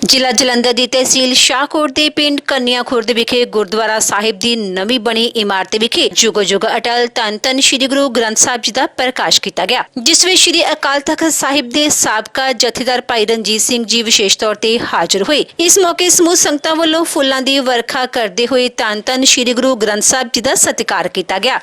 ਜ਼ਿਲ੍ਹਾ ਜਲੰਧਰ ਦੀ ਤਹਿਸੀਲ ਸ਼ਾਹਕੋਟ ਦੇ ਪਿੰਡ ਕੰਨਿਆ ਖੁਰਦ ਵਿਖੇ ਗੁਰਦੁਆਰਾ ਸਾਹਿਬ ਦੀ ਨਵੀਂ ਬਣੀ ਇਮਾਰਤ ਵਿਖੇ ਜੁਗ ਜੁਗ ਅਟਲ ਧੰਨ ਧੰਨ ਸ੍ਰੀ ਗੁਰੂ ਗ੍ਰੰਥ ਸਾਹਿਬ ਜੀ ਦਾ ਪ੍ਰਕਾਸ਼ ਕੀਤਾ ਗਿਆ, ਜਿਸ ਵਿੱਚ ਸ੍ਰੀ ਅਕਾਲ ਤਖਤ ਸਾਹਿਬ ਦੇ ਸਾਬਕਾ ਜਥੇਦਾਰ ਭਾਈ ਰਣਜੀਤ ਸਿੰਘ ਜੀ ਵਿਸ਼ੇਸ਼ ਤੌਰ ਤੇ ਹਾਜ਼ਰ ਹੋਏ। ਇਸ ਮੌਕੇ ਸਮੂਹ ਸੰਗਤਾਂ ਵੱਲੋਂ ਫੁੱਲਾਂ ਦੀ ਵਰਖਾ ਕਰਦੇ ਹੋਏ ਧੰਨ ਧੰਨ ਸ੍ਰੀ ਗੁਰੂ ਗ੍ਰੰਥ ਸਾਹਿਬ ਜੀ ਦਾ ਸਤਿਕਾਰ ਕੀਤਾ ਗਿਆ।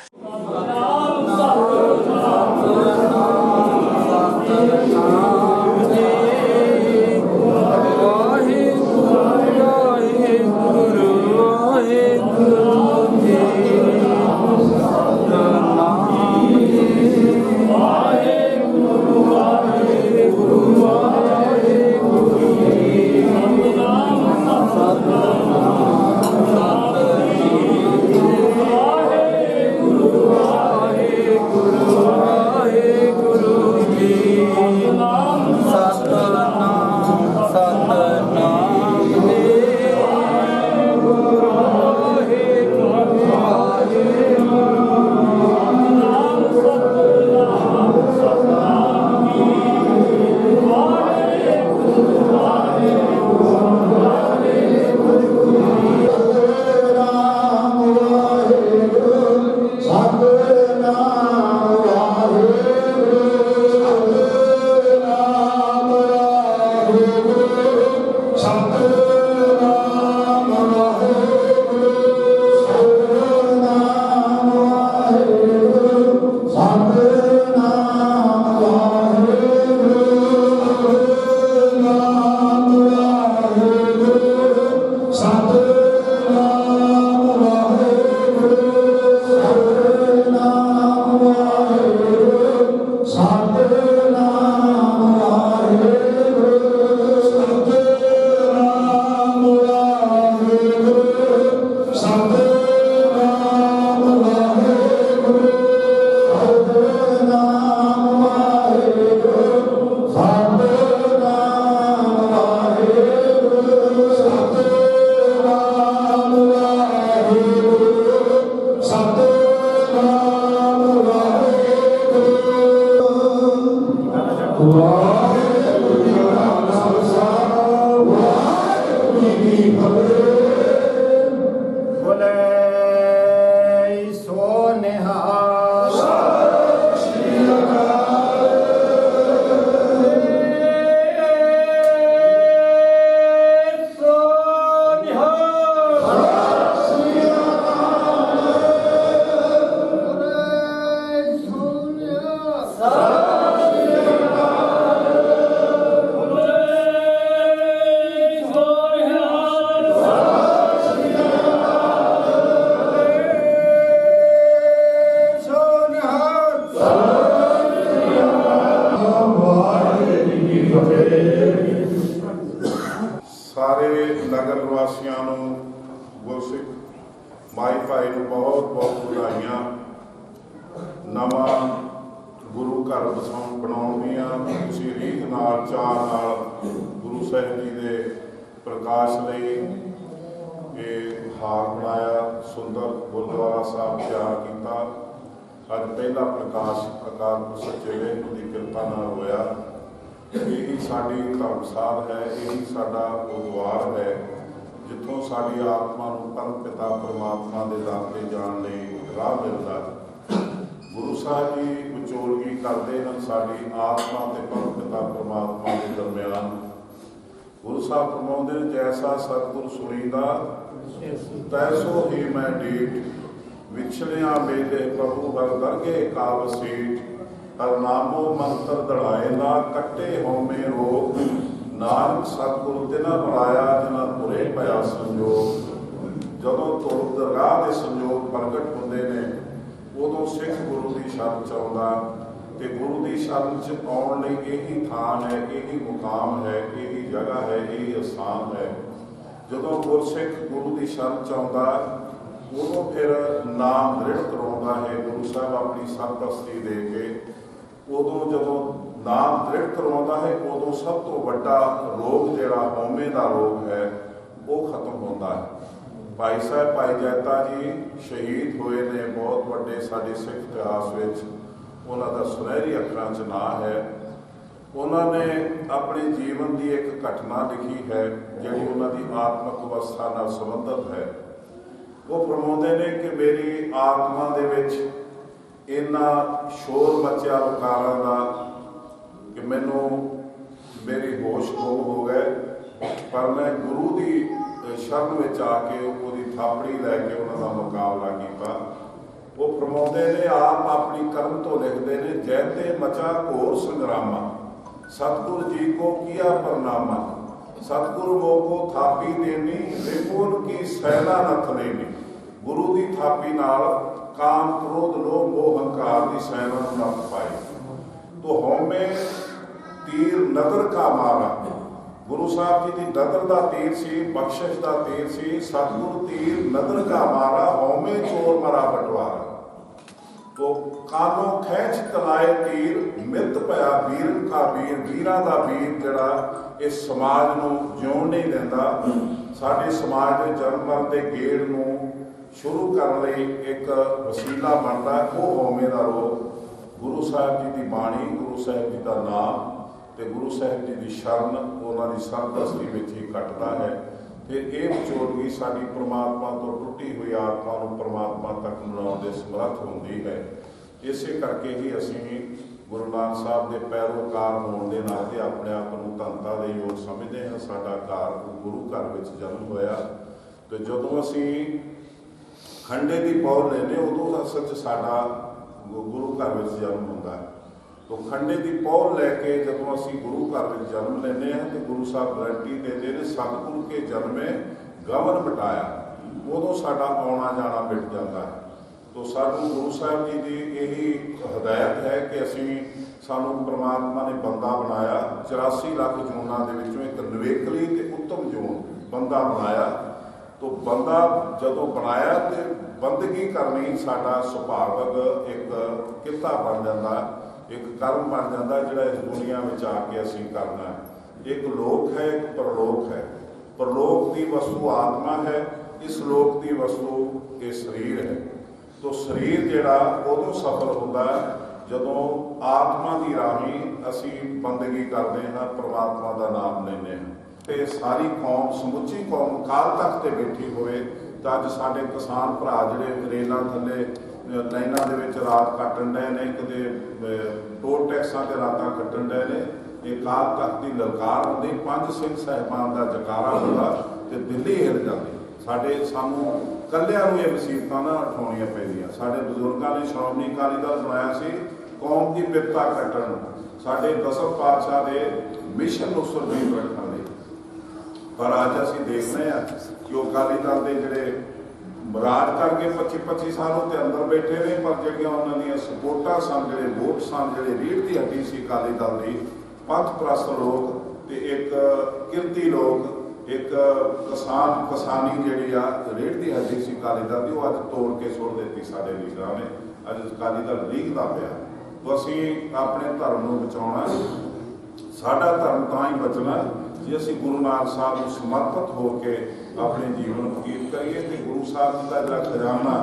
सारे नगर निवासियों को गुरसिख माई भाई को बहुत बहुत बधाइयां। नवा गुरु घर बनाने तुसीं रीत नाल चाह नाल गुरु साहिब जी के प्रकाश लई ये हार बनाया, सुंदर गुरुद्वारा साहब तैयार किया। अज पहला प्रकाश अकाल पुरख सच्चे वाहिगुरू की कृपा नाल होया। यही साडी धर्मसाल है, यही साडा गुरुद्वार है जिथों साडी आत्मा नूं परम पिता परमात्मा दे दर ते जाण लई राह मिलदा। गुरु साहिब जी विचोलगी करते हैं साडी आत्मा ते परम पिता परमात्मा के दरम्यान। गुरु साहब फरमाउंदे ने जैसा सतगुर सुनीदा तैसो ही मैं डीठ, विछलिया मेले प्रभु हर दरगे काल सीठ। हर नामो मंत्र दड़ाए ना कट्टे होमे रोग, नानक सतगुरु तिना बनाया जिन्हां तुरे पया संजोग। जदों तुर दरगाह के संजोग प्रगट होंदे ने उदों सिख गुरु की शरण च आउंदा ते गुरु की शरण च आउण लई यही थान है, यही मुकाम है, यही जगह है, यही स्थान है। जदों गुरसिख गुरु की शरण च आउंदा उदों फिर नाम दृढ़ करवाउंदा है गुरु साहब अपनी सरपरस्ती दे के। उदों जदों नाम दृढ़ करवाउंदा है उदों सब तो वड्डा रोग जिहड़ा हौमे का रोग है वो खत्म होता है। भाई साहब भाई जैता जी शहीद हुए ने, बहुत वड्डे साडे सिख इतिहास विच उन्हां दा सुनहरी अखरां च नां है। उन्होंने अपने जीवन की एक घटना लिखी है जिहड़ी उन्होंने आत्मक अवस्था नाल संबंधित है। वो फरमाउंदे ने कि मेरी आत्मा दे विच इन्ना शोर मचिया विकारां दा कि मैनू मेरी होश गुम हो गए, पर मैं गुरु की शरण में आके उसकी थापड़ी लैके उन्होंने मुकाबला किया। वो फरमाउंदे ने आप अपनी कर्म तो लिखते हैं, जैते मचा घोर संग्रामा सतगुरु जी को किया परनामा, सतगुरु वो को थापी देनी रिपुन की सैना नथ लेनी। गुरु की थापी नाल काम क्रोध लोभ मोह हंकार की सैना नथ पाई। तो हौमे तीर नदर का मारा, गुरु साहब जी की नदर का तीर सी, बख्शिश का तीर सी। सतगुरु तीर नदर का मारा, हौमे चोर मरा बटवारा। तो कानों खैच तलाए तीर मित पया वीरन का वीर, वीरां दा वीर जिहड़ा इस समाज नूं जिउण नहीं दिंदा। साडे समाज दे जन्म मरण दे गेड़ नूं शुरू करन लई एक वसीला बनदा, वो हौमे दा रोग। गुरु साहिब जी की बाणी, गुरु साहिब जी का नाम ते गुरु साहिब जी की शरण, उन्होंने सरदस्ती में ही कटता है। फिर ये विचोलगी साडी परमात्मा तो टुटी हुई आत्मा को परमात्मा तक मिलाउण दे समर्थ होंदी है। इसे करके ही असीं गुरु नानक साहब के पैरोकार होने के नाते अपने आप को धनता के योग समझते हैं। साडा घर गुरु घर में जन्म होया, तो जदों असीं खंडे की पौर लेने उदों असल च साडा गुरु घर में जन्म होंदा है। तो खंडे की पौर लैके जदों असीं गुरु घर में जन्म लेने हैं तो गुरु साहब गारंटी देते हैं, सतगुरु के जन्मे गवन मिटाया, उदों साडा आउणा जाना मिट जाता है। तो सानू गुरु साहब जी की यही हदायत है कि असीं सानू परमात्मा ने बंदा बनाया, 84 लाख जूनां दे विचों एक निवेकली ते उत्तम जून बंदा बनाया। तो बंदा जदों बनाया तो बंदगी करनी साडा सुभावक एक किता बन जाता, एक कर्म बन जाता जिहड़ा इस दुनिया में आके असीं करना है। एक लोक है, एक परलोक है। परलोक की वस्तु आत्मा है, इस लोक की वस्तु ये शरीर है। तो शरीर जिहड़ा उदों सफल होंदा है जदों आत्मा की राही असीं बंदगी करते हैं, परमात्मा का नाम लेने हैं। तो सारी कौम समुची कौम काल तक ते बैठी होवे तो अज साडे किसान भरा जिहड़े रेलां थल्ले लाइनां दे विच रात कट्टण डए ने, किते टोल टैक्सां ते रातां कट्टण डए ने। ये काल तक की ललकार होंदी, पंज सिंह साहिबान का जकारा होंदा ते दिल्ली हिल जाती। साडे सानू कल्लियां नूं ये मुसीबतां ना उठाउणियां पैंदियां। साडे बजुर्गां ने श्रोमणी अकाली दल बनाया सी कौम की बिपता कट्टण, साडे दसम पातशाह के मिशन नूं सुरजीत रखण लई। पर अज असीं देख रहे हैं कि वो अकाली दल के जिहड़े राज करके 25-25 साल उत्ते अंदर बैठे ने, पर जिहड़ियां उन्हां दीयां सपोर्टां सन, जिहड़े वोट सन, जिहड़े रीढ़ की हड्डी सी अकाली दल दी, पंथ प्रस्त लोग ते एक किरती लोग, एक किसानी जिहड़ी आ रीढ़ की हड्डी सी अकाली दल दी, वो अज तोड़ के सुट दित्ती साडे लीडरां ने। अज अकाली दल रीघदा पिया। तो असीं अपने धर्म नूं बचाउणा, साडा धर्म तां ही बचना जे असीं गुरु नानक साहब नूं समर्पित होकर अपने जीवन बतीत करिए। तो गुरु साहब जी का जिहड़ा खजाना,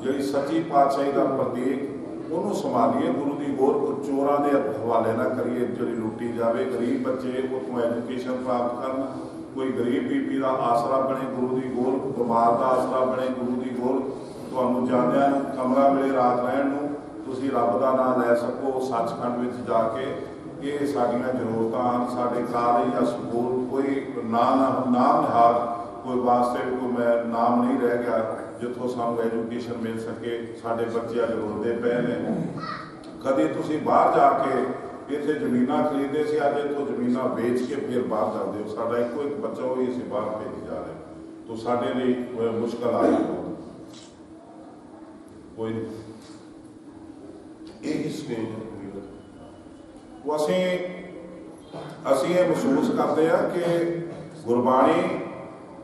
जिहड़ी सच्ची पातशाही का प्रतीक, उन्होंने संभालीए। गुरु की गोर चोरां के हवाले ना करिए, जिहड़ी लुट्टी जाए। गरीब बच्चे उत्तों एजुकेशन प्राप्त करन, कोई गरीब बीबी का आसरा बने गुरु की गोर, बीमार का आसरा बने गुरु की गोर। तुहानूं जांदिआं नूं कमरा मिले रात रहण नूं, तुसीं रब का नाम लै सको सचखंड में जाके। ये साड़ियाँ जरूरतां हैं। साडे कॉलेज या स्कूल कोई नाम निहार कोई वास्ते कोई मैं नाम नहीं रह गया जितों सानू एजुकेशन मिल सके। साडे बच्चे अज रुलदे पे ने। कभी तुसीं बाहर जाके इत्थे जमीनां खरीदे सी, अज इत्थों जमीनां बेच के फिर बाहर जाते हो। साडा एको एक बच्चा वही असीं बाहर भेजे जा रहे, तो साडे लई मुश्किल आई कोई यही स्टेज वो असीं ये महसूस करते हैं कि गुरबाणी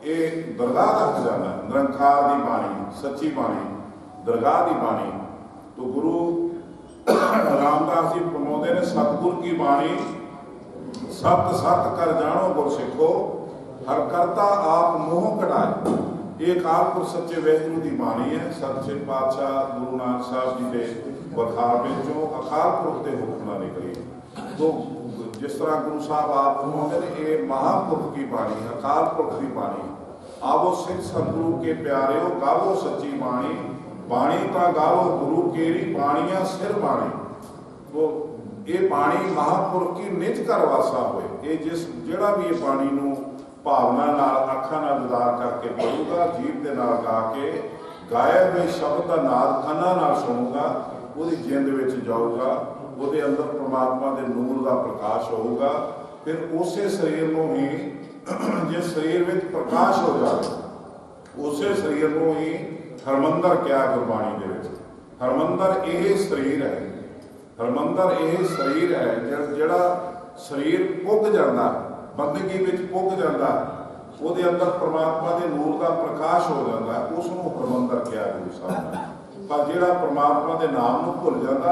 ये दरगाह का खजाना है, निरंकार की बाणी, सच्ची बाणी, दरगाह की बाणी। तो गुरु रामदास जी फरमाउंदे ने, सतगुर की बाणी सत सत कर जानो गुर सिखो, हर करता आप मोह कढ़ाए। ये अकाल सच्चे वाहिगुरू की बाणी है। सच्चे पातशाह गुरु नानक साहब जी के बखार विचों अकाल पुरख के हुक्म निकली। तो जिस तरह गुरु साहब आप फरमाते हैं, ये महापुरुष की बाणी, अकाल पुरख की बाणी। आवो सिख सतगुरु के प्यारे हो, गावो सच्ची बाणी, बाणी ता गावो गुरु केरी, बाणियां सिर बाणी। तो ये बाणी महापुरुष की निज घर वासा होए। ये जिस जिहड़ा भी ये बाणी नूं भावना नाल अखां नाल उदार करके पढ़ूगा, जीभ दे नाल गा के गाए हुए शब्द का नाद कानां नाल सुणूगा, ਉਹਦੀ ਜਿੰਦ ਵਿੱਚ ਜਾਊਗਾ, ਉਹਦੇ ਅੰਦਰ परमात्मा ਦੇ ਨੂਰ ਦਾ ਪ੍ਰਕਾਸ਼ ਹੋਊਗਾ। ਫਿਰ ਉਸੇ ਸਰੀਰ ਨੂੰ ਹੀ ਜੇ ਸਰੀਰ ਵਿੱਚ ਪ੍ਰਕਾਸ਼ ਹੋ ਜਾਵੇ, ਉਸੇ ਸਰੀਰ ਨੂੰ ਹੀ ਹਰਮੰਦਰ ਕਿਹਾ ਗੁਰਬਾਣੀ ਦੇ ਵਿੱਚ। ਹਰਮੰਦਰ ਇਹ ਸਰੀਰ ਹੈ, ਹਰਮੰਦਰ ਇਹ ਸਰੀਰ ਹੈ ਜਿਹੜਾ ਸਰੀਰ ਪੁੱਗ ਜਾਂਦਾ, ਬੰਦਗੀ ਵਿੱਚ ਪੁੱਗ ਜਾਂਦਾ, ਉਹਦੇ ਅੰਦਰ परमात्मा ਦੇ ਨੂਰ ਦਾ ਪ੍ਰਕਾਸ਼ ਹੋ ਜਾਂਦਾ, ਉਸ ਨੂੰ ਹਰਮੰਦਰ ਕਿਹਾ ਗੁਰੂ ਸਾਹਿਬ ਨੇ। पर जिहड़ा परमात्मा के नाम नूं भुल जाता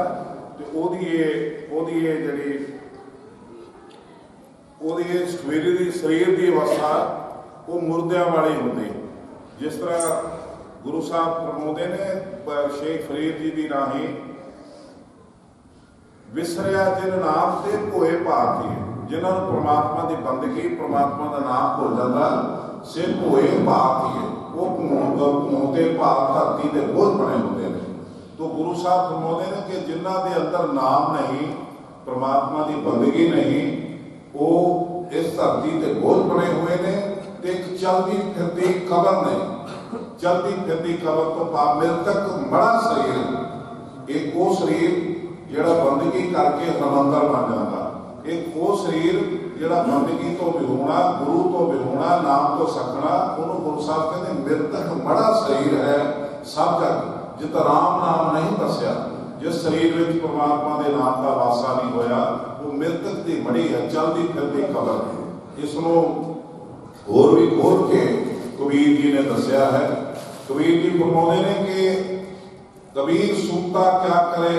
तो ओहदी शरीर की अवस्था वो मुर्दियां वाली होंदी। जिस तरह गुरु साहब फरमाउंदे ने शेख फरीद जी की राही, विसरिया जिन नाम ते भोए भाती, जिन्होंने परमात्मा की बंदगी परमात्मा का नाम भुल जाता सिर भोए भाती, वो घूमते भाव धरती के बोझ बने होते हैं। तो गुरु साहब फरमाते हैं कि जिन्हों के अंदर नाम नहीं, परमात्मा की बंदगी नहीं, वो इस धरती के बोझ बने हुए ने। एक चलती फिरती कबर नहीं, चलती फिरती कबर तो पाप मृतक बड़ा शरीर है। एक वो शरीर जिहड़ा बंदगी करके हरमंदर बन जाता, एक वो शरीर जिहड़ा बंदगी तो विहोना, गुरु तो विहोना, नाम तो सकना, उन्होंने गुरु साहब कहते मृतक बड़ा शरीर है सब जग, जित राम नाम नहीं दसिया। जिस शरीर में परमात्मा के नाम का वासा नहीं होया, वो मृतक की मड़ी है, चलती फिरती कबर। इसनों होर भी खोल के कबीर जी ने दसिया है। कबीर जी फरमाते ने कि कबीर सूता क्या करे,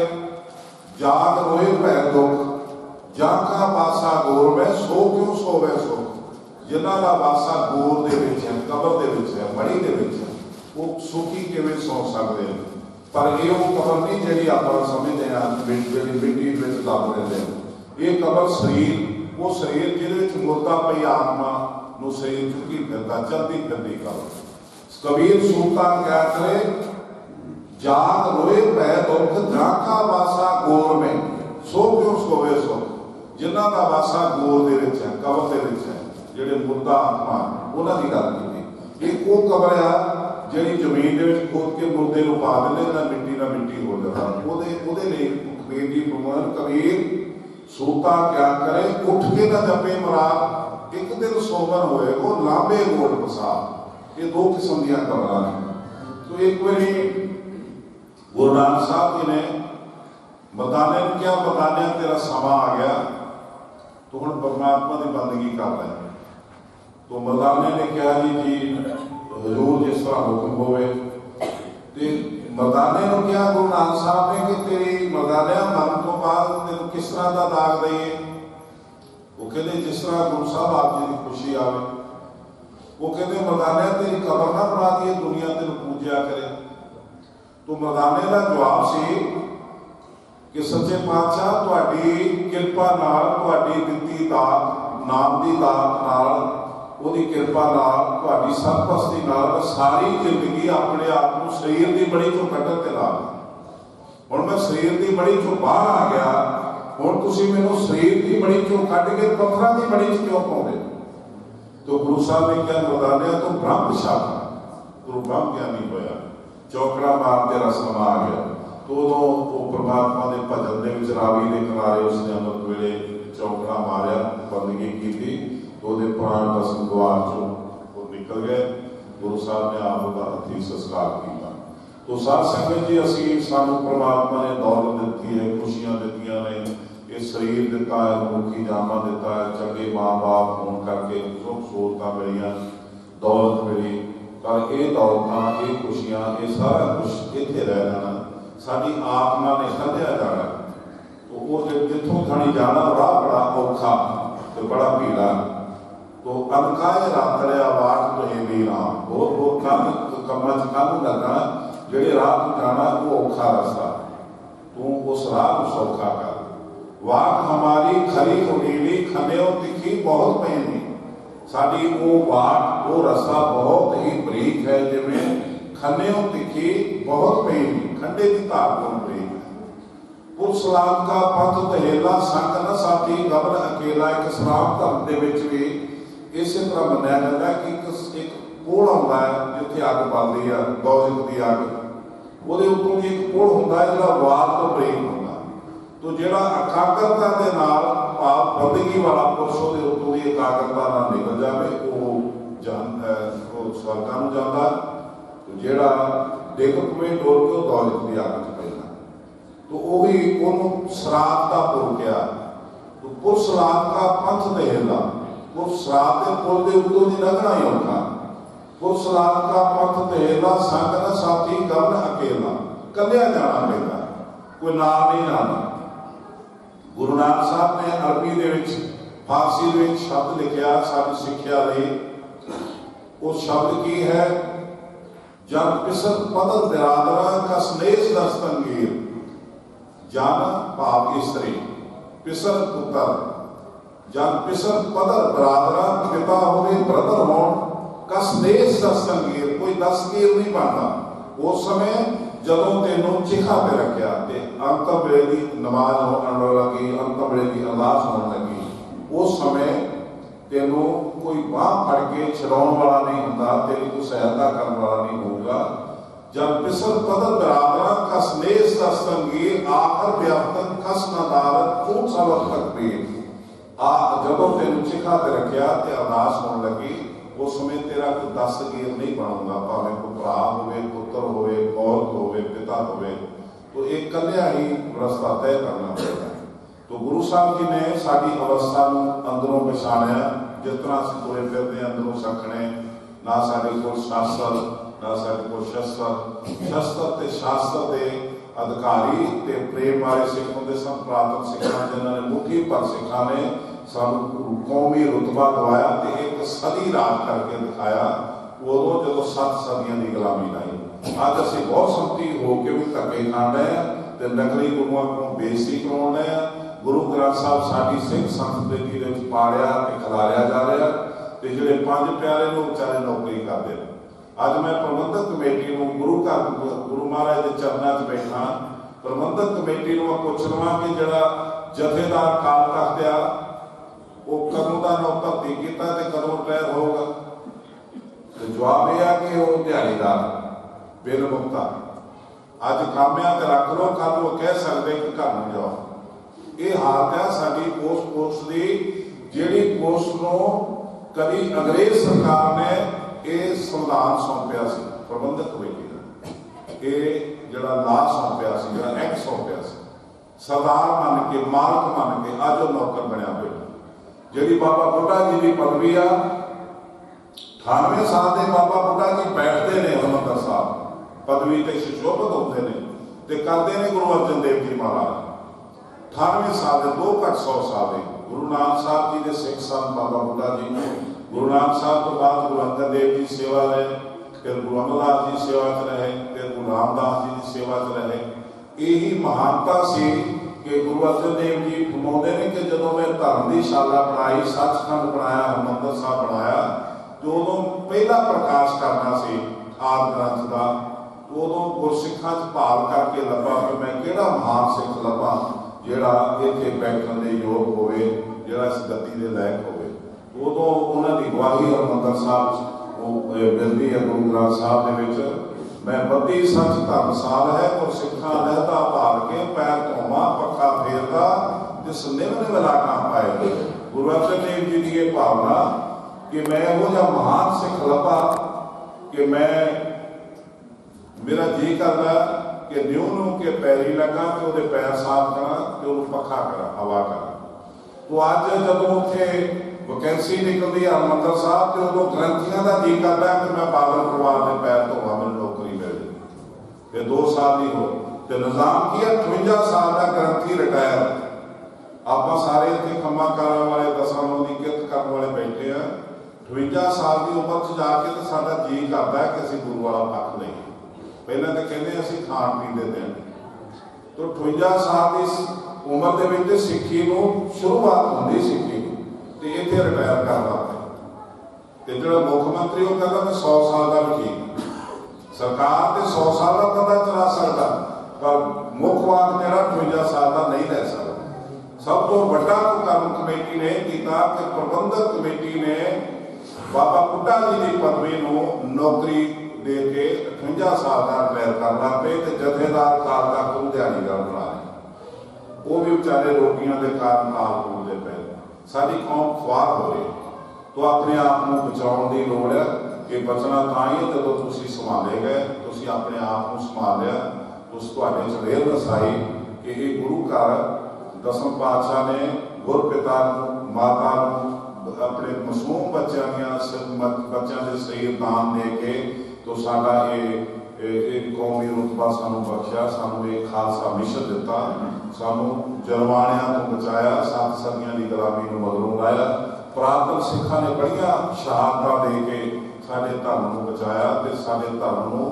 जाग रोए भै दुख, जाका वासा गोर में सो क्यों सोवे सो। जिन्हां दा वासा गोर दे विच है, कबर दे विच है, मड़ी दे विच है, वो सुखी किवें सौ सकदे हैं। पर ये वो कबर नहीं जिहड़ी आपां समझदे हां, जिहड़ी मिट्टी विच दब रहिंदे हैं। ये कबर शरीर, वो शरीर जिहदे विच मुर्दा पई आत्मा नूं शरीर चुकी फिरदा, चलदी फिरदी कबर। कबीर सूता क्या करे, जाग रोए भै दुख, जाका वासा गोर में सो क्यों सोवे सो। जिन्हां दा वासा गोर दे विच है, कबर दे विच है, जिहड़े मुर्दा आत्मा उन्हां दी गल कीती। एक वो कबर आ जिहड़ी जमीन दे विच खोद के मुर्दे नूं पा दिंदे, ना मिट्टी हो जाता। ओहदे लई कबीर जी फरमाउंदे, कबीर सूता क्या करे, उठ के ना जपे मराद, एक दिन सोवन होए वो लांबे गोट बसा। ये दो किस्म दी कबरां ने। तो एक बारी गुरु नानक साहब जी ने मरदाने ने क्या, मरदाने तेरा समा आ गया, तो हुण परमात्मा की बंदगी कर रहे हैं। तो मरदाने ने कहा जी हजूर जिस तरह हुक्म होवे। ते मरदाने ने क्या गुरु नानक साहब ने कि तेरी मरदाने मरण तो बाद तेन किस तरह का दाग दईए। वो कहते जिस तरह गुरु साहब आप जी की खुशी आवे। वो कहते मरदाने तेरी कबर ना बना दिए, दुनिया तेन पूजा करे। तो मरदाने का जवाब सी कि सच्चे पातशाह तुहाडी किरपा नाल, तुहाडी दित्ती दात नाम की दात नाल, ਉਹਦੀ ਕਿਰਪा नाल, ਤੁਹਾਡੀ ਸਰਪ੍ਰਸਤੀ ਨਾਲ सारी जिंदगी अपने आप को शरीर की बड़ी चों कड्ढण ते ला दी। हुण मैं शरीर की बड़ी चों बाहर आ गया, हुण तुसीं मैनूं शरीर की बड़ी चों कड्ढ के पत्थरां की बड़ी च क्यों पाउंदे। तो गुरु साहब ने कहा मरदानिया तू ब्रह्म छक, तू ब्रह्म ज्ञानी होया, चौकड़ा मार तेरा समा आ गया। तो उदों वो परमात्मा के भजन के विच रावी के किनारे उसने अमृत वेले चौकड़ा मारिया, बंदगी की, तो प्राण का संगवार चो वो निकल गए। गुरु साहब ने आप उसका अति संस्कार किया। तो साध संगत जी असी सानू परमात्मा ने दौलत दी है, खुशियां दित्तियां ने, ये शरीर दिता है, मुखी जामा दिता है, चंगे माँ बाप होने करके सुख सहूलतां मिलियां, दौलत मिली। पर ये दौलतां, ये खुशियां, ये सारा कुछ इत्थे रह जाना, साडी आत्मा ने सद्या जाना। तो वो जिथों थानी जाना राह बड़ा औखा ते बड़ा भीड़ा। तो अनकाए रातड़िया वाट तो ही राम, बहुत कमां च कम लगना, जेड़े राह को जाना वो औखा रास्ता, तू उस राह को सौखा कर। वाट हमारी खरी खुटीली खन्यो तिखी बहुत पैनी। साडी वो वाट वो रस्ता बहुत ही बरीक है, जिवें खन्यो तिखी बहुत पैनी, खंडे की धार को बरीक है। पुरसलाम का पंथ दहेला संग न साथी गबन अकेला। एक सलाम धर्म दे विच भी इसे तरह मन्निया जाता है कि एक पोल आउंदा है जिथे अग बलदी है, दौलत की अग, ਉਹਦੇ ਉੱਤੋਂ ਦੀ ਇੱਕ ਪੁਲ ਹੁੰਦਾ ਜਿਹੜਾ ਵਾਲ ਤੋਂ ਬਰੀਕ ਹੁੰਦਾ। ਤੋ ਜਿਹੜਾ ਇਕਾਗਰਤਾ ਦੇ ਨਾਲ ਭਾਵ ਬੰਦਗੀ ਵਾਲਾ ਪੁਰਸ਼ ਉਹਦੇ ਉੱਤੋਂ ਦੀ ਇਕਾਗਰਤਾ ਨਾਲ ਨਿਕਲ ਜਾਵੇ ਉਹ ਸਵਰਗਾਂ ਨੂੰ ਜਾਂਦਾ। ਤੇ ਜਿਹੜਾ ਡਿੱਗ ਪਵੇ ਡੋਲ ਕੇ ਉਹ ਦੌਲਤ ਦੀ ਅੱਗ 'ਚ ਪੈਂਦਾ। ਤੋ ਉਹੀ ਉਹਨੂੰ ਸਰਾਤ ਦਾ ਪੁਲ ਕਿਹਾ। ਤੋ ਪੁਰ ਸਰਾਤ ਦਾ ਪੰਥ ਦੇਹਲਾ, ਪੁਰ ਸਰਾਤ ਦੇ ਪੁਲ ਦੇ ਉੱਤੋਂ ਦੀ ਲੰਘਣਾ ਹੀ ਔਖਾ। पुरसलाम का पंथ देहला संग न साथी गबन अकेला। कलिया जाना पैंदा, कोई नाल नहीं जाना। गुरु नानक साहब ने अरबी दे विच फारसी दे विच शब्द लिखिया साडी सिੱਖਿਆ ਲਈ। वो शब्द की है? जब पिसर पदर बिरादरा का स्नेह दस्तंगीर। जन भाव इस्तरी, पिसर पुत्र। जब पिसर पदर बिरादरा पिता होवे ब्रदर होण कस देश दस्तंगीर, कोई दस्तगीर नहीं बनता। उस समय जदों तेनों चिखा पे रखा ते अंतम वेले की नमाज होने लगी, अंतम वेले की अरदास होने लगी, उस समय तेनों कोई बाह फड़ के छड़ाने वाला नहीं होता, तेरी कोई सहायता करने वाला नहीं होगा। जब पिसर पदर बरादरा कस देश दस्तंगीर आखिर व्यापक कस नदारत खूब सबक तकबीर। जदों तेनों चिखा पे रखा ते अरदास होने लगी, उस समय तेरा कोई दस्तगीर नहीं बनूंगा, भावें कोई भरा होवे, पुत्र होवे, औरत होवे, पिता होवे। तो एक कलिया ही रस्ता तय करना पड़ेगा। तो गुरु साहब जी ने साडी अवस्था नूं अंदरों पछाणिया। जिस तरह असीं तुरे फिरदे अंदरों सखणे, ना साडे कोल शास्त्र ना साडे कोल शस्त्र। शस्त्र ते शास्त्र दे अधिकारी ते प्रेम वाले सिख हुंदे सन, पुरातन सिखां जिन्हां ने मुट्ठी भर सिखां ने सानू कौमी रुतबा दवाया ते एक सदी राज करके दिखाया। उदों जदों 7 सदियां की गुलामी लाई। अज असीं बहुत संगती हो के भी धक्के खाण रहे हैं ते नकली गुरुआं को बेइज्जती करवाउण रहे हैं। गुरु ग्रंथ साहब साडी सिख संस्कृति दे विच पाड़िया ते खिलारिया जा रहा ते जिहड़े 5 प्यारे लोग बेचारे नौकरी करदे ने। अज मैं प्रबंधक कमेटी नूं गुरु घर गुरु महाराज के चरणों 'च बैठा। प्रबंधक कमेटी नूं पुछ लवां कि जिहड़ा जथेदार काल तख्त आ वो कदों का नौ भर्ती किया तो कदों रिटायर होगा? तो जवाब यह है कि वो दिहाड़ीदार बिल मुक्ता। अज कामिया ते रख लो, कल वो कह सकते कि घर में जाओ। ये हालत है साडी पोस्ट की, जिहड़ी पोस्ट नूं कभी अंग्रेज सरकार ने यह संविधान सौंपिया सी प्रबंधक कमेटी का, ये जिहड़ा ला सौंपिया सी, जिहड़ा एक्ट सौंपिया सी, सरदार मन के मालक मन के अज वो नौकर बनया हुआ। जी बाबा बुढ़ा जी की पदवी आ 98 साल के बाबा बुढ़ा जी बैठते हैं हरिमंदर साहब पदवी से सुशोभित होते हैं तो करते हैं गुरु अर्जन देव जी महाराज। 98 साल के 2 घट 100 साल के गुरु नानक साहब जी के सिख सन बाबा बुढ़ा जी। गुरु नानक साहब तो बाद गुरु अंगद देव जी सेवा रहे, फिर गुरु अमरदास जी सेवा च रहे, फिर गुरु रामदास जी की सेवा च रहे। यही महानता सी कि गुरु अर्जन देव जी फरमाते हैं कि जो मैं धर्म की शाला बनाई, सचखंड बनाया, हरिमंदर साहब बनाया, जो उदों पहला प्रकाश करना सी आदि ग्रंथ का, उदों गुरसिखां च भाल करके लभा कि मैं किहड़ा महान सिख लभा जिहड़ा इत्थे बैठण दे योग होवे, जिहड़ा इस गद्दी दे लायक होवे। उदों उन्हां दी गवाही हरिमंदर साहब मिलदी है गुरु ग्रंथ साहब दे विच। मैं 32 सच धर्म साल है और सिखा लहदा भाल के पैर धोवा पक्का फेरदा जिस निम निम लाटा पाए। गुरु अर्जन देव जी की ये भावना कि मैं वो जब महान सिख लभा कि मैं मेरा जी करता कि न्यू नू के पैरी लगा तो वो पैर साफ करा तो पक्का करा हवा करा। तो अज जब उत्थे वैकेंसी निकलती है हरिमंदर साहब तो उदों ग्रंथियों का जी करता कि मैं बादल परिवार के पैर धोवा, मैंने नौकरी मिल जाए। ये 2 साल ही हो तो निज़ाम की 58 साल का ग्रंथी रिटायर। आप सारे इतने खम्मा करने वाले 10 की किरत करने वाले बैठे हैं। 58 साल की उम्र च जाके तो साडा जी करता है कि असीं गुरु वाला पक्ष लईए। पहले तो कहते असीं खाण पीण दे दिन तो 58 साल की ਉਮਰ ਦੇ ਵਿੱਚ ਸਿੱਖੀ ਨੂੰ ਸ਼ੁਰੂਆਤ ਹੁੰਦੀ ਸਿੱਖੀ ਤੇ ਇੱਥੇ ਰਿਟਾਇਰ ਕਰਦਾ ਤੇ ਜਿਹੜਾ ਮੁੱਖ ਮੰਤਰੀ ਉਹ ਕਹਿੰਦਾ ਮੈਂ 100 ਸਾਲ ਦਾ ਵੀ ਠੀਕ। ਸਰਕਾਰ ਤੇ 100 ਸਾਲ ਦਾ ਬੰਦਾ ਚਲਾ ਸਕਦਾ ਪਰ ਮੁੱਖ ਵਾਕ ਜਿਹੜਾ 52 ਸਾਲ ਦਾ ਨਹੀਂ ਲੈ ਸਕਦਾ। ਸਭ ਤੋਂ ਵੱਡਾ ਕੰਮ ਕਮੇਟੀ ਨੇ ਕੀਤਾ ਕਿ ਪ੍ਰਬੰਧਕ ਕਮੇਟੀ ਨੇ ਬਾਬਾ ਬੁੱਢਾ ਜੀ ਦੀ ਪਦਵੀ ਨੂੰ ਨੌਕਰੀ ਦੇ ਕੇ 58 ਸਾਲ ਦਾ ਰਿਟਾਇਰ ਕਰਨਾ ਪਏ ਤੇ ਜਥੇਦਾਰ ਖਾਲਸਾ ਕੋਲ ਦਿਹਾੜੀਦਾਰ ਬਣਾ ਲਏ। ਉਹ ਵੀ ਵਿਚਾਰੇ ਰੋਟੀਆਂ ਦੇ ਕਾਰਨ ਨਾਲ ਟੁੱਟਦੇ ਪਏ। ਸਾਡੀ ਕੌਮ ਖੁਆਰ ਹੋ ਰਹੀ तो अपने आप को बचाने की लोड़ है कि बचना ਤਾਂ ही ਜਦੋਂ ਤੁਸੀਂ ਸੰਭਾਲੇ ਗਏ। ਤੁਸੀਂ ਆਪਣੇ ਆਪ ਨੂੰ ਸੰਭਾਲਿਆ ਉਸ ਤੁਹਾਡੇ ਚ ਰੇਲ ਰਸਾਈ ਕਿ ਇਹ ਗੁਰੂ ਘਰ ਦਸਮ ਪਾਤਸ਼ਾਹ ਨੇ ਗੁਰਪਿਤਾ ਨੂੰ ਮਾਤਾ ਨੂੰ ਆਪਣੇ ਮਾਸੂਮ ਬੱਚਿਆਂ ਦੇ ਸਰੀਰ ਦਾਨ ਦੇ ਕੇ ਤੋਂ ਸਾਡਾ ਇਹ ਕੌਮੀ ਰੁਤਬਾ ਸਾਨੂੰ ਬਖਸ਼ਿਆ। ਸਾਨੂੰ ਇਹ ਖਾਲਸਾ ਮਿਸ਼ਨ ਦਿੱਤਾ। ਸਾਨੂੰ ਜਰਮਾਨਿਆਂ ਤੋਂ ਬਚਾਇਆ। 7 ਸਦੀਆਂ ਦੀ ਗੁਲਾਮੀ ਨੂੰ ਮਗਰੋਂ ਲਾਇਆ। ਪੁਰਾਤਨ ਸਿੱਖਾਂ ਨੇ ਬੜੀਆਂ ਸ਼ਹਾਦਤਾਂ ਦੇ ਕੇ ਸਾਡੇ ਧਰਮ ਨੂੰ ਬਚਾਇਆ ਤੇ ਸਾਡੇ ਧਰਮ ਨੂੰ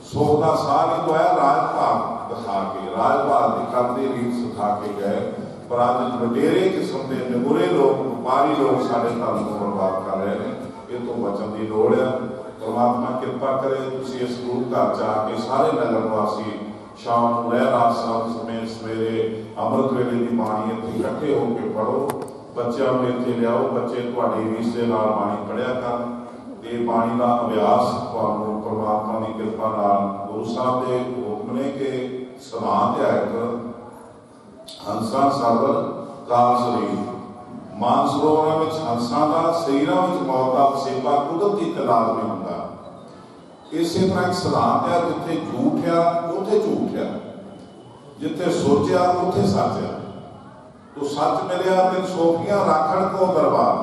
ਸੁੱਖ ਦਾ ਸਾਹ ਵੀ ਦਵਾਇਆ। ਰਾਜ ਭਾਗ ਦਿਖਾ ਕੇ ਰਾਜ ਭਾਗ ਦੀ ਕਰਦੇ ਰੀਤ ਸਿਖਾ ਕੇ ਗਏ। ਪਰ ਅੱਜ ਵਡੇਰੇ ਕਿਸਮ ਦੇ ਨਿਗੁਰੇ ਲੋਕ ਵਪਾਰੀ ਲੋਕ ਸਾਡੇ ਧਰਮ ਨੂੰ ਬਰਬਾਦ ਕਰ ਰਹੇ ਨੇ। ਇਹ ਤੋਂ ਬਚਣ ਦੀ ਲੋੜ ਹੈ। ਪਰਮਾਤਮਾ ਕਿਰਪਾ ਕਰੇ ਤੁਸੀਂ ਇਸ ਗੁਰੂ ਘਰ ਚ ਆ ਕੇ ਸਾਰੇ ਨਗਰ ਵਾਸੀ ਸ਼ਾਮ ਨੂੰ ਰਹਿਰਾਸ ਸਾਹਿਬ ਸਮੇਤ ਸਵੇਰੇ ਅੰਮ੍ਰਿਤ ਵੇਲੇ ਦੀ ਬਾਣੀ ਇੱਥੇ ਇਕੱਠੇ ਹੋ ਕੇ ਪੜ੍ਹੋ। ਬੱਚਿਆਂ ਨੂੰ ਇੱਥੇ ਲਿਆਓ। ਬੱਚੇ ਤੁਹਾਡੀ ਰੀਸ ਦੇ ਨਾਲ ਬਾਣੀ ਪੜ੍ਹਿਆ ਕਰਨ ਤੇ ਬਾਣੀ ਦਾ ਅਭਿਆਸ ਤੁਹਾਨੂੰ ਪਰਮਾਤਮਾ ਦੀ ਕਿਰਪਾ ਨਾਲ ਗੁਰੂ ਸਾਹਿਬ ਦੇ ਹੁਕਮ ਨੇ ਕਿ ਸਮਾਂ ਧਿਆਇਕ ਹੰਸਾਂ ਸਰਵਰ ਕਾਲ ਸਰੀਰ ਮਾਨਸਰੋਵਰਾਂ ਵਿੱਚ ਹੰਸਾਂ ਦਾ ਸਰੀਰਾਂ ਵਿੱਚ ਮੌਤ ਦਾ ਵਸੇਬਾ ਕੁਦਰਤੀ ਤਲਾਕ ਨਹੀਂ ਹੁੰਦਾ। ਇਸੇ ਤਰ੍ਹਾਂ ਇੱਕ ਸਿਧਾਂਤ ਹੈ ਜਿੱਥੇ ਝੂਠ ਆ ਉੱਥੇ ਝੂਠ ਆ, ਜਿੱਥੇ ਸੋਚਿਆ ਉੱਥੇ ਸੱਚ ਆ। तो सच मिलिया ते सोफियां राखण को दरबार।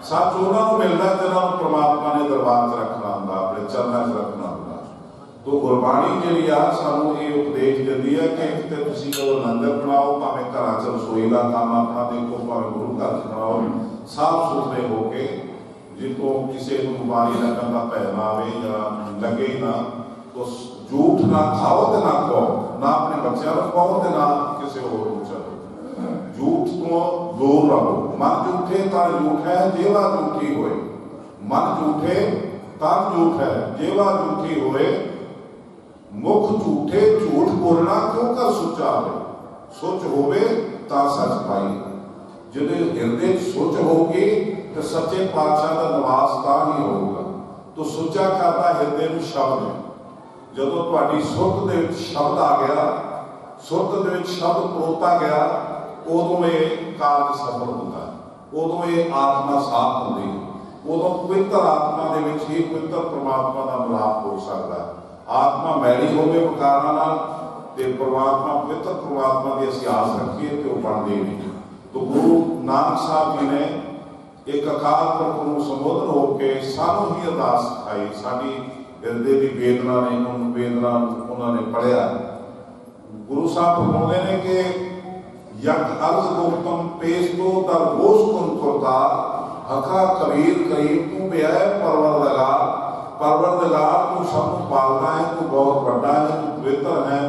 सच उन्होंने मिलता जिन्होंने परमात्मा ने दरबार च रखना होंगे, अपने चरणों च रखना होंगे। तो गुरबाणी जी सानू ये उपदेश देती है कि एक तो तुसीं जो लंगर बनाओ, भावें घर च रसोई का काम अपना देखो, भावें गुरु घर च बनाओ, साफ सुथरे होके जितों किसी को बीमारी लगन का भय ना आवे या लगे ना। तो झूठ ना खाओ तो ना खाओ, ना अपने बच्चों को खाओ तो ना किसी होर को चलो। झूठ तो दूर रहो। मन झूठे तन झूठ है, जेवा झूठी होए। मन झूठे तन झूठ है, जेवा झूठी होए। मुख झूठे झूठ बोलना क्यों कर सुचा हो। सुच होवे ता सच पाई। जिहदे हिरदे सुच होगी तो सच्चे पातशाह का निवास तां ही होगा। तो सुचा करता हिरदे में शब्द है। जदों तुहाडी सुरत दे विच शब्द आ गया, सुरत दे विच शब्द परोता गया, उदों ये कार्य सफल होता है। उदों ये आत्मा साफ होती है। उदों पवित्र आत्मा के विच ही पवित्र परमात्मा का मिलाप हो सकता है। आत्मा मैली होवे विकारां नाल ते परमात्मा पवित्र परमात्मा की असीं आस रखीए तो वह बनदे नहीं। तो गुरु नानक साहब जी ने एक अकाल पुरख नूं संबोधन होकर सानू ही अरदास सिखाई। साडी हिरदे की वेदना ने वेदना उन्होंने पढ़िया। गुरु साहब फरमाउंदे ने कि यक अर्ज गोतम पेश तो दर गोश कुन कुरता हका कबीर करीब तू बेआए परवरदिगार। परवरदिगार तू सब पालता है, तू बहुत बड़ा है, तू पवित्र है।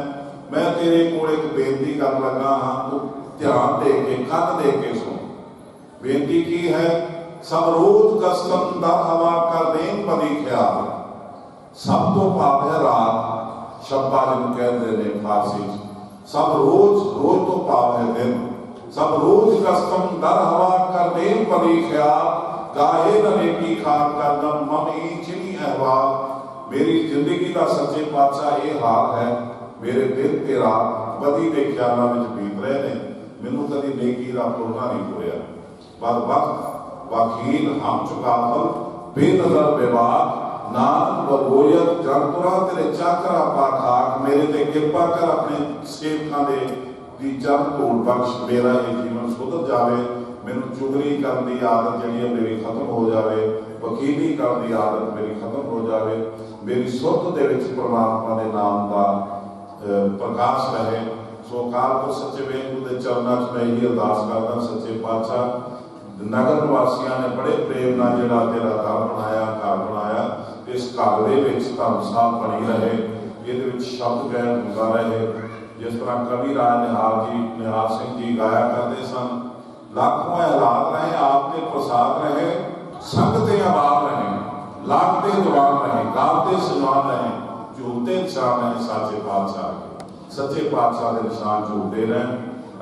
मैं तेरे को एक बेनती कर लगा हाँ, तू ध्यान दे के कन दे के सुन। बेनती की है सब रोज कस्तम दर हवा कर देन बदी ख्याल। सब तो पाप है रात शब्बा जिन कहते ने फारसी। सब रोज रोज तो पाप है दिन। सब रोज कस्तम दर हवा कर देन पदी ख्याल। गाहे नरेकी खान कर दम मम ई चिनी अहवाल। मेरी जिंदगी का सच्चे पातशाह ये हाल है। मेरे दिल ते रात बदी के ख्यालों में बीत रहे ने। मैनू कभी नेकी का पुरना नहीं होया। बद वक्त वकील हम चुकाफल बेनजर विवाद नानक बगोयत जनपुरा तेरे चाकरा पाखाक। मेरे ते कृपा कर अपने सेवकां दे दी चरण धूल बख्श। मेरा ये जीवन सुधर जावे। मैनू चुगली करने की आदत जी मेरी खत्म हो जाए। वकीली करने की आदत मेरी खत्म हो जाए। मेरी सुरत दे विच परमात्मा के नाम का प्रकाश रहे। सो अकाल पुरख सच्चे वेखू के चरणों च मैं यही अरदास करदा। सच्चे पातशाह नगर वासियों ने बड़े प्रेम नाल जिहड़ा तेरा घर बनाया, घर बनाया, इस घर दे विच धर्म साहब बनी रहे। ये शब्द गैर होंदा रहे। जिस तरह कवि राज निहाल सिंह जी गाया करते सन, लाखों औलाद रहे आपके प्रसाद रहे, संगते आबाद रहे, लागते जवान रहे, गावते सजवान रहे, झूलते निशान रहे साचे पातशाह के। सच्चे पातशाह के निशान झूलते रहे,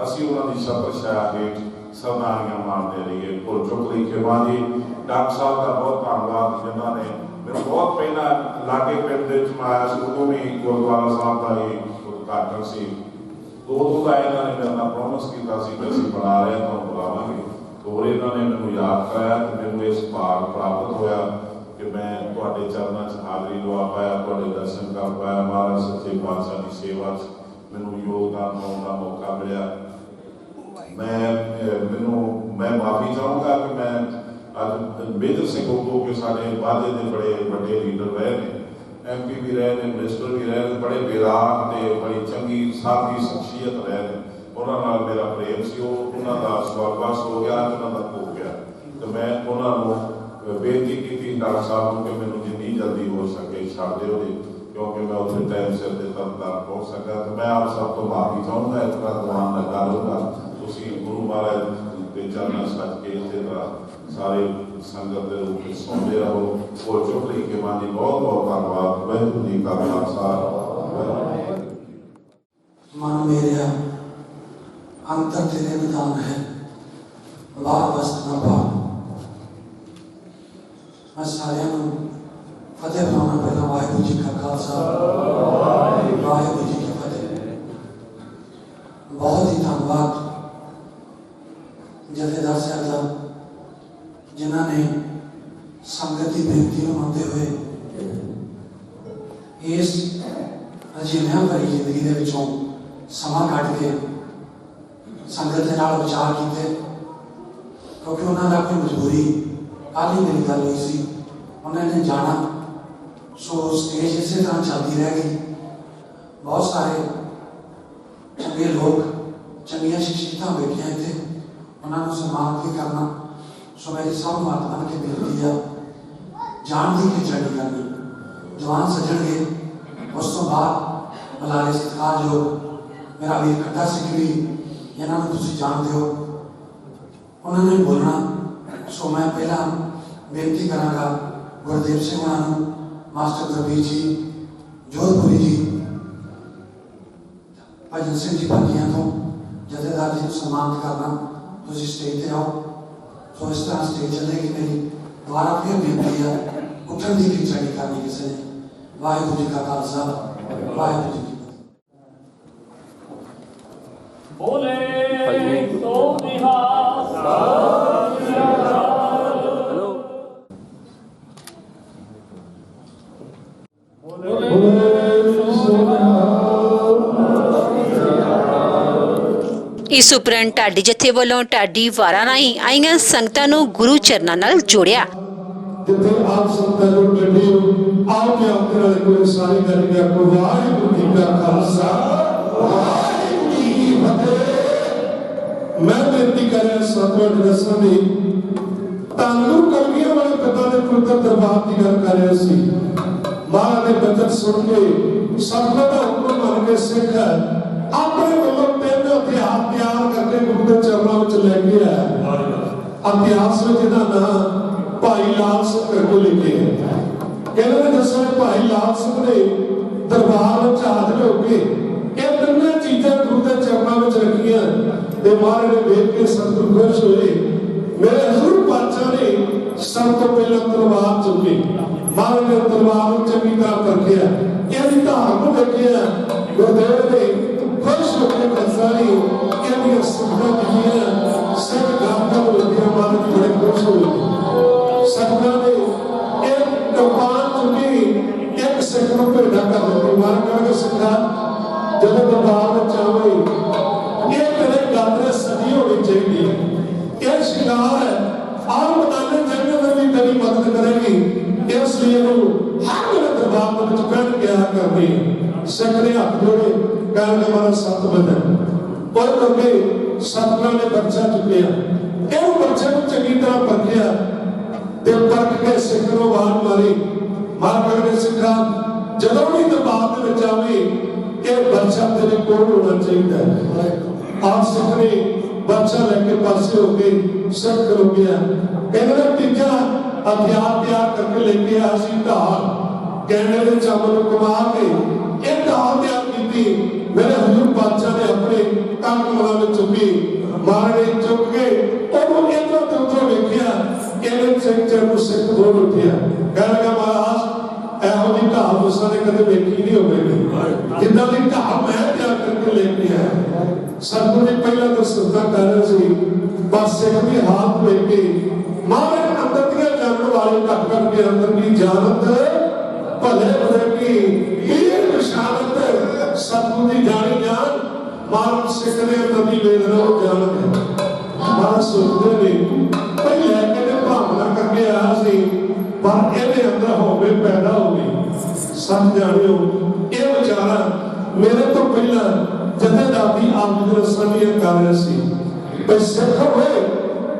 असी उन्होंने छत्र छाया हेठ सरदारियां मारते रहिए। भुल चुक ली खेमा जी, डॉक्टर साहब का बहुत धन्यवाद जिन्होंने मैं बहुत पहला लागे पिंड आया से उदों भी गुरुद्वारा साहब का ही उद्घाटन से उदों का इन्होंने मेरे नाल प्रॉमिस किया कि असीं बना रहे हैं तो बुलावांगे। तो और इन्होंने मैनूं याद कराया तो मैनूं इस भाग प्राप्त होया कि मैं तुहाडे चरणों च हाज़री लवा पाया, तुहाडे दर्शन कर पाया। महाराज सच्चे पातशाह की सेवा च मैनूं योगदान पाउण दा मौका मिलिया। मैं माफ़ी चाहूँगा कि मैं अज मेजर सिंह उदों के सारे वादे के बड़े बड़े लीडर रहे हैं, MP भी रहे हैं, मिनिस्टर भी रहे हैं, बड़े बेदार ते बड़ी चंगी साथी शख्सियत रहे हैं। उन्होंने मेरा प्रेम से उन्होंने स्वर्गवास हो गया, उन्होंने हो गया। तो मैं उन्होंने बेनती की डॉक्टर साहब को कि मैंने जितनी जल्दी हो सके छड़ दो जी, क्योंकि मैं उस टाइम सिर से तरनताਰਨ पहुँच सका। तो मैं आप सब तो माफ़ी चाहूँगा, इस तरह दुआन लगा लूँगा। तुसी गुरु महाराज के चरणों सच के इस तरह सारे संगत के रूप में सौंदे रहो। वो चुप रही के मानी बहुत बहुत धन्यवाद। वाहिगुरू जी का खालसा। मन मेरे अंतर तेरे विधान है, वाह वस्त न पा। मैं सारे फतेह बुलाना पहला वाहिगुरू जी का खालसा, वाहिगुरू जी की फतेह। बहुत ही धन्यवाद जथेदार साहब जिन्होंने संगत की बेनती मानते हुए इस अजिहा भरी जिंदगी के विचों समा कट के संगत के नाल विचार किए, क्योंकि उन्होंने कोई मजबूरी कल ही मेरी गल हुई सी, उन्होंने जाना। सो स्टेज इस तरह चलती रह गई। बहुत सारे चंगे लोग चंगिया शख्सियत बैठिया इतने, उन्होंने सम्मान भी करना। सो मेरी सब महात्मा की बेनती है, जान की खिचड़ी करनी, जवान सजन गए। उस तो बाद बलारे सत्कार जो मेरा वीर खट्टा सिंह भी इन्होंने तुम जानते हो, उन्होंने बोलना। सो मैं पहला बेनती कराँगा गुरदेव सिंह उन्होंने, मास्टर दरबीर जी, जोधपुरी जी, भजन सिंह जी भंगिया तो जथेदार जी को सम्मानित करना। तुम स्टेज पर आओ। तो इस तरह स्टेज चलेगी। मेरी दोबारा फिर बेनती है, उठन की खिचड़ी करनी किसी ने। वाहिगुरू जी का खालसा, वाहिगुरू जी की बोले तो निहाल। इस उपरंत ढाडी जथे वालों ढाडी वारा राही आईयां संगतां नूं गुरु चरनां नाल जोड़िया। जिथे आप संगतां नूं ढाडी आओ के अपने नाल कोई सारी गल को वाहिगुरू जी का खालसा, वाहिगुरू जी की फतेह। मैं बेनती कर रहा सतवंत दसां दी तालू कलगियां वाले पिता दे पवित्र दरबार की गल कर रहे सी। महाराज दे बचन सुन के सतगुर दा हुक्म मान के सिख अपने वालों तीन इतिहास तैयार करके गुरु के चरणों में लेके आया। इतिहास में जिहदा नाम भाई लाल सिंह को लिखे है। इन्होंने दसा भाई लाल सिंह ने दरबार में हाजिर होके ये तीनों चीजें गुरु के चरणों में रखियां। महाराज ने देख के सतगुरु खुश हुए। मेरे हजूर पातशाह ने सब तो पहला तलवार चुकी। महाराज ने तलवार को चंगी तरह परखिया, यदि धार को देखिया। गुरुदेव ने खुश होकर कंसारी कहनी सुखना दिया सिख गाता लगे। महाराज बड़े खुश हुए। सतगुरु ने एक कृपान चुकी, एक सिख को भेड़ा कर दी। महाराज ने सिखा जब दरबार में चावे ये तेरे गात्रे सदी होनी चाहिए। यह शिकार है और बताने जगह में भी तेरी मदद करेगी, इसलिए हर मेरे दरबार में बैठ के आ करनी। सिख ने हाथ जोड़े, कहने वाला सत बदन पर करके सतगुरु ने बच्चा चुकिया। इन बच्चे को चंगी तरह परखिया ते परख के सिख नूं आवाज़ मारी। महाराज ने सिखा जदों भी दरबार में आवे कि बच्चा तेरे कोल होना चाहिए। आप सिखने बच्चा लेके पासे हो गए सब हो गया। कहने तीजा हथियार तैयार करके लेके आया सी ढाल, कहने दे चमन कमा के एक ढाल तैयार की। मेरे हजूर बादशाह ने अपने कंग कमलों में चुकी, महाराणे चुक गए और इधर तो उधर वेखिया कहने सिंह सिख बोल उठिया, कह लगा महाराज ਇਹੋ ਜਿਹੀ ਢਾਲ ਤੁਸੀਂ ਨੇ ਕਦੇ ਵੇਖੀ ਨਹੀਂ ਹੋਵੇਗੀ ਜਿੱਦਾਂ ਦੀ ਢਾਲ ਮੈਂ ਤਿਆਰ ਕਰਕੇ ਲੈ ਕੇ ਆਇਆ। ਸਤਿਗੁਰੂ ਜੀ ਪਹਿਲਾਂ ਤਾਂ ਸਜਦਾ ਕਰ ਰਹੇ ਸੀ, ਬਸ ਸਿੱਖ ਦੀ ਹਾਲਤ ਵੇਖ ਕੇ ਮਾਰੇ ਅੰਦਰ ਦੀਆਂ ਜਾਣਨ ਵਾਲੇ ਘੱਟ ਘੱਟ ਕੇ ਅੰਦਰ ਦੀ ਜਾਣਤ ਭਲੇ ਭਲੇ ਕੀ ਹੀਰ ਨਿਸ਼ਾਨਤ ਸਤਿਗੁਰੂ ਦੀ ਜਾਣੀ ਜਾਣ ਮਾਰਨ ਸਿੱਖ ਦੇ ਅੰਦਰ ਦੀ ਵੇਦਨਾ ਉਹ ਜਾਣਦੇ। ਮਾਰਾ ਸੋਚਦੇ ਨੇ ਪਹਿਲੇ ਕਹਿੰਦੇ ਭਾਵਨਾ ਕਰਕੇ ਆਇਆ ਸੀ पर ਇਹਦੇ ਅੰਦਰ ਹੋਵੇ ਪੈਦਾ ਹੋ ਗਈ। ਸਭ ਜਾਣਿਓ ਇਹ ਵਿਚਾਰਾ ਮੇਰੇ ਤੋਂ ਪਹਿਲਾਂ ਜਥੇਦਾਰੀ ਆਪ ਜੀ ਸਾਡੀਆਂ ਕਰ ਰਿਹਾ ਸੀ, ਪਰ ਸਿੱਖ ਹੋਏ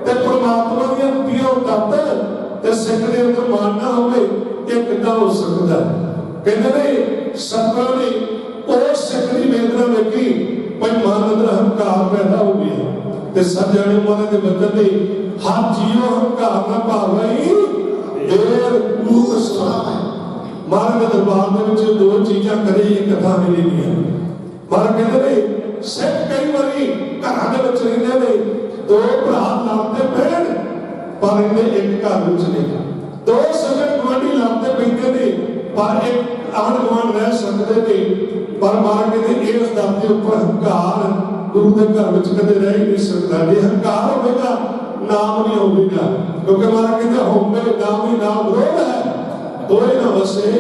ਤੇ ਪਰਮਾਤਮਾ ਦੀਆਂ ਦਿੱਤੀਆਂ ਤੱਤ ਤੇ ਸਿੱਖ ਦੇ ਅੰਦਰ ਮਾਨ ਨਾ ਹੋਵੇ, ਇਹ ਕਿੱਦਾਂ ਹੋ ਸਕਦਾ। ਕਹਿੰਦੇ ਨੇ ਸਤਿਗੁਰਾਂ ਨੇ ਉਹ ਸਿੱਖ ਦੀ ਵੇਦਨਾ ਵੇਖੀ, ਪਰ ਮਨ ਅੰਦਰ ਹੰਕਾਰ ਪੈਦਾ ਹੋ ਗਿਆ ਤੇ ਸਭ ਜਾਣਿਓ ਮਨ ਦੇ ਬਦਲ ਦੇ ਹਰ ਜੀਵ ਹੰਕਾਰ ਨਾ ਭਾਵਈ महाराज दरबार दो चीजा करे कथा मिली नहीं। महाराज कहते ने सिख कई बारी घर रहिंदे ने दो भरा लड़ते पैण पर इन्हें एक घर नहीं, दो सजन गुआढ़ी लड़ते पैंदे ने पर एक आंढ गुआढ़ रह सकते ने। पर महाराज कहते इस दर के उपर हंकार गुरु के घर में कदे रह ही नहीं सकता। जे हंकार होगा नाम नहीं होगा, क्योंकि महाराज कहते होंगे नाम ही नाम विरोध है, दो ही ना बसे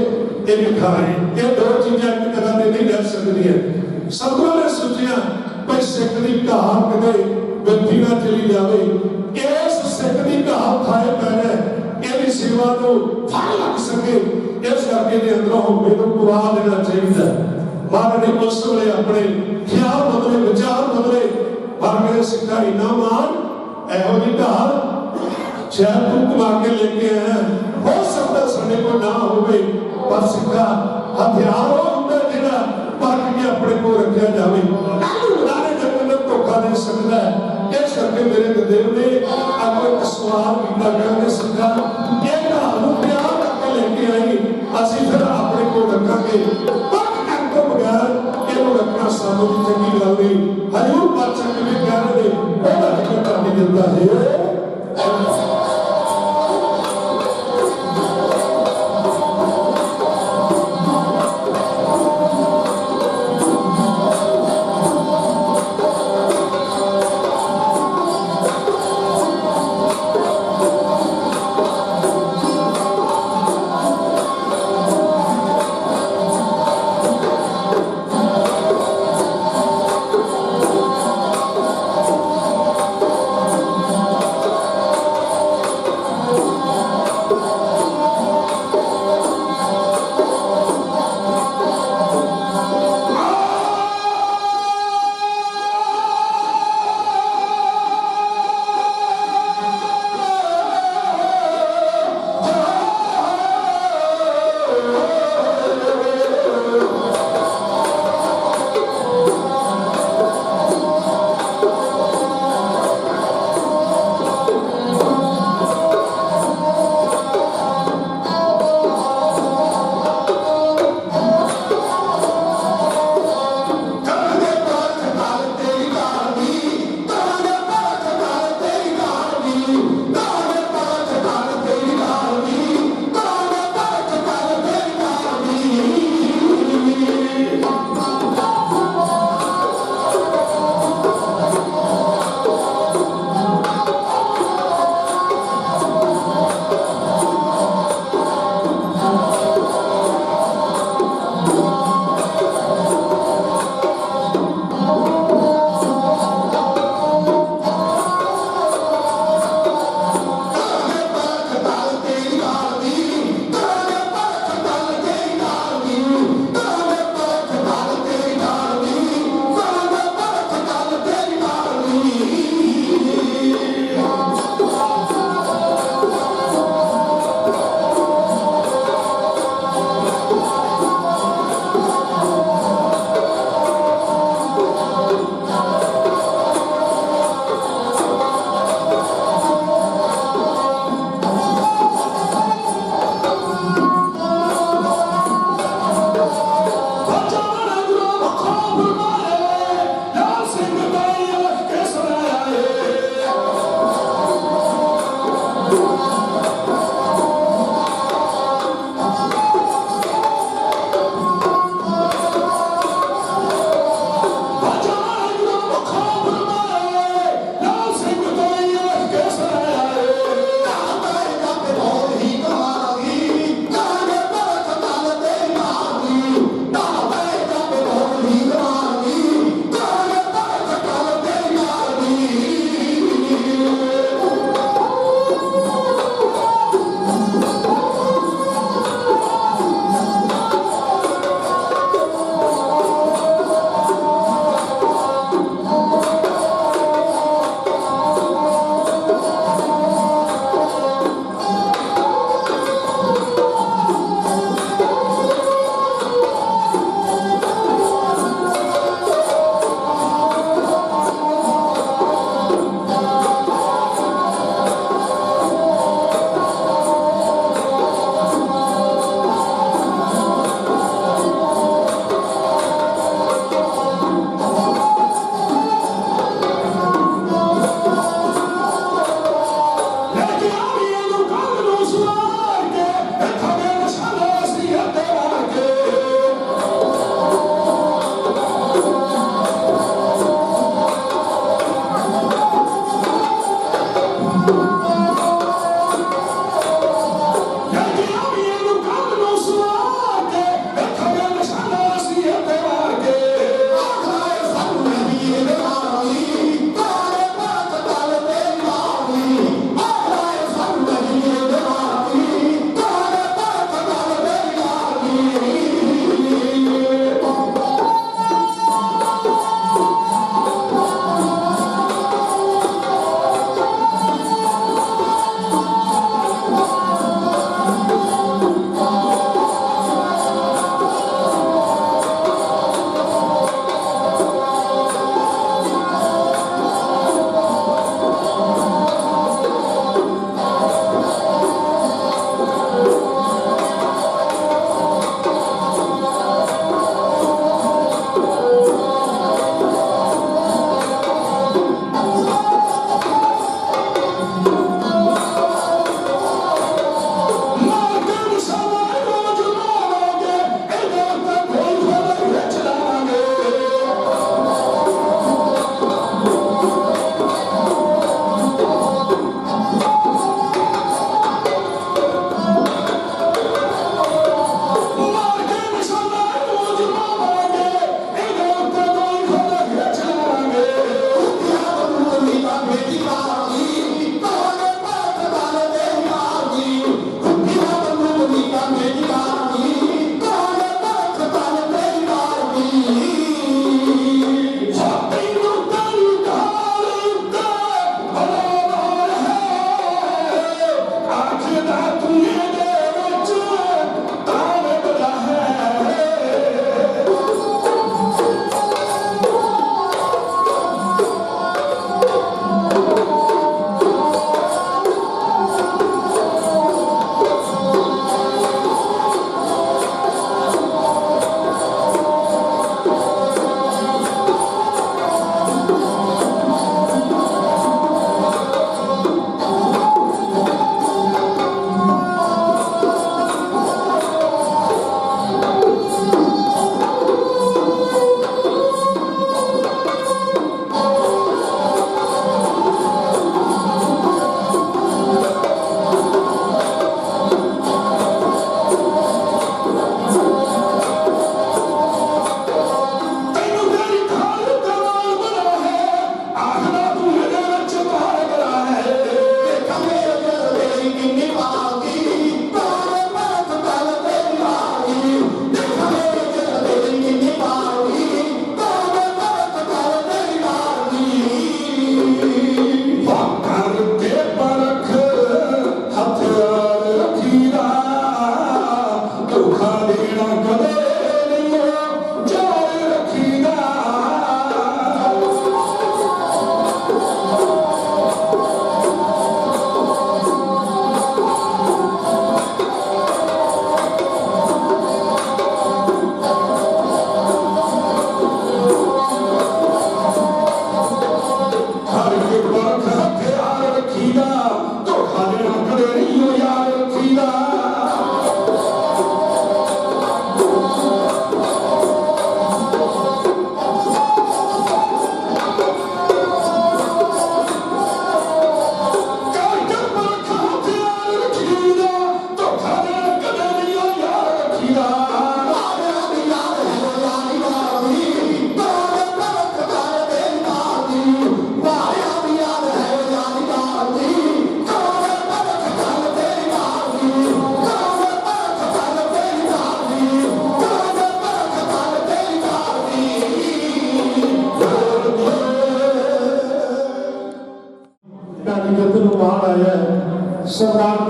एक खाए, ये दो चीजें एक तरह से नहीं रह सकती। सतगुरु ने सोचा भाई सिख की कहार कदे गद्दी ना चली जाए, इस सिख की कहार खाए पैना ये सेवा को फल लग सके, इस करके अंदरों होंगे को गवा देना चाहिए। महाराज ने उस वे अपने ख्याल बदले, विचार बदले, पर मेरे सिखा इना मान ਇਹੋ ਜਿਹੀ ਢਾਲ ਸ਼ਾਇਦ ਤੂੰ ਕਮਾ ਕੇ ਲੈ ਕੇ ਆਇਆ, ਹੋ ਸਕਦਾ ਸਾਡੇ ਕੋਲ ਨਾ ਹੋਵੇ, ਪਰ ਸਿੱਖਾ ਹਥਿਆਰ ਉਹ ਹੁੰਦਾ ਜਿਹੜਾ ਪੱਕ ਕੇ ਆਪਣੇ ਕੋਲ ਰੱਖਿਆ ਜਾਵੇ। ਨਾਲੇ ਜੰਗਲ ਧੋਖਾ ਦੇ ਸਕਦਾ ਹੈ। ਇਸ ਕਰਕੇ ਮੇਰੇ ਗੁਰਦੇਵ ਨੇ ਆਪਣਾ ਇੱਕ ਸਵਾਲ ਕੀਤਾ, ਕਹਿੰਦੇ ਸਿੱਖਾ ਇਹ ਢਾਲ ਨੂੰ ਪਿਆਰ ਕਰਕੇ ਲੈ ਕੇ ਆਈ, ਅਸੀਂ ਫਿਰ ਆਪਣੇ ਕੋਲ ਰੱਖਾਂਗੇ, ਪੱਕ ਕਰਨ ਤੋਂ ਬਗੈਰ ਇਹਨੂੰ ਰੱਖਣਾ ਸਾਨੂੰ ਦੀ ਚੰਗੀ ਗੱਲ ਨਹੀਂ। ਹਜ਼ੂਰ ਬਾਦਸ਼ਾਹ ਕਿਵੇਂ ਕਹਿ ਰਹੇ ਨੇ ਉਹਦਾ ਜ਼ਿਕਰ ਨਹੀਂ ਦਿੰਦਾ ਹੈ।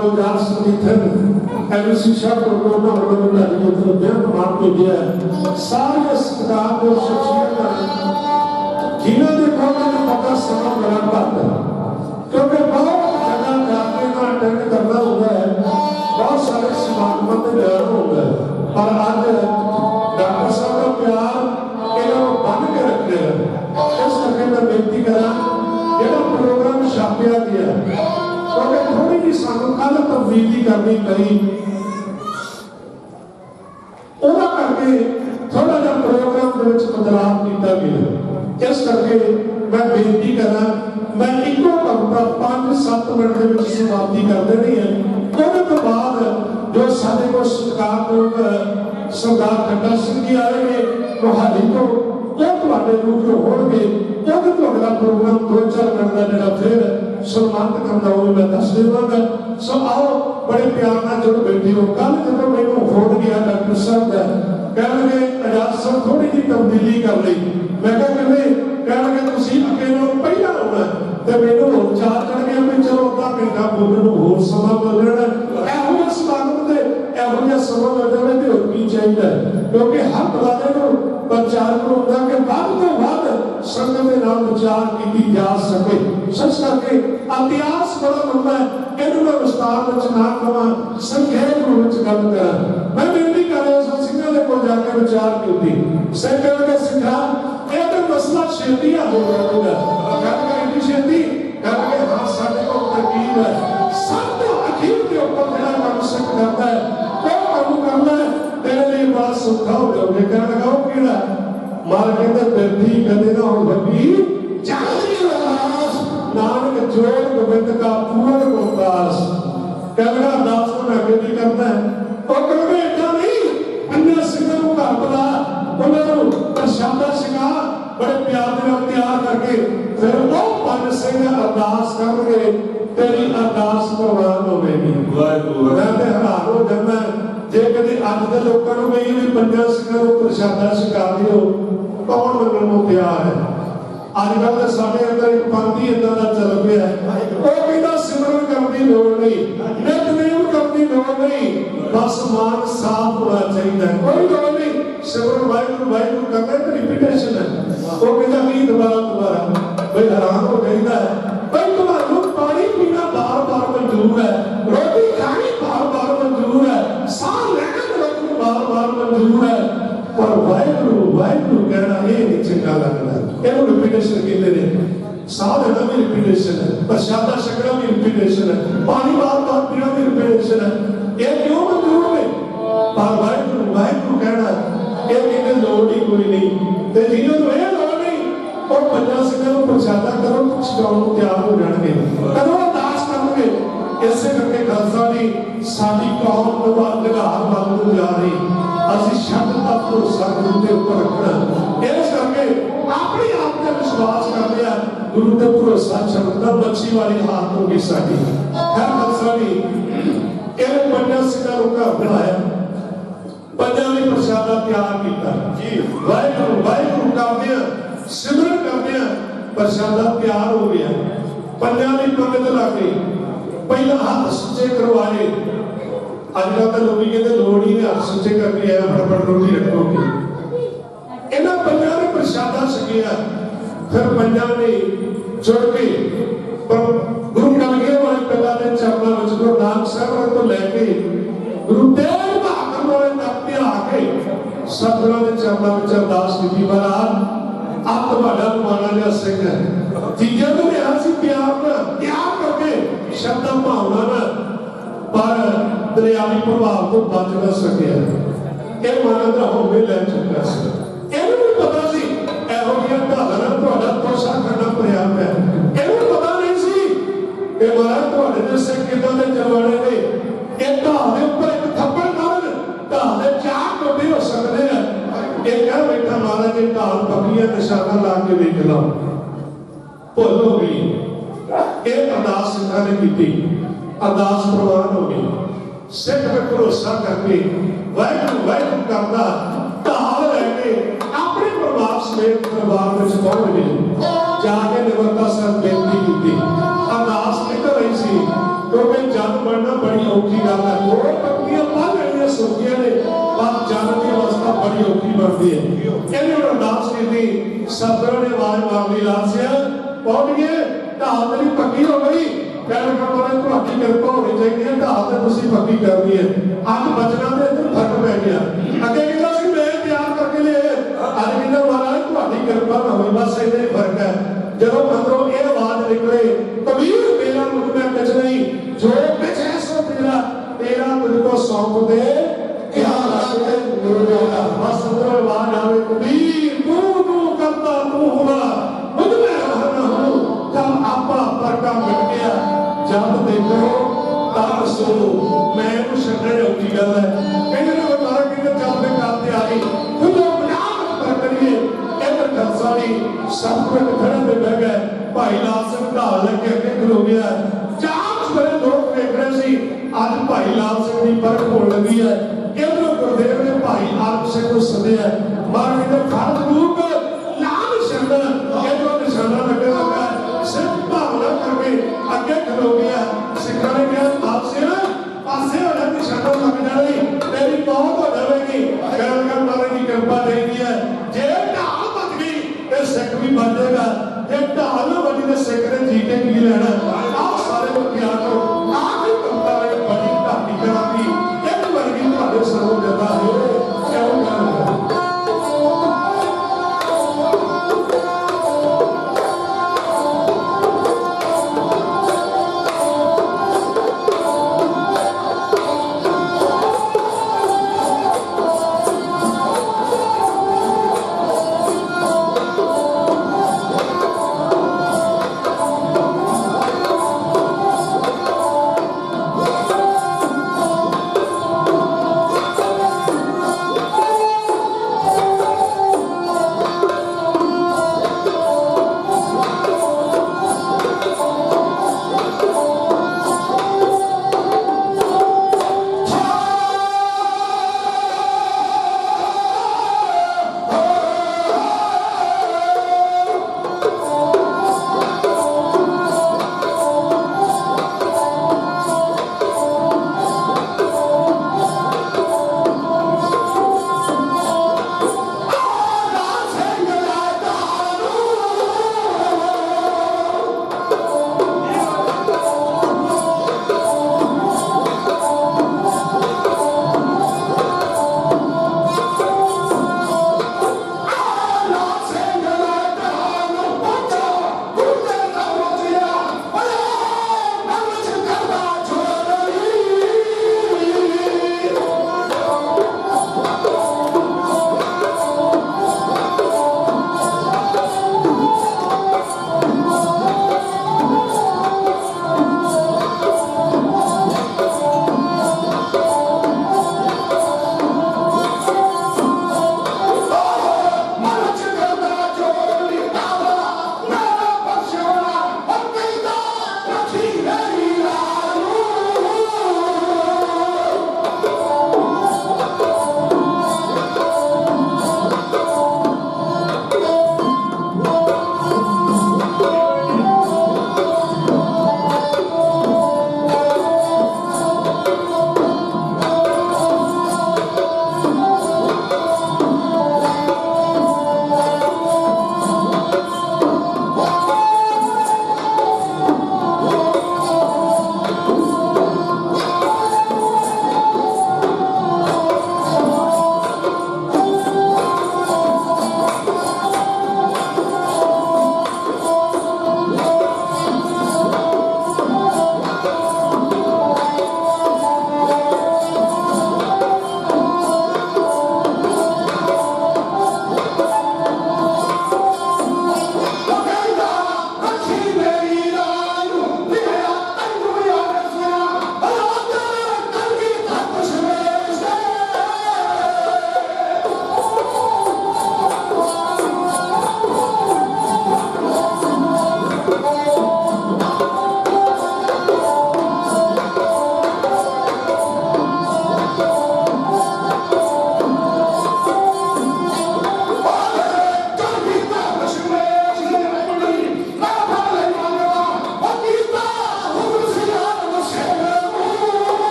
गुलजार संगीतन एमसी शाहपुर को उन्होंने जो बेहद मान के दिया है सारे सत्कार को शख्सियत जिन्हों ने कौन पता समय बड़ा बात है क्योंकि बहुत जगह जाके ना अटेंड करना होता है बहुत सारे समागम में जाना होता है पर आज डॉक्टर साहब का प्यार इन्होंने बन के रखते हैं इस करके मैं बेनती करा ਜਿਹੜਾ ਪ੍ਰੋਗਰਾਮ ਛਾਪਿਆ ਗਿਆ ਕਿਉਂਕਿ ਥੋੜੀ ਜਿਹੀ ਸਾਨੂੰ ਕੱਲ ਤਬਦੀਲੀ ਕਰਨੀ ਪਈ ਉਹਦਾ ਕਰਕੇ ਥੋੜਾ ਜਿਹਾ ਪ੍ਰੋਗਰਾਮ ਦੇ ਵਿੱਚ ਬਦਲਾਅ ਕੀਤਾ ਗਿਆ ਇਸ ਕਰਕੇ ਮੈਂ ਬੇਨਤੀ ਕਰਾਂ ਮੈਂ ਇੱਕੋ ਘੰਟਾ 5-7 ਮਿੰਟ ਦੇ ਵਿੱਚ ਸਮਾਪਤੀ ਕਰ ਦੇਣੀ ਹੈ ਉਹਦੇ ਤੋਂ ਬਾਅਦ ਜੋ ਸਾਡੇ ਕੋਲ ਸਤਿਕਾਰਯੋਗ ਸਰਦਾਰ ਖੱਟਰ ਸਿੰਘ ਜੀ ਆਏਗੇ ਮੁਹਾਲੀ ਤੋਂ ਉਹ ਤੁਹਾਡੇ ਰੂਪ ਹੋਣਗੇ ਉਹਦੇ ਤੋਂ ਅਗਲਾ ਪ੍ਰੋਗਰਾਮ 2-4 ਮਿੰਟ ਦਾ ਜਿਹੜਾ ਫਿਰ ਸਨਮਾਨਿਤ ਕਰਨਾ ਉਹ ਮੈਂ ਦੱਸ ਦੇਵਾਂਗਾ ਸੋ ਆਓ ਬੜੇ ਪਿਆਰ ਨਾਲ ਜੁੜ ਬੈਠੇ ਹੋ ਕੱਲ ਜਦੋਂ ਮੈਨੂੰ ਫੋਨ ਗਿਆ ਡਾਕਟਰ ਸਾਹਿਬ ਦਾ ਕਹਿਣਗੇ ਆਜ਼ਾਦ ਸਾਹਿਬ ਥੋੜੀ ਜਿਹੀ ਤਬਦੀਲੀ ਕਰ ਲਈ ਮੈਂ ਕਿਹਾ ਕਹਿਣਗੇ ਤੁਸੀਂ ਅੱਗੇ ਨਾਲੋਂ ਪਹਿਲਾਂ ਆਉਣਾ ਤੇ ਮੈਨੂੰ ਹੋਰ ਚਾਰ ਚੜ ਗਿਆ ਵੀ ਚਲੋ ਅੱਧਾ ਘੰਟਾ ਬੋਲਣ ਨੂੰ ਹੋਰ ਸਮਾਂ ਮਿਲ ਜਾਣਾ ਇਹੋ ਜਿਹੇ ਸਮਾਗਮ ਤੇ ਇਹੋ ਜਿਹਾ ਸਮਾਂ ਮਿਲ ਜਾਵੇ ਤੇ ਹੋਰ ਕੀ ਚਾਹੀਦਾ ਕਿਉਂਕਿ ਹਰ ਬੁਲਾਰੇ ਨੂੰ ਪ੍ਰਚਾਰ ਨੂੰ ਹੁੰਦਾ ਕਿ ਵੱਧ ਤੋਂ ਵੱਧ ਸੰਗਤ ਦੇ ਨਾਲ ਵਿਚਾਰ ਕੀਤੀ ਜਾ ਸਕੇ ਸੱਚ ਕਰਕੇ ਇਤਿਹਾਸ ਬੜਾ ਲੰਬਾ ਹੈ ਇਹਨੂੰ ਮੈਂ ਵਿਸਤਾਰ ਵਿੱਚ ਨਾ ਕਰਾਂ ਸੰਖੇਪ ਵਿੱਚ ਗੱਲ ਕਰਾਂ ਮੈਂ ਬੇਨਤੀ ਕਰ ਰਿਹਾ ਸਾਂ ਸਿੰਘਾਂ ਦੇ ਕੋਲ ਜਾ ਕੇ ਵਿਚਾਰ ਕੀਤੀ ਸਿੰਘਾਂ ਦੇ ਸਿੱਖਾਂ ਇਹ ਤਾਂ ਮਸਲਾ ਛੇਤੀ ਆ ਹੋ ਜਾਊਗਾ ਗੱਲ ਕਰੀ ਛੇਤੀ ਕਰਕੇ ਹਾਂ ਸਾਡੇ ਕੋਲ ਤਰਕੀਬ ਹੈ ਸਭ ਤੋਂ ਅਖੀਰ ਦੇ ਉੱਪਰ ਜਿਹੜਾ ਕੰਮ ਸਿੱਖ ਕਰਦਾ ਹੈ ਉਹ ਕੰਮ ਕਰਨਾ ਹੈ तेरे लिए बड़ा सुखा हो जाओगे क्या लगाओ कीड़ा मार के अंदर बैठी कदे ना हो बगी जानी रास नानक जोड़ गोविंद का पूर्ण गुरदास कहना दास को आगे भी करना है और कहोगे इतना नहीं अन्य सिंगर को घर बुला उन्होंने प्रशादा सिखा बड़े प्यार के नाल तैयार करके फिर वो पंज सिंह अरदास करके तेरी अरदास प्रवान होगी वाहिगुरू मैं ते हैरान हो जाना जे कदे अज दे लोकां नूं कही भी पंजां सिंघां नूं प्रशादा छका दिओ कौन मनण नूं तैयार है अजकल तो साडे अंदर एक पंथ ही इदां दा चल पिया है वो कहंदा सिमरन करन दी लोड़ नहीं नितनेम करन दी लोड़ नहीं बस मन साफ होना चाहिए कोई लोड़ नहीं सिमरन वाहिगुरू करना तो रिपीटेशन है वो कहंदा नहीं दोबारा भाई हैरान हो जाइदा है भाई तुहानूं पानी पीना बार-बार मंजूर है रोटी खानी बार-बार मंजूर है सांस लेना बार-बार मंजूर है पर वाहिगुरू कहना ये नहीं चंगा लगता ਇਹਨੂੰ ਰਿਪੀਟੇਸ਼ਨ ਕਹਿੰਦੇ ਨੇ ਸਾਹ ਲੈਣਾ ਵੀ ਰਿਪੀਟੇਸ਼ਨ ਹੈ ਪ੍ਰਸ਼ਾਦਾ ਛਕਣਾ ਵੀ ਰਿਪੀਟੇਸ਼ਨ ਹੈ ਪਾਣੀ ਬਾਰ-ਬਾਰ ਪੀਣਾ ਵੀ ਰਿਪੀਟੇਸ਼ਨ ਹੈ ਇਹ ਕਿਉਂ ਮੰਜੂਰ ਨੇ ਪਰ ਵਾਹਿਗੁਰੂ ਕਹਿਣਾ ਇਹ ਕਿਤੇ ਲੋੜ ਹੀ ਕੋਈ ਨਹੀਂ ਤੇ ਜਿਹਨੂੰ ਨੂੰ ਇਹ ਲੋੜ ਨਹੀਂ ਉਹ ਪੰਜਾਂ ਸਿੰਘਾਂ ਨੂੰ ਪ੍ਰਸ਼ਾਦਾ ਕਰੋ ਛਕਾਉਣ ਨੂੰ ਤਿਆਰ ਹੋ ਜਾਣਗੇ ਕਦੋਂ ਅਰਦਾਸ ਕਰਨਗੇ ਇਸੇ ਕਰਕੇ ਖਾਲਸਾ ਜੀ ਸਾਡੀ ਕੌਮ ਨਿਗਾਰ ਵੱਲ ਨੂੰ ਜਾ ਰਹੀ ਅਸੀਂ ਸ਼ਬਦ ਦਾ ਭਰੋਸਾ ਗੁਰੂ ਦੇ ਉੱਪਰ ਰੱਖਣਾ ਇਸ ਕਰਕੇ ਆਪਣੇ ਆਪ ਤੇ ਵਿਸ਼ਵਾਸ ਕਰਦੇ ਆ ਗੁਰੂ ਤੇ ਭਰੋਸਾ ਛੱਡਣਾ ਮੱਛੀ ਵਾਲੀ ਹਾਲਤ ਹੋ ਗਈ ਸਾਡੀ ਖੈਰ ਖਾਲਸਾ ਜੀ ਇਹ ਪੰਜਾਂ ਸਿੰਘਾਂ ਨੂੰ ਘਰ ਬਣਾਇਆ ਪੰਜਾਂ ਲਈ ਪ੍ਰਸ਼ਾਦਾ ਤਿਆਰ ਕੀਤਾ ਜੀ ਵਾਹਿਗੁਰੂ ਕਰਦੇ ਆ ਸਿਮਰਨ ਕਰਦੇ ਆ ਪ੍ਰਸ਼ਾਦਾ ਤਿਆਰ ਹੋ ਗਿਆ ਪੰਜਾਂ ਲਈ ਪੰਗਤ ਲਾ ਕੇ ਪਹਿਲਾਂ ਹੱਥ ਸੁੱਚੇ ਕਰਵਾਏ अजकल तो लोग कहते लोड़ ही हाथ सुचे करके आया फटाफट रोटी रखोगे इन्होंने पंजा ने प्रशादा छकिया फिर पंजा ने जुड़ के गुरु कलगी वाले पिता ने चरणों में गुरु नानक साहब तो लेके गुरु तेग बहादुर वाले तक पे आके सतगुरां दे चरणों में अरदास की महाराज आप तुम्हारा माना जा सिंह है तीजे तो लिया सी प्यार करके शब्द भावना ना पर दरियावी प्रभाव तो बच न सकिया ये माना तो होवे ले चुका सी ਇਹਨੂੰ ਵੀ ਪਤਾ ਸੀ ਇਹੋ ਜਿਹਾ ਢਾਲਣਾ ਤੁਹਾਡਾ ਤੋਸ਼ਾ ਕਰਨਾ ਪ੍ਰਯਾਸ ਹੈ ਇਹਨੂੰ ਪਤਾ ਨਹੀਂ ਸੀ ਕਿ ਮਹਾਰਾਜ ਤੁਹਾਡੇ ਦੇ ਸਿਰ ਕਿੱਦਾਂ ਦੇ ਚਲਵਾਣੇ ਨੇ ਇਹ ਢਾਲ ਦੇ ਉੱਪਰ ਇੱਕ ਥੱਪੜ ਮਾਰਨ ਢਾਲ ਦੇ ਚਾਰ ਟੋਟੇ ਹੋ ਸਕਦੇ ਆ ਇਹ ਕਹਿ ਬੈਠਾ ਮਹਾਰਾਜ ਇਹ ਢਾਲ ਪੱਕੀਆਂ ਨਿਸ਼ਾਨਾ ਲਾ ਕੇ ਵੇਖ ਲਓ ਭੁੱਲ ਹੋ ਗਈ ਇਹ ਅਰਦਾਸ ਸਿੱਖਾਂ ਨੇ ਕੀਤੀ अरदास प्रवान हो गई सिख पे भरोसा करके वाहिगुरू करदा ढाल लैके अपने परिवार समेत दरबार में पहुंच गए जाके निवरता साहब बेनती की अरदास निकल रही सी क्योंकि जन बनना बड़ी औखी गल है। दो पक्कियां पढ़ लेनियां सौखियां ने, पर जन की अवस्था बड़ी औखी बनती है। इन्हें हुण अरदास कीती, सतगुरू ने आवाज मार ली, लासिया पहुंच गए, ढाल तेरी पक्की हो गई। कहने का मतलब तुहाडी किरपा होनी चाहिए, ढाल ते तुसीं पक्की करनी है। अज बचना ते इधर फर्क पै गया। अगे कहता सी मैं तैयार करके ले, अज कहता महाराज तुहाडी किरपा ना होई, बस इन्ना ही फर्क है। जदों अंदरों ये आवाज निकले, कबीर मेरा मुझ में कुछ नहीं, जो कुछ है सो तेरा, तेरा तुझको सौंप दे, क्या रखे मेरा। बस अंदरों आवाज आवे, कबीर तू करता तू हुआ, मुझ में रहना हूँ। जब आपा फर्का मिट गया, जब देखो तब सुनो, मैं उस छड्डण औखी गल है। कहते ने गुरद्वारा कहते जब मैं करते आई खुद पर करिए इधर खलसानी सतगुरु खड़े पे बह गए। भाई लाल सिंह ढाल लगे अगे खलो गया। चार बड़े लोग देख रहे सी, अज भाई लाल सिंह की परख होने लगी है। इधरों गुरदेव ने भाई आलम सिंह को सद्या, मार कहते खड़ रूप लाल छड्डा, इधरों निशाना लगे लगा, सिर्फ भावना करके अगे खलो गया। सिखा ने कहा लाल सिंह पासे हो जा, निशाना लग जाए, तेरी मौत हो जाएगी। कहने का महाराज की कृपा देगी है, जे ढाल बच गई ते सिख भी बच जाएगा, जे ढाल ना बची ते सिख ने जी के की लेना। आप सारे मुखिया को आखिरी कमता है बड़ी ढाटी करा दी, एक वर्गी तुहाडे सरों जता है क्यों कर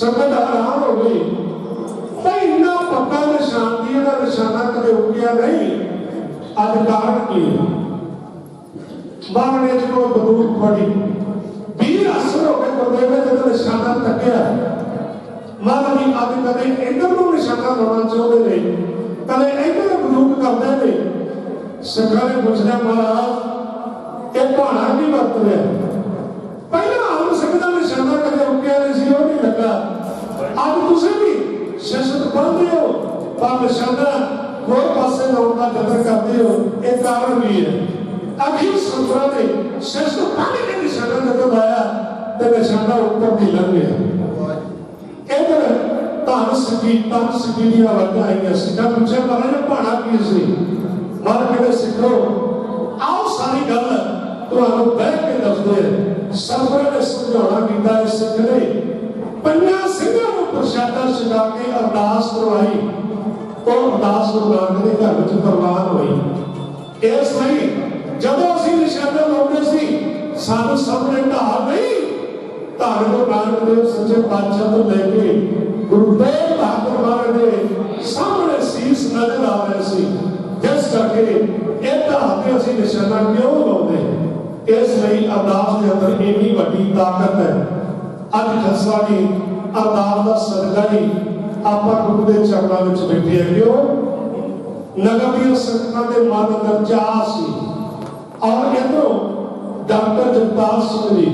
संगत हैरान हो गई भाई इन्ना पक्का निशान दी इहदा निशाना कदे उगया नहीं अज कारण की महाराज ने जो बंदूक फड़ी 20 असर हो गए गुरुदेव ने जब निशाना तकिया महाराज जी अज कदे इधर को निशाना लाना चाहते ने कदे इधर बंदूक करते ने सिखा ने पूछना महाराज ये भाणा की वरत रहा पहला आम सिख का निशाना कदे उगया नहीं सी वो नहीं लगा अज तुसीं भी सियासत पढ़ते हो पर निशाना कोई पासे लाने का जतन करते हो एक कारण भी है अखिल संतरा ने सियासत पढ़ने के निशाना जब लाया तो निशाना ऊपर नहीं लग गया इधर धन सकी तन सकी दी आवाज़ आई सिखा पूछा महाराज भाणा की सी महाराज कहते सिखो आओ सारी गल तुहानू बह के दसदे सरवर ने समझाना कीता है सिख ने पंजा सिंघां नूं प्रशादा छका के अरदास करवाई और अरदास गुरु नानक दे घर विच प्रवान होई इसलिए जदों असीं निशाना लाउंदे सी सानू सामने ढाल नहीं धन गुरु नानक देव सच्चे पातशाह तो लेके गुरु तेग बहादुर महाराज दे सामने शीश नजर आ रहे सी जिस करके ਇਹ ਢਾਲ ਤੇ ਅਸੀਂ ਨਿਸ਼ਾਨਾ ਕਿਉਂ ਲਾਉਂਦੇ ਇਸ ਲਈ ਅਰਦਾਸ ਦੇ ਅੰਦਰ ਇੰਨੀ ਵੱਡੀ ਤਾਕਤ ਹੈ ਅੱਜ ਖਸਰਾ ਦੀ ਅਰਦਾਸ ਦਾ ਸਦਕਾ ਹੀ ਆਪਾਂ ਗੁਰੂ ਦੇ ਚਰਨਾਂ ਵਿੱਚ ਬੈਠੇ ਹਾਂ ਕਿਉਂ ਨਗਰ ਦੀਆਂ ਸੰਗਤਾਂ ਦੇ ਮਨ ਅੰਦਰ ਚਾਹ ਸੀ ਔਰ ਇਧਰੋਂ ਡਾਕਟਰ ਜਗਤਾਰ ਸਿੰਘ ਜੀ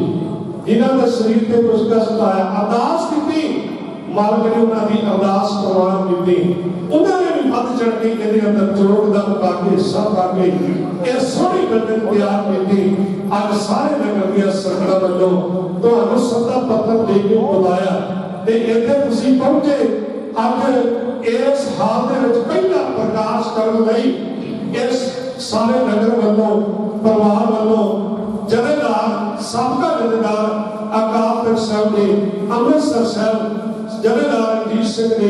ਜਿਨ੍ਹਾਂ ਦੇ ਸਰੀਰ ਤੇ ਕੁਝ ਕਸ਼ਟ ਆਇਆ ਅਰਦਾਸ ਕੀਤੀ ਮਾਲਕ ਨੇ ਉਹਨਾਂ ਦੀ ਅਰਦਾਸ ਪ੍ਰਵਾਨ ਕੀਤੀ ਉਹਨਾਂ ਨੇ ਵੀ ਵੱਧ ਚੜ ਕੇ ਇਹਦੇ ਅੰਦਰ ਯੋਗਦਾਨ ਪਾ ਕੇ ਸਭ ਪਾ ਕੇ ਇਹ ਸੋਹਣੀ ਗੱਲਨ ਤਿਆਰ ਕੀਤੀ ਅੱਜ ਸਾਰੇ ਨਗਰ ਦੀਆਂ ਸੰਗਤਾਂ ਵੱਲੋਂ ਤੁਹਾਨੂੰ ਸੱਦਾ ਪੱਤਰ ਦੇ ਕੇ ਬੁਲਾਇਆ ਤੇ ਇੱਥੇ ਤੁਸੀਂ ਪਹੁੰਚੇ ਅੱਜ ਇਸ ਹਾਲ ਦੇ ਵਿੱਚ ਪਹਿਲਾ ਪ੍ਰਕਾਸ਼ ਕਰਨ ਲਈ ਇਸ ਸਾਰੇ ਨਗਰ ਵੱਲੋਂ ਪਰਿਵਾਰ ਵੱਲੋਂ ਜਥੇਦਾਰ ਸਾਬਕਾ ਜਥੇਦਾਰ ਅਕਾਲ ਤਖਤ ਸਾਹਿਬ ਨੇ ਅੰਮ੍ਰਿਤਸਰ ਸਾਹਿਬ जथेदार रंजीत सिंह ने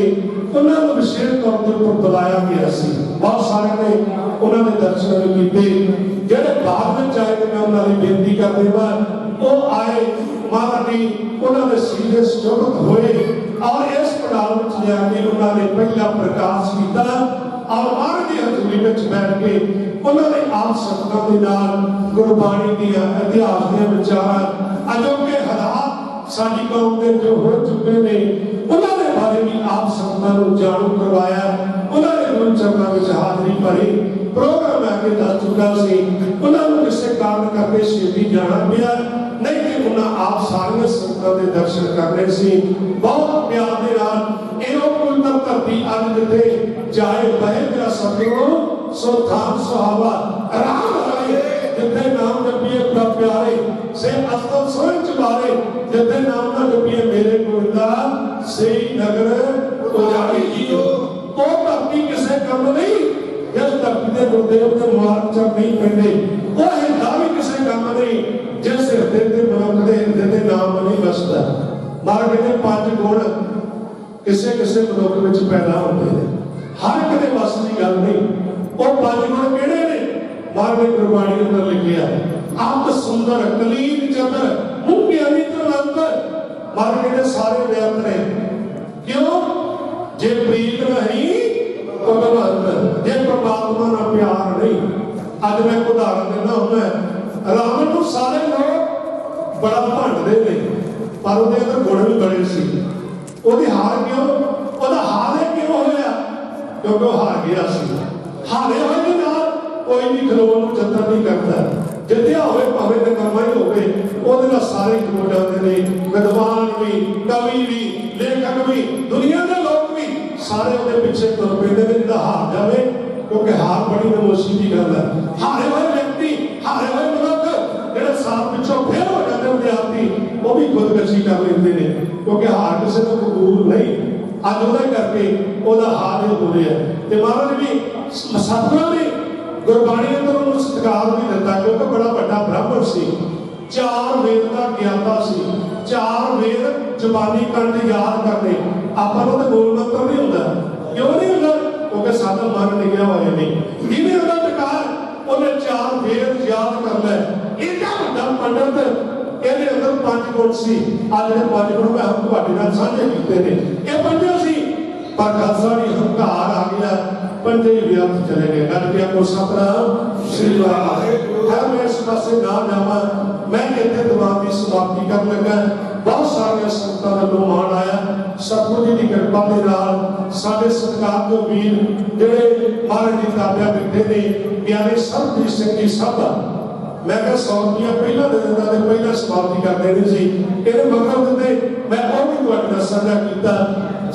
उन्होंने विशेष तौर पर बुलाया गया सी बहुत सारे ने उन्होंने दर्शन भी किए जेडे बाद में आए तो मैं उन्होंने बेनती कर देवा वो आए महाराज जी उन्होंने सीधे सुजोगत हुए और इस पंडाल में जाके उन्होंने पहला प्रकाश किया और महाराज जी हजूरी में बैठ के उन्होंने आप संगतां दे नाल गुरबाणी दियां इतिहास दियां विचारां अजोके हालात साडी कौम दे जो हो चुके ने उन्होंने बारे भी आप संगतां नूं जाणू करवाया उन्होंने गुरु चरणां विच हाज़री भरी प्रोग्राम आके दस चुका सी उन्होंने किसी कारण करके छेती जाना पिया नहीं कि उन्होंने आप सारियां संगतां दे दर्शन करने सी बहुत प्यार दे नाल इहो कुल धरती अज जिथे जाए बहे मेरा सतगुरु सो थान सुहावा राम राए जिथे नाम जपिए बड़ा प्यारे से अस्तल सोहन चुबारे जिथे नाम ना जपिए मेरे गोविंदा से नगर उजाड़ी जियो वो धरती किसे कम नहीं जिस धरती के गुरुदेव के मुबारक चर नहीं पेंदे वो हिरदा भी किसे कम नहीं जिस हिरदे के मनुख के हिरदे के नाम नहीं बसता महाराज कहते पांच गुण किसे किसे मनुख विच पैदा होते हैं हर एक दे बस की गल नहीं वो पांच गुण किहड़े ने महाराज ने गुरबाणी अंदर लिखिया आप सुंदर कलील चंद्र मुंह ज्ञानी तलंत महाराज कहते सारे व्यर्थ ने क्यों जे प्रीत नहीं भगवंत जे परमात्मा नाल प्यार नहीं अज मैं उदाहरण देना हुंदा रावण नूं सारे लोग बड़ा भंडदे ने पर ਉਹਦੇ ਅੰਦਰ ਗੁਣ ਵੀ ਬੜੇ ਸੀ ਉਹਦੀ ਹਾਰ ਕਿਉਂ ਉਹਦਾ ਹਾਰ ਇਹ ਕਿਉਂ ਹੋਇਆ ਕਿਉਂਕਿ ਉਹ ਹਾਰ ਗਿਆ ਸੀ ਹਾਰੇ ਹੋਏ ਦੇ ਨਾਲ ਕੋਈ ਵੀ ਖਲੋਣ ਨੂੰ ਜਤਨ ਨਹੀਂ ਕਰਦਾ ਜਿੱਤਿਆ ਹੋਵੇ ਭਾਵੇਂ ਤੇ ਕਰਮਾਈ ਹੋਵੇ ਉਹਦੇ ਨਾਲ ਸਾਰੇ ਖਲੋ ਜਾਂਦੇ ਨੇ ਵਿਦਵਾਨ ਵੀ ਕਵੀ ਵੀ ਲੇਖਕ ਵੀ ਦੁਨੀਆ ਦੇ ਲੋਕ ਵੀ ਸਾਰੇ ਉਹਦੇ ਪਿੱਛੇ ਤੁਰ ਪੈਂਦੇ ਨੇ ਜਿਹੜਾ ਹਾਰ ਜਾਵੇ ਕਿਉਂਕਿ ਹਾਰ ਬੜੀ ਨਮੋਸ਼ੀ ਦੀ ਗੱਲ ਹੈ ਹਾਰੇ ਹੋਏ ਵਿਅਕਤੀ ਹਾਰੇ ਹੋਏ ਮਨੁੱਖ ਜਿਹੜੇ ਸਾਥ ਪਿੱਛੋਂ ਫੇਰ ਹੋ ਜਾਂਦੇ ਵਿਦਿਆਰਥੀ ਉਹ ਵੀ ਖੁਦਕਸ਼ੀ ਕਰ ਲੈਂਦੇ ਨੇ ਕਿਉਂਕਿ ਹਾਰ ਕਿਸੇ ਨੂੰ ਕਬੂਲ ਨਹੀਂ ਅੱਜ ਉਹਦੇ ਕਰਕੇ ਉਹਦਾ ਹਾਲ ਹੋ ਰਿਹਾ ਤੇ ਮਹਾਰਾਜ ਵੀ ਸਤਿਗੁਰਾਂ ਨੇ ਗੁਰਬਾਣੀ ਅੰਦਰ ਉਹਨੂੰ ਸਤਿਕਾਰ ਵੀ ਦਿੱਤਾ ਕਿਉਂਕਿ ਬੜਾ ਵੱਡਾ ਬ੍ਰਾਹਮਣ ਸੀ ਚਾਰ ਵੇਦ ਦਾ ਗਿਆਤਾ ਸੀ ਚਾਰ ਵੇਦ ਜ਼ੁਬਾਨੀ ਕੰਠ ਯਾਦ ਕਰਨੇ ਆਪਾਂ ਨੂੰ ਤਾਂ ਗੋਲ ਮੰਤਰ ਨਹੀਂ ਹੁੰਦਾ ਕਿਉਂ ਨਹੀਂ ਹੁੰਦਾ ਕਿਉਂਕਿ ਸਾਡਾ ਮਨ ਲਿਖਿਆ ਹੋਇਆ ਨਹੀਂ ਜਿਹਨੇ ਉਹਦਾ ਟਿਕਾਰ ਉਹਨੇ ਚਾਰ ਵੇਦ ਯਾਦ ਕਰ ਲੈ ਇਹਦਾ ਵੱਡਾ ਪੰਡਤ ਇਹਦੇ ਅੰਦਰ 5 ਗੁਣ ਸੀ। ਆ ਜਿਹੜੇ 5 ਗੁਣ ਮੈਂ ਹੁਣ ਤੁਹਾਡੇ ਨਾਲ ਸਾਂਝੇ ਕੀਤੇ ਨੇ, ਇਹ ਪੰਜੇ ਸੀ। ਪਰ ਖਾਲਸਾ ਦੀ ਹੰਕਾਰ ਆ ਗਿਆ, ਪੰਜੇ ਹੀ ਵਿਅਰਥ ਚਲੇ ਗਏ। ਗੱਲ ਕੀ ਕੋ ਸਤਨਾਮ ਸ੍ਰੀ ਵਾਹਿਗੁਰੂ। ਹਰ ਮੈਂ ਇਸ ਪਾਸੇ ਨਾ ਜਾਵਾਂ, ਮੈਂ ਇੱਥੇ ਦੀਵਾਨ ਦੀ ਸਮਾਪਤੀ ਕਰਨ ਲੱਗਾ। ਬਹੁਤ ਸਾਰੀਆਂ ਸੰਗਤਾਂ ਵੱਲੋਂ ਮਾਣ ਆਇਆ। ਸਤਿਗੁਰੂ ਜੀ ਦੀ ਕਿਰਪਾ ਦੇ ਨਾਲ ਸਾਡੇ ਸਤਿਕਾਰਯੋਗ ਵੀਰ ਜਿਹੜੇ ਮਹਾਰਾਜ ਦੀ ਤਾਬਿਆ ਬੈਠੇ ਨੇ, ਪਿਆਰੇ ਸਰਬਜੀਤ ਸਿੰਘ ਜੀ ਸਾਹਿਬ, मैं क्या 100 रुपया पहला दे देता तो पहला समाप्ति कर देनी सी। ਇਹਦੇ ਮਗਰ ਦਿੰਦੇ मैं ਉਹ ਵੀ ਤੁਹਾਡੇ ਨਾਲ ਸਾਂਝਾ ਕੀਤਾ।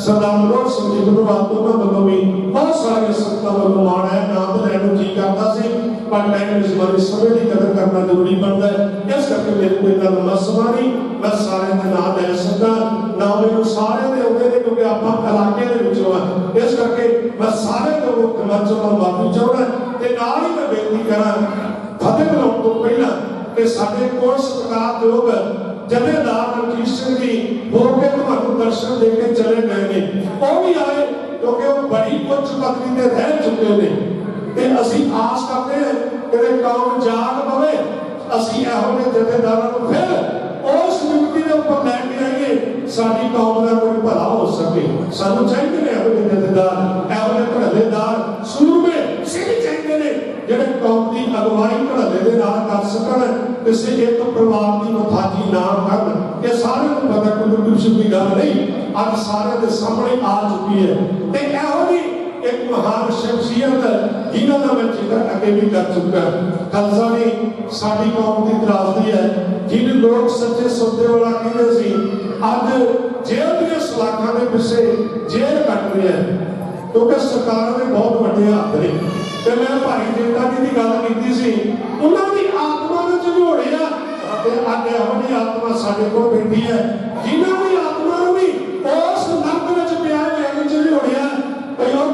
ਸਰਦਾਰ ਮਨੋਹਰ ਸਿੰਘ ਜੀ ਗੁਰਵਾਲ ਉਹਨਾਂ ਵੱਲੋਂ ਵੀ ਬਹੁਤ ਸਾਰੀਆਂ ਸੰਗਤਾਂ ਵੱਲੋਂ ਮਾਣ ਹੈ। ਨਾਮ ਲੈਣ ਨੂੰ ਕੀ ਕਰਦਾ ਸੀ, ਪਰ ਟਾਈਮ ਇਸ ਬਾਰੇ ਸਮੇਂ ਦੀ ਕਦਰ ਕਰਨਾ ਜ਼ਰੂਰੀ ਬਣਦਾ ਹੈ। ਇਸ ਕਰਕੇ ਮੇਰੇ ਕੋਈ ਗੱਲ ਨਾ ਸਮਾਰੀ, ਮੈਂ ਸਾਰਿਆਂ ਦੇ ਨਾਮ ਲੈ ਸਕਦਾ ਨਾ, ਮੈਨੂੰ ਸਾਰਿਆਂ ਦੇ ਆਉਂਦੇ ਨੇ ਕਿਉਂਕਿ ਆਪਾਂ ਇਲਾਕੇ ਦੇ ਵਿੱਚੋਂ ਆ। ਇਸ ਕਰਕੇ ਮੈਂ ਸਾਰੇ ਲੋਕਾਂ ਨੂੰ ਕਮਾਚੋਂ ਮਾਫੀ ਚਾਹੁੰਦਾ ਤੇ ਨਾਲ ਹੀ ਮੈਂ ਬੇਨਤੀ ਕਰਾਂ ਫਤਿਹ ਬੁਲਾਉਣ ਤੋਂ ਪਹਿਲਾਂ ਕਿ ਸਾਡੇ ਕੋਲ ਸਤਿਕਾਰਯੋਗ ਜਥੇਦਾਰ ਰਣਜੀਤ ਸਿੰਘ ਜੀ ਹੋ ਕੇ ਤੁਹਾਨੂੰ ਦਰਸ਼ਨ ਦੇ ਕੇ ਚਲੇ ਗਏ ਨੇ। ਉਹ ਵੀ ਆਏ ਕਿਉਂਕਿ ਉਹ ਬੜੀ ਉੱਚ ਪਦਵੀ ਤੇ ਰਹਿ ਚੁੱਕੇ ਨੇ ਤੇ ਅਸੀਂ ਆਸ ਕਰਦੇ ਹਾਂ ਕਿ ਕੌਮ ਜਾਗ ਪਵੇ, ਅਸੀਂ ਇਹੋ ਜਿਹੇ ਜਥੇਦਾਰਾਂ ਨੂੰ ਫਿਰ ਉਸ ਨਿਯੁਕਤੀ ਦੇ ਉੱਪਰ ਲੈ ਕੇ ਆਈਏ, ਸਾਡੀ ਕੌਮ ਦਾ ਕੋਈ ਭਲਾ ਹੋ ਸਕੇ। ਸਾਨੂੰ ਚਾਹੀਦੇ ਨੇ ਇਹੋ ਜਿਹੇ ਜਥੇਦਾਰ, ਇਹੋ ਜਿਹੇ ਭੜੇਦਾਰ ਸੂਰਮੇ ਸਿੰਘ ਚਾਹੀਦੇ ਨੇ ਜਿਹੜੇ ਕੌਮ ਦੀ ਅਗਵਾਈ ਭੜੇਲੇ ਦੇ ਨਾਲ ਕਰ ਸਕਣ, ਕਿਸੇ ਇੱਕ ਪਰਿਵਾਰ ਦੀ ਮੁਤਾਜੀ ਨਾ ਕਰਨ। ਇਹ ਸਾਰਿਆਂ ਨੂੰ ਪਤਾ, ਕੋਈ ਦੂਸਰੀ ਦੀ ਗੱਲ ਨਹੀਂ, ਅੱਜ ਸਾਰਿਆਂ ਦੇ ਸਾਹਮਣੇ ਆ ਚੁੱਕੀ ਹੈ। ਤੇ ਇਹੋ ਜਿਹੀ एक महान शख्सियत जिन्हों का मैं जिक्र अगे भी कर चुका। खालसा ने साडी कौम की त्रासदी है, जिन लोग सच्चे सौदे वाला कहते सी अज जेल के सलाखा के पिछे जेल कट रहे हैं क्योंकि सरकार ने बहुत बड़े हाथ ने। तो मैं भाई जेठा जी की गल की सी, उन्होंने आत्मा में झोड़िया अज यहो जी आत्मा साडे कोल बैठी है, जिन्हों की आत्मा भी उस नरक में पिया झोड़िया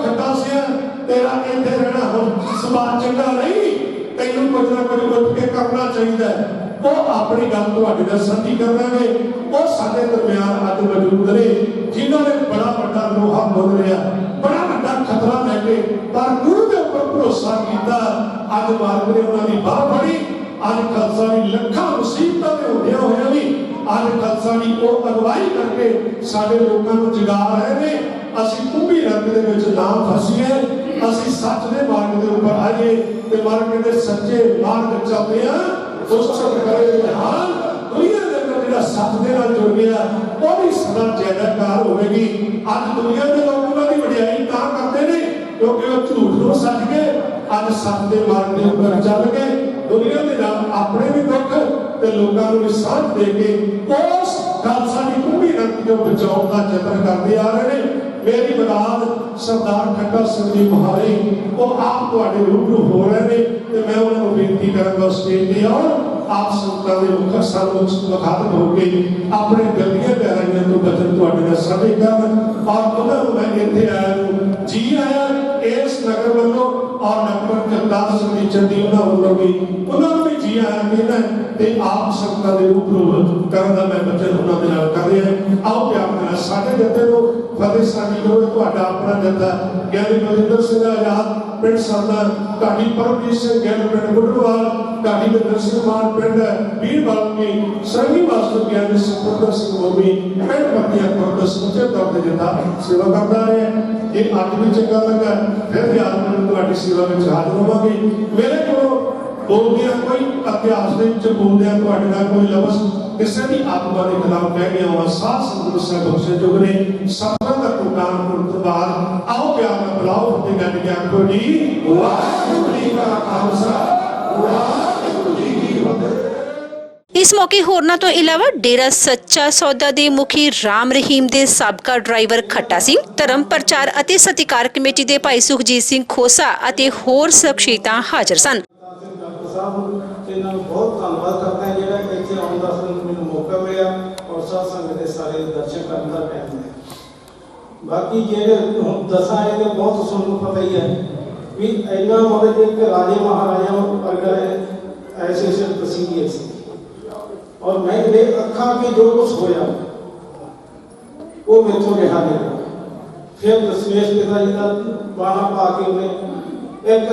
खड्डा से तेरा इतने रहना हम समाज चंगा नहीं, तेन कुछ ना कुछ उठ के करना चाहिए। वो अपनी गल तुहाडे नाल साझी कर रहे हैं। वो साडे दरमियान अज मौजूद ने जिन्होंने बड़ा बड़ा लोहा मोल लिया, बड़ा बड़ा खतरा लैके पर गुरु के उपर भरोसा किया। अज मार्ग ने उन्होंने बाह फड़ी, अज खालसा की लखा मुसीबतों के होंदियां होया भी अज खालसा की वो अगवाई करके साडे लोगों को जगा रहे हैं। ਅਸੀਂ ਕੁੰਭੀ ਰੰਗ ਦੇ ਵਿੱਚ ਨਾ ਫਸੀਏ, ਅਸੀਂ ਸੱਚ ਦੇ ਮਾਰਗ ਦੇ ਉੱਪਰ ਆਈਏ ਤੇ ਮਾਰਗ ਦੇ ਸੱਚੇ ਮਾਰਗ ਚੱਲਦੇ ਆ। ਉਸ ਕਰੇ ਜਹਾਨ ਦੁਨੀਆ ਦੇ ਅੰਦਰ ਜਿਹੜਾ ਸੱਚ ਦੇ ਨਾਲ ਜੁੜ ਗਿਆ ਉਹ ਵੀ ਸਦਾ ਜੈਕਾਰ ਹੋਵੇਗੀ। ਅੱਜ ਦੁਨੀਆ ਦੇ ਲੋਕ ਉਹਨਾਂ ਦੀ ਵਡਿਆਈ ਤਾਂ ਕਰਦੇ ਨੇ ਕਿਉਂਕਿ ਉਹ ਝੂਠ ਨੂੰ ਸੱਚ ਕੇ ਅੱਜ ਸੱਚ ਦੇ ਮਾਰਗ ਦੇ ਉੱਪਰ ਚੱਲ ਕੇ ਦੁਨੀਆ ਦੇ ਨਾਲ ਆਪਣੇ ਵੀ ਦੁੱਖ ਤੇ ਲੋਕਾਂ ਨੂੰ ਵੀ ਸਾਥ ਦੇ ਕੇ ਉਸ ਖਾਲਸਾ ਦੀ ਕੁੰਭੀ ਰੰਗ ਤੋਂ ਬਚਾਉਣ ਦਾ ਯਤਨ ਕਰਦੇ ਆ ਰਹੇ ਨੇ। मेरी बरात सरदार ठक्कर सिंह जी महारे वो आप तुहाडे रूबरू हो रहे ने ते मैं उन्होंने बेनती करांगा स्टेज ते आओ, आप संगतां दे मुख सामने मुखातब होके अपने दिल दी गहराइयां तो बचन तुहाडे नाल साझे करन। और उन्हां नूं मैं इत्थे आया जी आया इस नगर वालों और नगर जगदार सिंह जी चंदी उन्हां वालों भी जी आया कहना ते आप संगतां दे रूबरू करन दा मैं बचन उन्हां दे नाल कर रहा। आओ प्यार नाल साडे जथे नूं फतेह साडी ਤੁਹਾਡਾ ਆਪਣਾ ਜਥਾ ਗਿਆਨੀ ਬਲਜਿੰਦਰ ਸਿੰਘ ਆਜ਼ਾਦ ਪਿੰਡ ਸਰਦਾ, ਢਾਡੀ ਪਰਮਜੀਤ ਸਿੰਘ ਗਿੱਲ ਪਿੰਡ ਗੁੱਡਵਾਲ, ਢਾਡੀ ਬਿੰਦਰ ਸਿੰਘ ਮਾਨ ਪਿੰਡ ਵੀਰ ਬਾਲਕੀ, ਸਰਵੀ ਮਾਸਟਰ ਗਿਆਨੀ ਸੁਪਰਦਰ ਸਿੰਘ ਮੋਮੀ ਪਿੰਡ ਬੱਤੀਆਂ ਕੋਲ ਸਮੁੱਚੇ ਤੌਰ ਤੇ ਜਥਾ ਸੇਵਾ ਕਰਦਾ ਹੈ। ਇਹ ਅੱਜ ਵੀ ਚੰਗਾ ਲੱਗਾ, ਫਿਰ ਵੀ ਆਪ ਨੂੰ ਤੁਹਾਡੀ ਸੇਵਾ ਵਿੱਚ ਹਾਜ਼ਰ ਹੋਵਾਂਗੇ। ਮੇਰੇ ਕੋਲ ਬੋਲਦਿਆਂ ਕੋਈ ਇਤਿਹਾਸ ਦੇ ਵਿੱਚ ਬੋਲਦਿਆਂ ਤੁਹਾਡੇ ਨਾਲ ਕੋਈ ਲਫ਼ਜ਼ ਕਿਸੇ ਦੀ ਆਤਮਾ ਦੇ ਖਿਲਾਫ ਕਹਿ ਗਿਆ ਹੋਵਾਂ, ਸਾਧ ਸੰਗਤ ਸਾਹਿਬ ਬਖਸ਼ੇ ਚੁੱਕ ਨੇ ਸਭਨਾਂ ਦਾ ਕੁਰਬਾਨ ਤੋਂ ਬਾਅਦ ਆਓ ਪਿਆਰ ਨਾਲ ਬੁਲਾਓ ਤੇ ਗੱਡ ਕੇ ਆਖੋ ਜੀ ਵਾਹਿਗੁਰੂ ਜੀ ਕਾ ਖਾਲਸਾ ਵਾਹਿਗੁਰੂ ਜੀ ਕੀ ਫਤਿਹ। ਇਸ ਮੌਕੇ ਹੋਰਨਾਂ ਤੋਂ ਇਲਾਵਾ ਡੇਰਾ ਸੱਚਾ ਸੌਦਾ ਦੇ ਮੁਖੀ ਰਾਮ ਰਹੀਮ ਦੇ ਸਾਬਕਾ ਡਰਾਈਵਰ ਖੱਟਾ ਸਿੰਘ, ਧਰਮ ਪ੍ਰਚਾਰ ਅਤੇ ਸਤਿਕਾਰ ਕਮੇਟੀ ਦੇ ਭਾਈ ਸੁਖਜੀਤ ਸਿੰਘ ਖੋਸਾ ਅਤੇ ਹੋਰ ਸ਼ਖਸੀਅਤਾਂ ਹਾਜ਼ਰ ਸਨ। ਇਹਨਾਂ ਨੂੰ ਬਹੁਤ ਧੰਨਵਾਦ ਕਰਦਾ ਹਾਂ ਜਿਹੜਾ ਇੱਥੇ ਆਉਣ ਦਾ ਮੈਨੂੰ ਮੌਕਾ ਮਿਲਿਆ ਔਰ ਸਾਧ ਸੰਗਤ ਦੇ ਸਾਰੇ ਦਰਸ਼ਨ ਕਰਨ ਦਾ ਟਾਈਮ ਮਿਲਿਆ। ਬਾਕੀ ਜਿਹੜੇ ਹੁਣ ਦਸਾਂ ਇਹਦੇ ਬਹੁਤ ਤੁਹਾਨੂੰ ਪਤਾ ਹੀ ਹੈ ਵੀ ਇੰਨਾ ਮਤਲਬ ਇੱਕ ਰਾਜੇ ਮਹਾਰਾਜਾ ਵਰਗਾ ਐਸੇ ਤਸਵੀਰ ਸੀ ਔਰ ਮੈਂ ਇਹ ਅੱਖਾਂ ਕੇ ਜੋ ਕੁਛ ਹੋਇਆ ਉਹ ਮੈਥੋਂ ਰਿਹਾ ਨਹੀਂ। ਫਿਰ ਦਸ਼ਮੇਸ਼ ਪਿਤਾ ਜੀ ਦਾ ਬਾਹਾਂ ਪਾ ਕੇ ਉਹਨੇ ਇੱਕ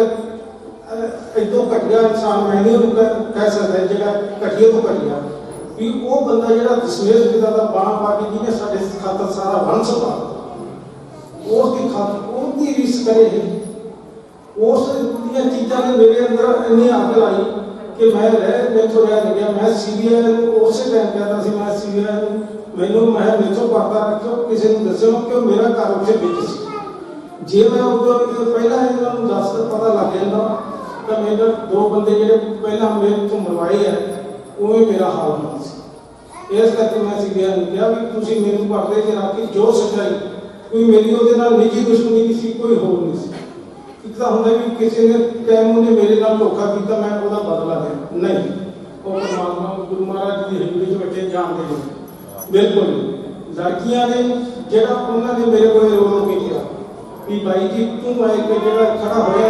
ਇਦੋਂ ਘਟਿਆ ਇਨਸਾਨ ਮੈਂ ਨਹੀਂ ਉਹਨੂੰ ਕਹਿ ਸਕਦਾ ਜਿਹੜਾ ਘਟੀਏ ਤੋਂ ਘਟਿਆ ਵੀ ਉਹ ਬੰਦਾ ਜਿਹੜਾ ਦਸ਼ਮੇਸ਼ ਪਿਤਾ ਦਾ ਬਾਣ ਪਾ ਕੇ ਜਿਹਨੇ ਸਾਡੇ ਖਾਤਰ ਸਾਰਾ ਵੰਸ਼ ਸੰਭਾਲਿਆ, ਉਸ ਦੀ ਖਾਤਰ ਉਹਦੀ ਰੀਸ ਕਰੇ। ਉਸ ਦੀਆਂ ਚੀਜ਼ਾਂ ਨੇ ਮੇਰੇ ਅੰਦਰ ਇੰਨੀ ਅੱਗ ਲਾਈ ਕਿ ਮੈਂ ਮੈਥੋਂ ਰਹਿ ਗਿਆ। ਮੈਂ CBI ਨੂੰ ਉਸੇ ਟਾਈਮ ਕਹਿੰਦਾ ਸੀ, ਮੈਂ CBI ਨੂੰ ਮੈਨੂੰ ਮੈਥੋਂ ਪਰਦਾ ਰੱਖਿਓ, ਕਿਸੇ ਨੂੰ ਦੱਸਿਓ ਕਿ ਮੇਰਾ ਘਰ ਉੱਥੇ ਵਿੱਚ ਸੀ। ਜੇ ਮੈਂ ਉਦੋਂ ਪਹਿਲਾਂ ਇਹਨਾਂ ਨੂੰ ਦੱਸ ਪਤਾ ਲੱਗ ਜਾਂਦਾ ਤਾਂ ਮੇਰੇ ਦੋ ਬੰਦੇ ਜਿਹੜੇ ਪਹਿਲਾਂ ਮੇਰੇ ਤੋਂ ਮਰਵਾਏ ਆ ਉਵੇਂ ਮੇਰਾ ਹਾਲ ਹੋਣਾ ਸੀ। ਇਸ ਕਰਕੇ ਮੈਂ CBI ਨੂੰ ਕਿਹਾ ਵੀ ਤੁਸੀਂ ਮੈਨੂੰ ਪਰਦੇ 'ਚ ਰੱਖ ਕੇ ਜੋ ਸੱਚਾਈ, ਕੋਈ ਮੇਰੀ ਉਹਦੇ ਨਾਲ ਨਿੱਜੀ ਦੁਸ਼ਮਣੀ ਨਹੀਂ ਸੀ, ਕੋਈ ਹੋਰ ਨਹੀਂ ਸੀ। ਇੱਕ ਤਾਂ ਹੁੰਦਾ ਵੀ ਕਿਸੇ ਨੇ ਟਾਈਮ ਉਹਨੇ ਮੇਰੇ ਨਾਲ ਧੋਖਾ ਕੀਤਾ, ਮੈਂ ਉਹਦਾ ਬਦਲਾ ਲਿਆ, ਨਹੀਂ। ਉਹ ਪਰਮਾਤਮਾ ਗੁਰੂ ਮਹਾਰਾਜ ਦੀ ਹਜ਼ੂਰੀ 'ਚ ਬੈਠੇ ਜਾਣਦੇ ਨੇ ਬਿਲਕੁਲ। ਲੜਕੀਆਂ ਨੇ ਜਿਹੜਾ ਉਹਨਾਂ ਨੇ ਮੇਰੇ ਕੋਲ ਰੋ ਕੇ ਕਿਹਾ ਵੀ ਬਾਈ ਜੀ ਤੂੰ ਆਏ ਕਿ ਜਿਹੜਾ ਖੜਾ ਹੋਇਆ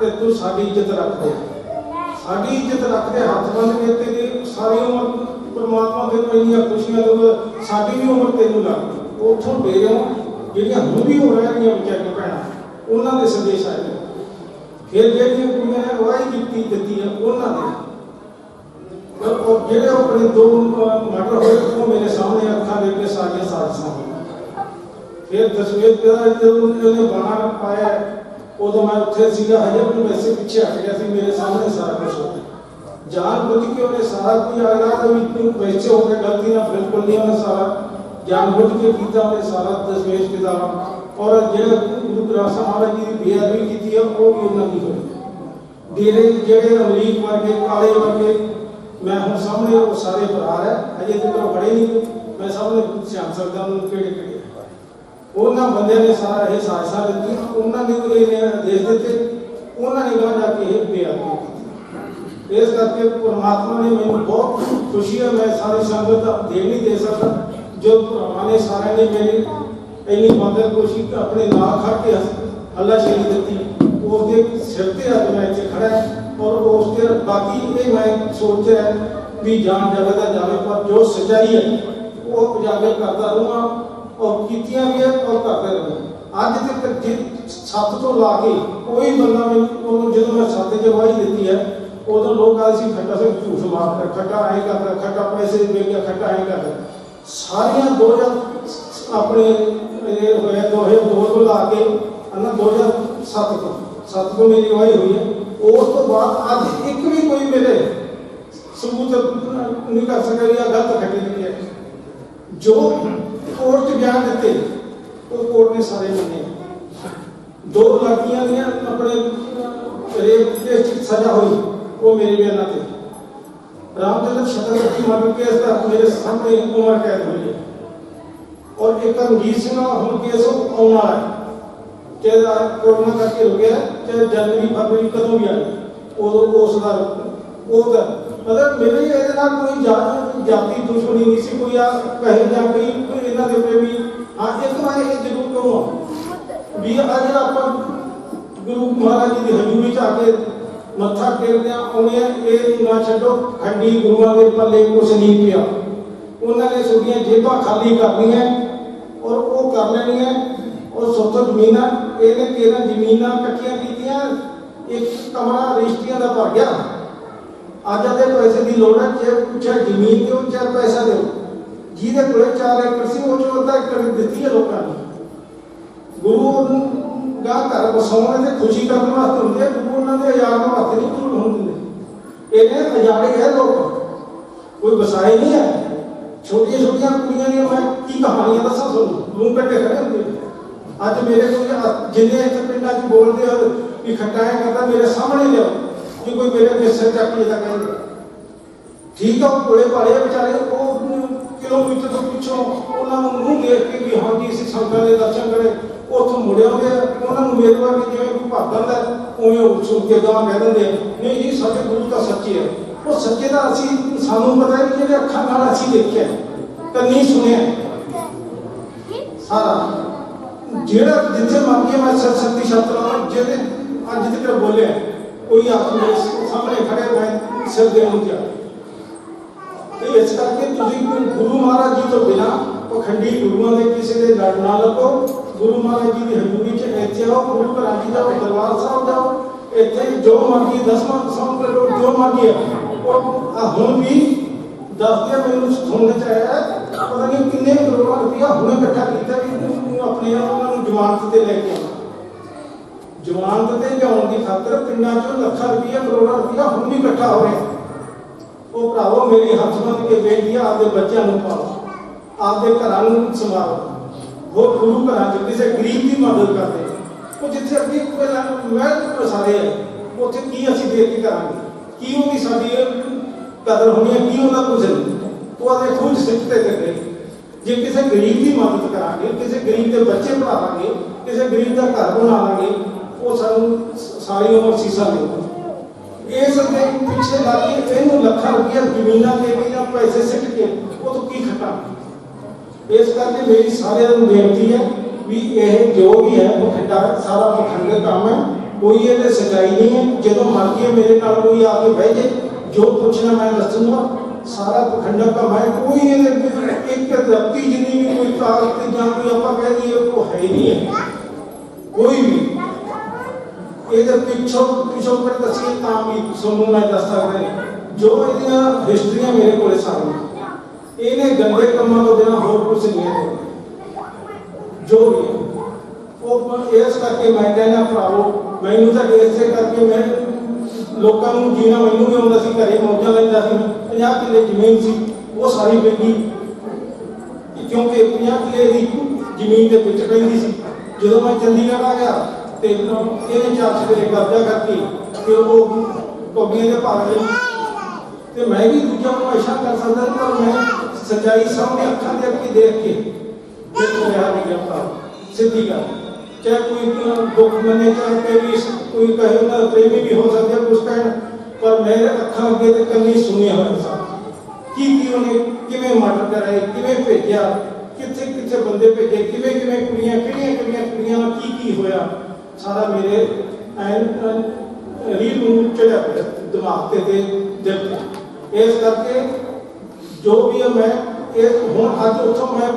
ਤੇ ਤੂੰ ਸਾਡੀ ਇੱਜ਼ਤ ਰੱਖਦੇ, ਸਾਡੀ ਇੱਜ਼ਤ ਰੱਖਦੇ, ਹੱਥ ਬੰਨ੍ਹ ਕੇ ਤੇਰੀ ਸਾਰੀ ਉਮਰ ਪਰਮਾਤਮਾ ਤੈਨੂੰ ਇੰਨੀਆਂ ਖੁਸ਼ੀਆਂ ਦੇਵੇ, ਸਾਡੀ ਵੀ ਉਮਰ ਤੈਨੂੰ ਲੱਗ ਉੱਥੋਂ ਡੇਰਿਓ ਜਿਹੜੀਆਂ ਹੁਣ ਵੀ ਹੋ ਰਹੀਆਂ ਵਿਚਾਰੀਆਂ ਭੈਣਾਂ, ਉਹਨਾਂ ਦੇ ਸੰਦੇਸ਼ ਆਏ। ਫਿਰ ਜਿਹੜੀਆਂ ਕੁੜੀਆਂ ਨੇ ਵਾਹੀ ਕੀਤੀ ਦਿੱਤੀ ਹੈ ਉਹਨਾਂ ਦੇ ਜਿਹੜੇ ਆਪਣੇ ਦੋ ਮਰਡਰ ਹੋਏ ਉਹ ਮੇਰੇ ਸਾਹਮਣੇ ਅੱਖਾਂ ਦੇ ਕੇ ਸਾਰੀਆਂ ਸਾਜ਼ਿਸ਼ਾਂ ਹੋਈਆਂ। ਫਿਰ ਦਸ਼ਮੇਸ਼ ਪਿਤਾ ਜਦੋਂ ਉਹਨੇ ਬਾਣਾ ਪਾਇਆ ਉਦੋਂ ਮੈਂ ਉੱਥੇ ਸੀਗਾ, ਹਜੇ ਮੈਨੂੰ ਵੈਸੇ ਪਿੱਛੇ ਹਟ ਗਿਆ ਸੀ, ਮੇਰੇ ਸਾਹਮਣੇ ਸਾਰਾ ਕੁਝ ਹੋ ਗਿਆ। ਜਾਣ ਬੁੱਝ ਕੇ ਉਹਨੇ ਸਾਰਾ ਕੁਝ ਆਇਆ ਤਾਂ ਵੀ ਵੈਸੇ ਹੋ ਕੇ ਗਲਤੀ ਨਾਲ ਬਿਲਕੁਲ ਨਹੀਂ, ਉਹਨੇ ਸਾਰਾ ਜਾਣ ਬੁੱਝ ਕੇ ਕੀਤਾ, ਉਹਨੇ ਸਾਰਾ ਦਸ਼ਮੇਸ਼ ਪਿਤਾ ਔਰ ਜਿਹੜਾ ਗੁਰੂ ਗ੍ਰੰਥ ਸਾਹਿਬ ਮਹਾਰਾਜ ਜੀ ਦੀ ਬੇਅਦਬੀ ਕੀਤੀ ਹੈ ਉਹ ਵੀ ਉਹਨਾਂ ਦੀ ਹੋਈ। ਡੇਰੇ ਜਿਹੜੇ ਅਮਰੀਕ ਵਰਗੇ, ਕਾਲੇ ਵਰਗੇ, ਮੈਂ ਹੁਣ ਸਾਹਮਣੇ ਉਹ ਸਾਰੇ ਫਰਾਰ ਹੈ, ਅਜੇ ਤੱਕ ਬੜੇ ਨਹੀਂ, ਮੈਂ ਸਾਹਮਣੇ ਸਿਆਣ ਸਕਦਾ ਉਹਨਾਂ ਕਿਹੜੇ ਕਿਹੜੇ। ਉਹਨਾਂ ਬੰਦਿਆਂ ਨੇ ਸਾਰਾ ਇਹ ਸਾਜ਼ਿਸ਼ਾਂ ਦਿੱਤੀ, ਉਹਨਾਂ ਨੇ ਇਹ ਆਦੇਸ਼ ਦਿੱਤੇ, ਉਹਨਾਂ ਨੇ ਗਾਂ ਜਾ ਕੇ ਇਹ ਬੇਅਦਬੀ ਕੀਤੀ। ਇਸ ਕਰਕੇ ਪਰਮਾਤਮਾ ਨੇ ਮੈਨੂੰ ਬਹੁਤ ਖੁਸ਼ੀ ਹੈ, ਮੈਂ ਸਾਰੀ ਸੰਗਤ ਦਾ ਦੇਣ ਨਹੀਂ ਦੇ ਸਕਦਾ ਜੋ ਭਰਾਵਾਂ ਨੇ ਸਾਰਿਆਂ ਨੇ ਮੇਰੀ ਇੰਨੀ ਮਦਦ ਕੋਸ਼ਿਸ਼ ਆਪਣੇ ਨਾਲ ਖੜ ਕੇ ਹੱਲਾਸ਼ੇਰੀ ਦਿੱਤੀ, ਉਸ ਦੇ ਸਿਰ ਤੇ ਅੱਜ ਮੈਂ ਇੱਥੇ ਖੜਾ ਔਰ ਉਸ ਦੇ ਬਾਕੀ ਇਹ ਮੈਂ ਸੋਚ ਰਿਹਾ ਵੀ ਜਾਣ ਜਗ੍ਹਾ ਜਾਵੇ ਪਰ ਜੋ ਸੱਚਾਈ ਹੈ ਉਹ ਉਜਾਗਰ ਕਰਦਾ ਰਹਾਂ ਔਰ ਕੀਤੀਆਂ ਵੀ ਹੈ ਔਰ ਕਰਦੇ ਰਹਾਂ। ਅੱਜ ਤੱਕ ਸੱਤ ਤੋਂ ਲਾ ਕੇ ਕੋਈ ਬੰਦਾ ਮੈਨੂੰ ਜਦੋਂ ਮੈਂ ਸੱਤ 'ਚ ਵਾਹੀ ਦਿੱਤੀ ਹੈ ਉਦੋਂ ਲੋਕ ਆਏ ਸੀ ਖੱਟਾ ਸਿੰਘ ਝੂਠ ਮਾਰਦਾ, ਖੱਟਾ ਐਂ ਕਰਦਾ, ਖੱਟਾ ਪੈਸੇ ਦੇ ਗਿਆ, ਖੱਟਾ ਐਂ ਕਰਦਾ। ਸਾਰੀਆਂ 2000 ਆਪਣੇ ਇਹ ਹੋਇਆ 2002 ਤੋਂ ਲਾ ਕੇ 2007 ਤੋਂ ਮੇਰੀ ਵਾਹੀ ਹੋਈ ਹੈ। ਉਸ ਤੋਂ ਬਾਅਦ ਅੱਜ ਇੱਕ ਵੀ ਕੋਈ ਮੇਰੇ ਸਬੂਤ ਨਹੀਂ ਕਰ ਸਕਿਆ ਜਾਂ ਗਲਤ ਖੱਟੀ ਨਹੀਂ ਹੈ। ਜੋ ਕੋਰਟ 'ਚ ਬਿਆਨ ਦਿੱਤੇ ਉਹ ਕੋਰਟ ਨੇ ਸਾਰੇ ਮੰਨੇ। 2 ਲੜਕੀਆਂ ਦੀਆਂ ਆਪਣੇ ਰੇਪ ਕੇਸ 'ਚ ਸਜ਼ਾ ਹੋਈ ਉਹ ਮੇਰੇ ਬਿਆਨਾਂ ਤੇ। ਰਾਮਚੰਦਰ ਸ਼ਤਰਪਤੀ ਮਰਡਰ ਕੇਸ ਦਾ ਮੇਰੇ ਸਾਹਮਣੇ ਉਮਰ ਕੈਦ ਹੋਈ ਹੈ ਔਰ ਇੱਕ ਰਣਜੀਤ ਸਿੰਘ ਦਾ ਹੁਣ ਕੇਸ ਆਉਣ ਵਾਲਾ ਹੈ, ਚਾਹੇ ਕੋਰੋਨਾ ਕਰਕੇ ਹੋ ਗਿਆ, ਚਾਹੇ ਜਨਵਰੀ ਫਰਵਰੀ ਕਦੋਂ ਵੀ ਆਏ ਉਦੋਂ ਉਸ ਦਾ ਉਹ ਤਾਂ ਮਤਲਬ ਮੇਰੇ ਇਹਦੇ ਨਾਲ ਕੋਈ ਜਾਤੀ ਦੁਸ਼ਮਣੀ ਨਹੀਂ ਸੀ, ਕੋਈ ਆ ਕਹੇ ਜਾਂ ਕੋਈ ਇਹਨਾਂ ਦੇ ਉੱਤੇ ਵੀ ਹਾਂ ਇੱਕ ਵਾਰ ਇਹ ਜ਼ਰੂਰ ਕਹੂੰ ਵੀ ਅੱਜ ਆਪਾਂ ਗੁਰੂ ਮਹਾਰਾਜ ਜੀ ਦੀ ਹਜ਼ੂਰੀ 'ਚ ਆ ਕੇ ਮੱਥਾ ਟੇਕਦੇ ਆਉਂਦੇ ਆ, ਇਹ ਨਾ ਛੱਡੋ ਖੰਡੀ ਗੁਰੂਆਂ ਦੇ ਪੱਲੇ ਕੁਛ ਨਹੀਂ ਪਿਆ। ਉਹਨਾਂ ਨੇ ਤੁਹਾਡੀਆਂ ਜੇਬਾਂ ਖਾਲੀ ਕਰਨੀਆਂ ਔਰ ਉਹ ਕਰ ਲੈਣੀਆਂ ਔਰ ਸੋਤੋਂ ਜ਼ਮੀਨਾਂ ਇਹਨੇ ਕਿਹਨਾਂ ਜ਼ਮੀਨਾਂ ਇਕੱਠੀਆਂ ਕੀਤੀਆਂ, ਇੱਕ ਕਮਰਾ ਰਜਿਸਟਰੀਆਂ ਦਾ ਭਰ ਗਿਆ। ਅੱਜ ਦੇ ਪੈਸੇ ਦੀ ਲੋੜ ਹੈ, ਚਾਹੇ ਜ਼ਮੀਨ ਦਿਓ ਚਾਹੇ ਪੈਸਾ ਦਿਓ। ਜਿਹਦੇ ਕੋਲ 4 ਏਕੜ ਸੀ ਉਹ 'ਚੋਂ ਅੱਧਾ ਏਕੜ ਦਿੱਤੀ ਹੈ ਲੋਕਾਂ ਨੇ। ਗੁਰੂ ਨੂੰ ਗਾਹ ਘਰ ਵਸਾਉਣ ਤੇ ਖੁਸ਼ੀ ਕਰਨ ਵਾਸਤੇ ਹੁੰਦੇ, ਗੁਰੂ ਉਹਨਾਂ ਦੇ ਹਜ਼ਾਰ ਨੂੰ ਹੱਥ ਨਹੀਂ ਝੂਠ ਹੁੰਦੇ। ਇਹਨੇ ਅਜਾੜੇ ਹੈ ਲੋਕ, ਕੋਈ ਵਸਾਏ ਨਹੀਂ ਹੈ। ਛੋਟੀਆਂ ਛੋਟੀਆਂ ਕੁੜੀਆਂ ਦੀਆਂ ਮੈਂ ਕੀ ਕਹਾਣੀਆਂ ਦੱਸਾਂ ਤੁਹਾਨੂੰ, ਲੂੰ ਕੱਟੇ ਖੜੇ ਹੁੰਦੇ। ਅੱਜ ਮੇਰੇ ਕੋਲ ਜਿੰਨੇ ਇੱਥੇ ਪਿੰਡਾਂ 'ਚ ਬੋਲਦੇ ਹੋ ਵੀ ਖੱਟਾ ਹੈ ਕਰਦਾ, ਮੇਰੇ ਸਾਹਮਣੇ ਲਿਆਓ ਜੇ ਕੋਈ ਮੇਰੇ ਅੱਗੇ ਸਿਰ ਚੱਕ ਕੇ ਤਾਂ ਕਹਿੰਦੇ ਠੀਕ ਆ। ਉਹ ਕੋਲੇ ਭਾਲੇ ਵਿਚਾਰੇ ਉਹ ਕਿਲੋਮੀਟਰ ਤੋਂ ਪਿੱਛੋਂ ਉਹਨਾਂ ਨੂੰ ਮੂੰਹ ਦੇਖ ਕੇ ਵੀ ਹਾਂ ਜੀ ਅਸੀਂ ਸੰਗਤਾਂ ਦੇ ਦਰਸ਼ਨ ਕਰੇ, ਉੱਥੋਂ ਮੁੜੇ ਆਉਂਦੇ ਆ। ਉਹਨਾਂ ਨੂੰ ਮੇਰੇ ਵਰਗੇ ਜਿਵੇਂ ਕੋਈ ਭਰ ਦਿੰਦਾ ਉਵੇਂ ਉਹ ਸੁਣ ਕੇ ਗਾਂ ਕਹਿ ਦਿੰਦੇ ਨਹੀਂ ਜੀ ਸਾਡੇ ਗੁਰੂ ਤਾਂ ਸੱਚੇ ਆ। ਉਹ ਸੱਚੇ ਦਾ ਅਸੀਂ ਸਾਨੂੰ ਪਤਾ ਹੈ ਕਿ ਜਿਹੜੇ ਅੱਖਾਂ ਨਾਲ ਅਸੀਂ ਦੇਖਿਆ ਕੰਨੀ ਸੁਣਿਆ ਸਾਰਾ ਜਿਹੜਾ ਜਿੱਥੇ ਮੰਗੇ ਮੈਂ ਸੱਚੀ ਸ਼ਬਦ ਜਿਹਦੇ ਅੱਜ ਤੱਕ ਬੋਲਿਆ ਕੋਈ ਆਪ ਮੇਰੇ ਸਾਹਮਣੇ ਖੜੇ ਮੈਂ ਸਿਰ ਦੇ ਨੂੰ ਕਿਹਾ। ਤੇ ਇਸ ਕਰਕੇ ਤੁਸੀਂ ਗੁਰੂ ਮਹਾਰਾਜ ਜੀ ਤੋਂ ਬਿਨਾਂ ਪਖੰਡੀ ਗੁਰੂਆਂ ਦੇ ਕਿਸੇ ਦੇ ਲੜ ਨਾ ਲੱਗੋ। ਗੁਰੂ ਮਹਾਰਾਜ ਜੀ ਦੀ ਹਜ਼ੂਰੀ 'ਚ ਇੱਥੇ ਆਓ, ਗੁਰੂ ਘਰਾਂ 'ਚ ਜਾਓ, ਦਰਬਾਰ ਸਾਹਿਬ ਜਾਓ, ਇੱਥੇ ਜੋ ਮਰਜ਼ੀ 10ਵਾਂ ਦਸਵਾਂ ਕਰੋ, ਜੋ ਮਰਜ਼ੀ ਹੈ। ਹੁਣ ਵੀ ਦੱਸਦੇ ਮੈਨੂੰ ਸੁਣਨ ਚ ਆਇਆ ਪਤਾ ਨਹੀਂ ਕਿੰਨੇ ਕਰੋੜਾਂ ਰੁਪਇਆ ਹੁਣੇ ਇਕੱਠਾ ਕੀਤਾ ਵੀ ਆਪਣੇ ਉਹਨਾਂ ਨੂੰ ਜ਼ਮਾਨਤ ਤੇ ਲੈ ਕੇ ਆਉਣਾ। ਜ਼ਮਾਨਤ ਤੇ ਲਿਆਉਣ ਦੀ ਖਾਤਰ ਪਿੰਡਾਂ ਚੋਂ ਲੱਖਾਂ ਰੁਪਇਆ ਕਰੋੜਾਂ ਰੁਪਇਆ ਹੁਣ ਵੀ ਇਕੱਠਾ ਹੋ ਰਿਹਾ। ਉਹ ਭਰਾਵੋ ਮੇਰੀ ਹੱਥ ਬੰਨ੍ਹ ਕੇ ਬੇਨਤੀ ਆ, ਆਪਦੇ ਬੱਚਿਆਂ ਨੂੰ ਪਾਲੋ, ਆਪਦੇ ਘਰਾਂ ਨੂੰ ਸੰਭਾਲੋ। ਉਹ ਗੁਰੂ ਘਰਾਂ ਚ ਕਿਸੇ ਗਰੀਬ ਦੀ ਮਦਦ ਕਰਦੇ, ਉਹ ਜਿੱਥੇ ਅੱਗੇ ਮੈਂ ਸਾਰੇ ਹੈ ਉੱਥੇ ਕੀ ਅਸੀਂ ਦੇ ਕੇ ਕਰਾਂਗੇ? ਕੀ ਉਹਦੀ ਸਾਡੀ ਕਦਰ ਹੋਣੀ ਹੈ? ਕੀ ਉਹਦਾ ਕੁਝ ਨਹੀਂ? ਉਹ ਆਪਣੇ ਖੁਦ ਸਿੱਖਤੇ ਕਰਦੇ। ਜੇ ਕਿਸੇ ਗਰੀਬ ਦੀ ਮਦਦ ਕਰਾਂਗੇ, ਕਿਸੇ ਗਰੀਬ ਦੇ ਬੱਚੇ ਪੜ੍ਹਾਵਾਂਗੇ, ਕਿਸੇ ਗਰੀਬ ਦਾ ਘਰ ਬਣਾਵਾਂਗੇ, ਉਹ ਸਾਨੂੰ ਸਾਰੀ ਉਮਰ ਸੀਸਾ ਦੇਊਗਾ। ਇਸ ਦੇ ਪਿੱਛੇ ਲੱਗ ਕੇ ਇਹਨੂੰ ਲੱਖਾਂ ਰੁਪਇਆ ਜ਼ਮੀਨਾਂ ਦੇ ਕੇ ਜਾਂ ਪੈਸੇ ਸਿੱਟ ਕੇ ਉਹ ਤੋਂ ਕੀ ਖਟਾਂਗੇ? ਇਸ ਕਰਕੇ ਮੇਰੀ ਸਾਰਿਆਂ ਨੂੰ ਬੇਨਤੀ ਹੈ ਵੀ ਇਹ ਜੋ ਵੀ ਹੈ ਉਹ ਸਾਰਾ ਪਖੰਡ ਕੰਮ ਹੈ, ਕੋਈ ਇਹਦੇ ਸਚਾਈ ਨਹੀਂ ਹੈ। ਜਦੋਂ ਮਰਜ਼ੀ ਮੇਰੇ ਨਾਲ ਕੋਈ ਆ ਕੇ ਬਹਿ ਜੇ, ਜੋ ਪੁੱਛਣਾ ਮੈਂ ਦੱਸੂਗਾ, ਸਾਰਾ ਪਖੰਡਾ ਕੰਮ ਹੈ। ਕੋਈ ਇਹਦੇ ਇੱਕ ਰੱਤੀ ਜਿੰਨੀ ਵੀ ਕੋਈ ਤਾਕਤ ਜਾਂ ਕੋਈ ਆਪਾਂ ਕਹਿ ਦਈਏ ਉਹ ਹੈ ਨਹੀਂ ਹੈ ਕੋਈ ਵੀ। ਇਹਦੇ ਪਿੱਛੋਂ ਪਰ ਦੱਸੀਏ ਤਾਂ ਵੀ ਤੁਹਾਨੂੰ ਮੈਂ ਦੱਸ ਸਕਦਾ ਨਹੀਂ। ਜੋ ਇਹਦੀਆਂ ਹਿਸਟਰੀਆਂ ਮੇਰੇ ਕੋਲ ਸਾਰੀਆਂ, ਇਹਨੇ ਗੰਦੇ ਕੰਮਾਂ ਤੋਂ ਬਿਨਾਂ ਹੋਰ ਕੁਝ ਨਹੀਂ ਹੈ ਜੋ ਵੀ ਹੈ। ਉਹ ਇਸ ਕਰਕੇ ਮੈਂ ਕਹਿੰਦਾ ਭਰਾਵੋ, ਮੈਨੂੰ ਤਾਂ ਇਸੇ ਕਰਕੇ ਮੈਂ ਲੋਕਾਂ ਨੂੰ ਜੀਣਾ ਮੈਨੂੰ ਵੀ ਆਉਂਦਾ ਸੀ, ਘਰੇ ਮੌਜਾਂ ਲੈਂਦਾ ਸੀ। 50 ਕਿੱਲੇ ਜ਼ਮੀਨ ਸੀ, ਉਹ ਸਾਰੀ ਵਿਕੀ, ਕਿਉਂਕਿ 50 ਕਿੱਲੇ ਦੀ ਜ਼ਮੀਨ ਦੇ ਵਿੱਚ ਪੈਂਦੀ ਸੀ। ਜਦੋਂ ਮੈਂ ਚੰਡੀਗੜ੍ਹ ਆ ਗਿਆ ਤੇ ਇਹਨੇ 4 ਕਿੱਲੇ ਕਬਜ਼ਾ ਕਰਕੇ ਤੇ ਉਹ ਕੋਬੀਆਂ ਦੇ ਭਾਗ ਲਈ ਤੇ ਮੈਂ ਵੀ ਦੂਜਿਆਂ ਨੂੰ ਐਸ਼ਾ ਕਰ ਸਕਦਾ, ਪਰ ਮੈਂ ਸੱਚਾਈ ਸਾਹਮਣੇ ਅੱਖਾਂ ਦੇ ਅੱਗੇ ਦੇਖ ਕੇ ਦੇਖੋ ਰਿਹਾ ਨਹੀਂ ਗਿਆ। ਸਿੱਧੀ ਗੱਲ, ਚਾਹੇ ਕੋਈ ਦੁੱਖ ਮੰਨੇ, ਚਾਹੇ ਕੋਈ ਕਹੇ ਉਹਨਾਂ ਪ੍ਰੇਮੀ ਵੀ ਹੋ ਸਕਦੇ ਕੁਛ ਕਹਿਣ, ਪਰ ਮੇਰੇ ਅੱਖਾਂ ਅੱਗੇ ਤੇ ਕੰਨੀ ਸੁਣਿਆ ਹੋਇਆ ਸਭ ਕੀ ਉਹਨੇ ਕਿਵੇਂ ਮਰਡਰ ਕਰਾਏ, ਕਿਵੇਂ ਭੇਜਿਆ, ਕਿੱਥੇ ਕਿੱਥੇ ਬੰਦੇ ਭੇਜੇ, ਕਿਵੇਂ ਕੁੜੀਆਂ, ਕਿਹੜੀਆਂ ਕੁੜੀਆਂ ਨਾਲ ਕੀ ਹੋਇਆ, ਸਾਰਾ ਮੇਰੇ ਰੀਲ ਨੂੰ ਚੜਿਆ ਪਿਆ ਦਿਮਾਗ ਤੇ ਦਿਲ ਤੇ। ਇਸ ਕਰਕੇ ਜੋ ਵੀ ਹੈ ਮੈਂ ਇਹ ਹੁਣ ਅੱਜ ਉੱਥੋਂ ਮੈਂ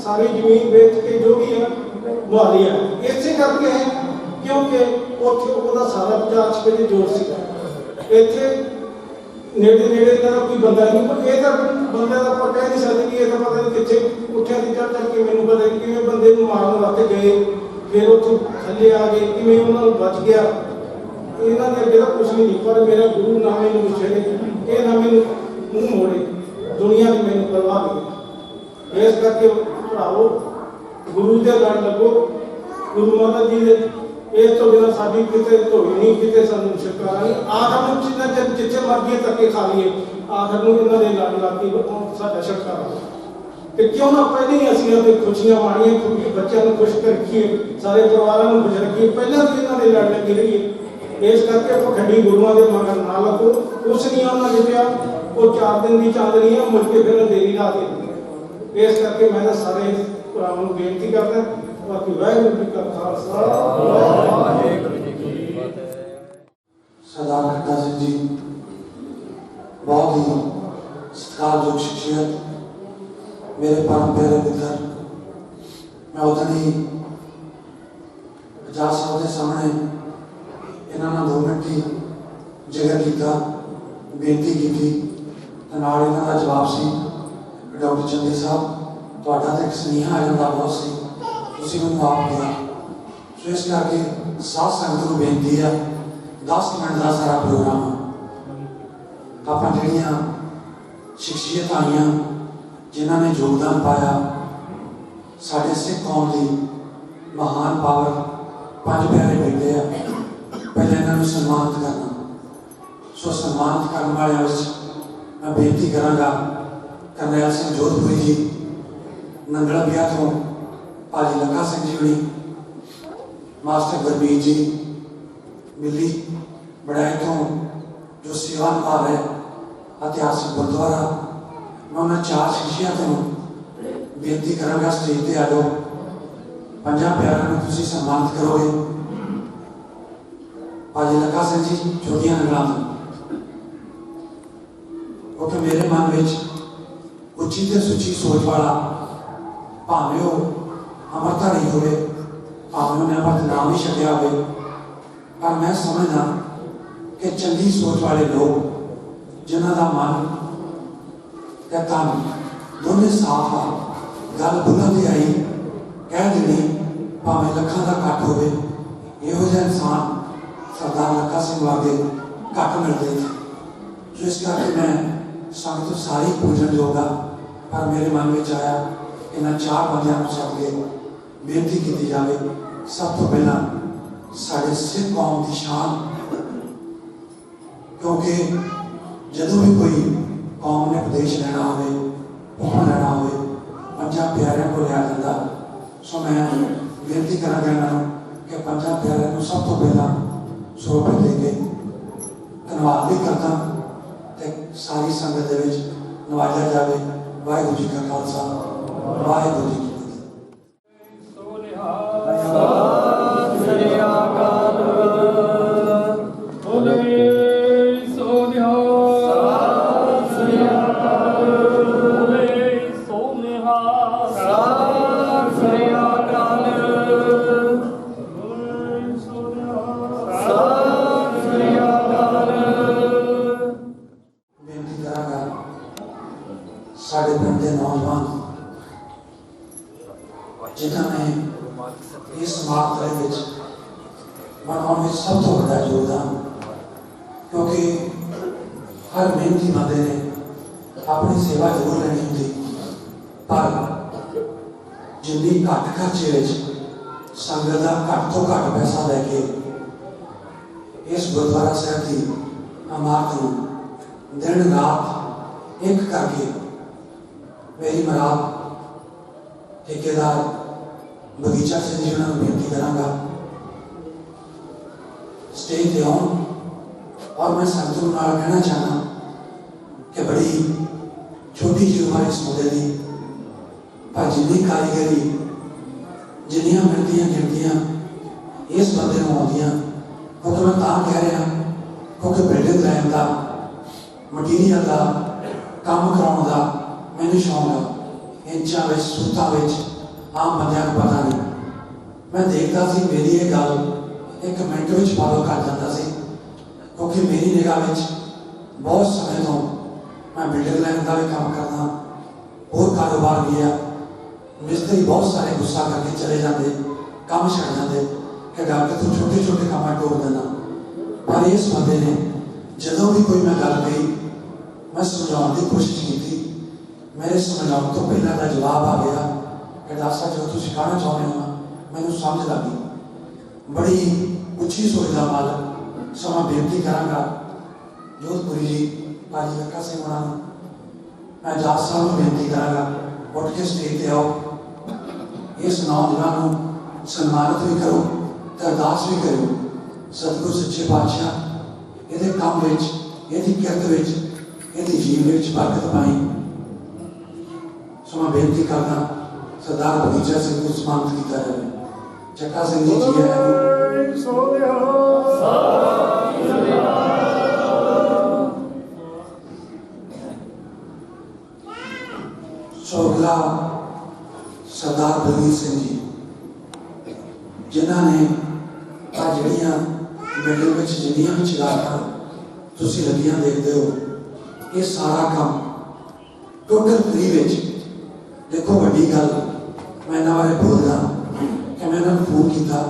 ਸਾਰੀ ਜ਼ਮੀਨ ਵੇਚ ਕੇ ਜੋ ਵੀ ਹੈ ਮੁਹਾਲੀ ਆ, ਇਸੇ ਕਰਕੇ ਹੈ ਕਿਉਂਕਿ ਉੱਥੇ ਉਹਦਾ ਸਾਰਾ 50 ਰੁਪਏ ਜੋੜ ਸੀਗਾ। ਇੱਥੇ ਨੇੜੇ ਇਹਨਾਂ ਦਾ ਕੋਈ ਬੰਦਾ ਨਹੀਂ, ਪਰ ਇਹ ਤਾਂ ਬੰਦੇ ਦਾ ਆਪਾਂ ਕਹਿ ਨਹੀਂ ਸਕਦੇ ਕਿ ਇਹ ਤਾਂ ਪਤਾ ਨਹੀਂ ਕਿੱਥੇ ਉੱਠਿਆ ਦੀ ਚੜ੍ਹ ਕੇ ਮੈਨੂੰ ਪਤਾ ਨਹੀਂ ਕਿਵੇਂ ਬੰਦੇ ਨੂੰ ਮਾਰਨ ਵਾਸਤੇ ਗਏ, ਫਿਰ ਉੱਥੋਂ ਥੱਲੇ ਆ ਗਏ, ਕਿਵੇਂ ਉਹਨਾਂ ਨੂੰ ਬਚ ਗਿਆ। ਇਹਨਾਂ ਦੇ ਅੱਗੇ ਤਾਂ ਕੁਛ ਵੀ ਨਹੀਂ, ਪਰ ਮੇਰਾ ਗੁਰੂ ਨਾ ਮੈਨੂੰ ਛੇੜੇ, ਇਹ ਨਾ ਮੈਨੂੰ ਮੂੰਹ ਮੋੜੇ, ਦੁਨੀਆ ਦੀ ਮੈਨੂੰ ਪਰਵਾਹ ਨਹੀਂ। ਇਸ ਕਰਕੇ ਭਰਾਵੋ ਗੁਰੂ ਦੇ ਲੜ ਲੱਗੋ, ਗੁਰੂ ਮਾਤਾ ਜੀ ਦੇ ਇਸ ਤੋਂ ਬਿਨਾਂ ਸਾਡੀ ਕਿਤੇ ਧੋਈ ਨਹੀਂ, ਕਿਤੇ ਸਾਨੂੰ ਛੁਟਕਾਰਾ ਨਹੀਂ। ਆਖਰ ਨੂੰ ਜਿੱਥੇ ਮਰਜ਼ੀ ਧੱਕੇ ਖਾ ਲਈਏ, ਆਖਰ ਨੂੰ ਇਹਨਾਂ ਦੇ ਲੜ ਲੱਗ ਕੇ ਸਾਡਾ ਛੁਟਕਾਰਾ। ਤੇ ਕਿਉਂ ਨਾ ਪਹਿਲਾਂ ਹੀ ਅਸੀਂ ਆਪਣੇ ਖੁਸ਼ੀਆਂ ਮਾਣੀਏ, ਕਿਉਂਕਿ ਬੱਚਿਆਂ ਨੂੰ ਖੁਸ਼ ਰੱਖੀਏ, ਸਾਰੇ ਪਰਿਵਾਰਾਂ ਨੂੰ ਖੁਸ਼ ਰੱਖੀਏ, ਪਹਿਲਾਂ ਵੀ ਇਹਨਾਂ ਦੇ ਲੜ ਲੱਗੀ ਰਹੀਏ। ਇਸ ਕਰਕੇ ਪਖੰਡੀ ਗੁਰੂਆਂ ਦੇ ਮਗਰ ਨਾ ਲੱਗੋ, ਕੁਛ ਨਹੀਂ ਉਹਨਾਂ ਦੇ ਪਿਆ, ਉਹ 4 ਦਿਨ ਦੀ ਚਾਂਦਨੀ ਆ, ਮੁੜ ਕੇ ਫਿਰ ਦੇਰੀ ਲਾ ਦੇ। ਇਸ ਕਰਕੇ ਮੈਂ ਤਾਂ ਸਾਰੇ ਭਰਾਵਾਂ ਨੂੰ ਬੇਨਤੀ ਕਰਦਾ, ਬਾਕੀ ਵਾਹਿਗੁਰੂ ਜੀ ਕਾ ਖਾਲਸਾ ਵਾਹਿਗੁਰੂ ਜੀ ਕੀ ਫਤਿਹ। सरदार घटना सिंह जी बहुत ही सत्कारयोग शख्सियत, मेरे परम प्यारे मित्र। मैं उदन ही जज साहब के सामने इन्होंने 2 मिनट की जिक्र किया, बेनती की, इन्हों का जवाब से डॉक्टर चंदी साहब ਤੁਹਾਡਾ ਤਾਂ ਇੱਕ ਸੁਨੇਹਾ ਆ ਜਾਂਦਾ ਬਹੁਤ ਸੀ, ਤੁਸੀਂ ਮੈਨੂੰ ਆਪ ਕਿਹਾ। ਸੋ ਇਸ ਕਰਕੇ ਸਾਧ ਸੰਗਤ ਨੂੰ ਬੇਨਤੀ ਹੈ, 10 ਮਿੰਟ ਦਾ ਸਾਰਾ ਪ੍ਰੋਗਰਾਮ ਆਪਾਂ ਜਿਹੜੀਆਂ ਸ਼ਖਸੀਅਤਾਂ ਆਈਆਂ ਜਿਨ੍ਹਾਂ ਨੇ ਯੋਗਦਾਨ ਪਾਇਆ ਸਾਡੇ ਸਿੱਖ ਕੌਮ ਦੀ ਮਹਾਨ ਪਾਵਰ 5 ਪਿਆਰੇ ਬੇਟੇ ਆ, ਪਹਿਲਾਂ ਇਹਨਾਂ ਨੂੰ ਸਨਮਾਨਿਤ ਕਰਨਾ। ਸੋ ਸਨਮਾਨਿਤ ਕਰਨ ਵਾਲਿਆਂ ਵਿੱਚ ਮੈਂ ਬੇਨਤੀ ਕਰਾਂਗਾ ਕਰਨੈਲ ਸਿੰਘ ਜੋਧਪੁਰੀ ਜੀ, नंगला बिया तो भाजी लखा सिंह जी हुई, मास्टर गुरमीत जी मिली बड़ाई तो जो सेवा निभा रहे इतिहासिक गुरुद्वारा। मैं उन्होंने 4 शख्सियतों बेनती करांगा स्टेज पर आ जाओ, 5 प्यारों में तुम सम्मानित करोगे। भाजी लखा सिंह जी छोटिया नंगला तो, क्योंकि मेरे मन में उच्ची तो सुची सोच वाला भावें वो अमरधारी हो, भावें उन्हें अमृत नाम ही छड्या हो, पर मैं समझना कि चंगी सोच वाले लोग जिन्हों का मन ਤੇ ਤਨ ਦੋਨੇ ਸਾਫ਼ ਆ। ਗੱਲ ਬੁੱਲਾਂ ਦੀ ਆਈ ਕਹਿ ਦੇਣੀ ਭਾਵੇਂ ਲੱਖਾਂ ਦਾ ਇਕੱਠ ਹੋਵੇ, ਇਹੋ ਜਿਹਾ ਇਨਸਾਨ ਸਰਦਾਰ ਲੱਖਾ ਸਿੰਘ ਵਰਗੇ ਘੱਟ ਮਿਲਦੇ ਨੇ। ਜਿਸ ਕਰਕੇ ਮੈਂ ਸੰਗਤ ਸਾਰੀ ਪੂਜਣ ਜੋਗਾ, ਪਰ ਮੇਰੇ ਮਨ ਵਿੱਚ ਆਇਆ ਇਹਨਾਂ 4 ਬੰਦਿਆਂ ਨੂੰ ਸੱਦ ਕੇ ਬੇਨਤੀ ਕੀਤੀ ਜਾਵੇ। ਸਭ ਤੋਂ ਪਹਿਲਾਂ ਸਾਡੇ ਸਿੱਖ ਕੌਮ ਦੀ ਸ਼ਾਨ, ਕਿਉਂਕਿ ਜਦੋਂ ਵੀ ਕੋਈ ਕੌਮ ਨੇ ਉਪਦੇਸ਼ ਲੈਣਾ ਹੋਵੇ, ਹੁਕਮ ਲੈਣਾ ਹੋਵੇ, 5 ਪਿਆਰਿਆਂ ਕੋਲ ਲਿਆ ਜਾਂਦਾ। ਸੋ ਮੈਂ ਬੇਨਤੀ ਕਰਾਂਗਾ ਇਹਨਾਂ ਨੂੰ ਕਿ 5 ਪਿਆਰਿਆਂ ਨੂੰ ਸਭ ਤੋਂ ਪਹਿਲਾਂ ਸਰੋਪੇ ਦੇ ਕੇ ਧੰਨਵਾਦ ਵੀ ਕਰਦਾ ਤੇ ਸਾਰੀ ਸੰਗਤ ਦੇ ਵਿੱਚ ਨਵਾਜਿਆ ਜਾਵੇ। ਵਾਹਿਗੁਰੂ ਜੀ ਕਾ ਖਾਲਸਾ, ਵਾਹਿਗੁਰੂ ਜੀ ਕੀ ਫਤਿਹ। ਸੋ ਨਿਹਾਲ ਸਤਿ ਸ੍ਰੀ ਅਕਾਲ। ਬੋਲੇ ਸੋ ਨਿਹਾਲ ਸਤਿ ਸ੍ਰੀ ਅਕਾਲ। ਬੋਲੇ ਸੋ ਨਿਹਾਲ ਸਤਿ ਸ੍ਰੀ ਅਕਾਲ। ਬੋਲੇ ਸੋ ਨਿਹਾਲ ਸਤਿ ਸ੍ਰੀ ਅਕਾਲ। ਬੇਨਤੀ ਕਰਾਂਗਾ ਸਾਡੇ ਪਿੰਡ ਦੇ ਨੌਜਵਾਨ ਜਿਨ੍ਹਾਂ ਨੇ ਇਸ ਸਮਾਗਮ ਦੇ ਵਿੱਚ ਮਨਾਉਣ ਵਿੱਚ ਸਭ ਤੋਂ ਵੱਡਾ ਯੋਗਦਾਨ, ਕਿਉਂਕਿ ਹਰ ਮਿਹਨਤੀ ਬੰਦੇ ਨੇ ਆਪਣੀ ਸੇਵਾ ਜ਼ਰੂਰ ਲੈਣੀ ਹੁੰਦੀ, ਪਰ ਜਿੰਨੀ ਘੱਟ ਖਰਚੇ ਵਿੱਚ ਸੰਗਤ ਦਾ ਘੱਟ ਤੋਂ ਘੱਟ ਪੈਸਾ ਲੈ ਕੇ ਇਸ ਗੁਰਦੁਆਰਾ ਸਾਹਿਬ ਦੀ ਇਮਾਰਤ ਨੂੰ ਦਿਨ ਰਾਤ ਇੱਕ ਕਰਕੇ ਮੇਰੀ ਮਰਾਦ ਠੇਕੇਦਾਰ ਬਗੀਚਾ ਸਿੰਘ ਜੀ ਨੂੰ ਬੇਨਤੀ ਕਰਾਂਗਾ ਸਟੇਜ ਤੇ ਆਉਣ। ਔਰ ਮੈਂ ਸੰਗਤ ਨੂੰ ਨਾਲ ਕਹਿਣਾ ਚਾਹਨਾ ਕਿ ਬੜੀ ਛੋਟੀ ਜਿਹੀ ਉਮਰ ਇਸ ਮੁੰਡੇ ਦੀ, ਪਰ ਜਿੰਨੀ ਕਾਰੀਗਰੀ, ਜਿੰਨੀਆਂ ਮਿਲਦੀਆਂ ਗਿਣਤੀਆਂ ਇਸ ਬੰਦੇ ਨੂੰ ਆਉਂਦੀਆਂ, ਕਿਉਂਕਿ ਮੈਂ ਤਾਂ ਕਹਿ ਰਿਹਾ ਕਿਉਂਕਿ ਬਿਲਡਿੰਗ ਲੈਣ ਦਾ, ਮਟੀਰੀਅਲ ਦਾ, ਕੰਮ ਕਰਾਉਣ ਦਾ ਮੈਨੂੰ ਸ਼ੌਂਕ ਆ। ਇੰਚਾਂ ਵਿੱਚ, ਸੂਤਾਂ ਵਿੱਚ ਆਮ ਬੰਦਿਆਂ ਨੂੰ ਪਤਾ ਨਹੀਂ। ਮੈਂ ਦੇਖਦਾ ਸੀ ਮੇਰੀ ਇਹ ਗੱਲ 1 ਮਿੰਟ ਵਿੱਚ ਫਾਲੋ ਕਰ ਜਾਂਦਾ ਸੀ, ਕਿਉਂਕਿ ਮੇਰੀ ਨਿਗਾਹ ਵਿੱਚ ਬਹੁਤ ਸਮੇਂ ਤੋਂ ਮੈਂ ਬਿਲਡਿੰਗ ਲਾਈਨ ਦਾ ਵੀ ਕੰਮ ਕਰਦਾ, ਹੋਰ ਕਾਰੋਬਾਰ ਵੀ ਆ। ਮਿਸਤਰੀ ਬਹੁਤ ਸਾਰੇ ਗੁੱਸਾ ਕਰਕੇ ਚਲੇ ਜਾਂਦੇ, ਕੰਮ ਛੱਡ ਜਾਂਦੇ ਕਿ ਡਾਕਟਰ ਤੂੰ ਛੋਟੇ ਛੋਟੇ ਕੰਮਾਂ ਟੋਕ ਦੇਣਾ। ਪਰ ਇਸ ਬੰਦੇ ਨੇ ਜਦੋਂ ਵੀ ਕੋਈ ਮੈਂ ਗੱਲ ਕਹੀ, ਮੈਂ ਸਮਝਾਉਣ ਦੀ ਕੋਸ਼ਿਸ਼ ਕੀਤੀ, ਮੇਰੇ ਸਮਝਾਉਣ ਤੋਂ ਪਹਿਲਾਂ ਦਾ ਜਵਾਬ ਆ ਗਿਆ ਕਿ ਡਾਕਟਰ ਜੋ ਤੁਸੀਂ ਕਹਿਣਾ ਚਾਹੁੰਦੇ ਹੋ ਮੈਨੂੰ ਸਮਝ ਲੱਗੀ। ਬੜੀ ਉੱਚੀ ਸੋਚ ਦਾ ਮਾਲਕ। ਸਮਾਂ ਬੇਨਤੀ ਕਰਾਂਗਾ ਜੋਧਪੁਰੀ ਜੀ, ਭਾਜੀ ਲੱਖਾ ਸਿੰਘ ਹੋਣਾ ਨੂੰ, ਮੈਂ ਜੱਜ ਸਾਹਿਬ ਨੂੰ ਬੇਨਤੀ ਕਰਾਂਗਾ ਉੱਠ ਕੇ ਸਟੇਜ ਤੇ ਆਓ। ਇਸ ਨੌਜਵਾਨ ਨੂੰ ਸਨਮਾਨਿਤ ਵੀ ਕਰੋ ਤੇ ਅਰਦਾਸ ਵੀ ਕਰੋ। ਸਤਿਗੁਰੂ ਸੱਚੇ ਪਾਤਸ਼ਾਹ ਇਹਦੇ ਕੰਮ ਵਿੱਚ, ਇਹਦੀ ਕਿਰਤ ਵਿੱਚ, ਇਹਦੀ ਜੀਵਨ ਵਿੱਚ ਬਰਕਤ ਪਾਈ। ਸੋ ਮੈਂ ਬੇਨਤੀ ਕਰਦਾ ਸਰਦਾਰ ਬਗੀਚਾ ਸਿੰਘ ਨੂੰ ਸਨਮਾਨਿਤ ਕੀਤਾ ਜਾਵੇ। ਚੱਕਾ ਸਿੰਘ ਜੀ ਜੀ ਆਇਆ ਸੋਗਲਾ ਸਰਦਾਰ ਬਲਵੀਰ ਸਿੰਘ ਜੀ, ਜਿਨ੍ਹਾਂ ਨੇ ਆ ਜਿਹੜੀਆਂ ਬਿਲਡਿੰਗ ਵਿੱਚ ਜਿੰਨੀਆਂ ਵੀ ਚਿਰਾਗਾਂ ਤੁਸੀਂ ਲੱਗੀਆਂ ਦੇਖਦੇ ਹੋ, ਇਹ ਸਾਰਾ ਕੰਮ ਟੋਟਲ ਫ੍ਰੀ ਵਿੱਚ। ਦੇਖੋ ਵੱਡੀ ਗੱਲ, ਮੈਂ ਇਹਨਾਂ ਬਾਰੇ ਬੋਲਦਾ ਕਿ ਮੈਂ ਇਹਨਾਂ ਨੂੰ ਫੋਨ ਕੀਤਾ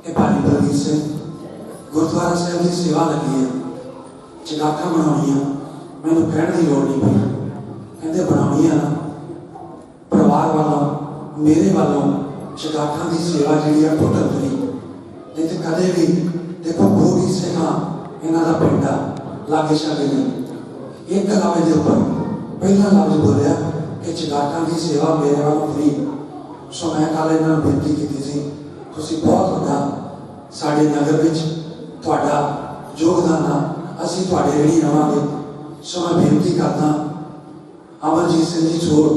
ਕਿ ਭਾਜੀ ਬਲਵੀਰ ਸਿੰਘ ਗੁਰਦੁਆਰਾ ਸਾਹਿਬ ਦੀ ਸੇਵਾ ਲੱਗੀ ਹੈ, ਚਿਰਾਗਾਂ ਬਣਾਉਣੀਆਂ, ਮੈਨੂੰ ਕਹਿਣ ਦੀ ਲੋੜ ਨਹੀਂ ਪਈ। ਕਹਿੰਦੇ ਬਣਾਉਣੀਆਂ ਨਾ, ਪਰਿਵਾਰ ਵੱਲੋਂ ਮੇਰੇ ਵੱਲੋਂ ਚਿਰਾਗਾਂ ਦੀ ਸੇਵਾ ਜਿਹੜੀ ਆ ਟੋਟਲ ਫ੍ਰੀ। ਨਹੀਂ ਤੇ ਕਦੇ ਵੀ ਦੇਖੋ ਗੋਗੀ ਸਿੰਘਾਂ ਇਹਨਾਂ ਦਾ ਪਿੰਡ ਆ, ਲਾਗੇ ਛਾਗੇ ਨਹੀਂ। ਇੱਕ ਲਫ਼ਜ਼ ਦੇ ਉੱਪਰ ਪਹਿਲਾ ਲਫ਼ਜ਼ ਬੋਲਿਆ ਕਿ ਚਿਰਾਗਾਂ ਦੀ ਸੇਵਾ ਮੇਰੇ ਵੱਲੋਂ ਫ੍ਰੀ। ਸੋ ਮੈਂ ਕੱਲ੍ਹ ਇਹਨਾਂ ਨੂੰ ਬੇਨਤੀ ਕੀਤੀ ਸੀ, ਤੁਸੀਂ ਬਹੁਤ ਵੱਡਾ ਸਾਡੇ ਨਗਰ ਵਿੱਚ ਤੁਹਾਡਾ ਯੋਗਦਾਨ ਆ, ਅਸੀਂ ਤੁਹਾਡੇ ਰੇੜੀ ਰਵਾਂਗੇ। ਸੋ ਮੈਂ ਬੇਨਤੀ ਕਰਦਾ ਅਮਰਜੀਤ ਸਿੰਘ ਜੀ ਸੋੜ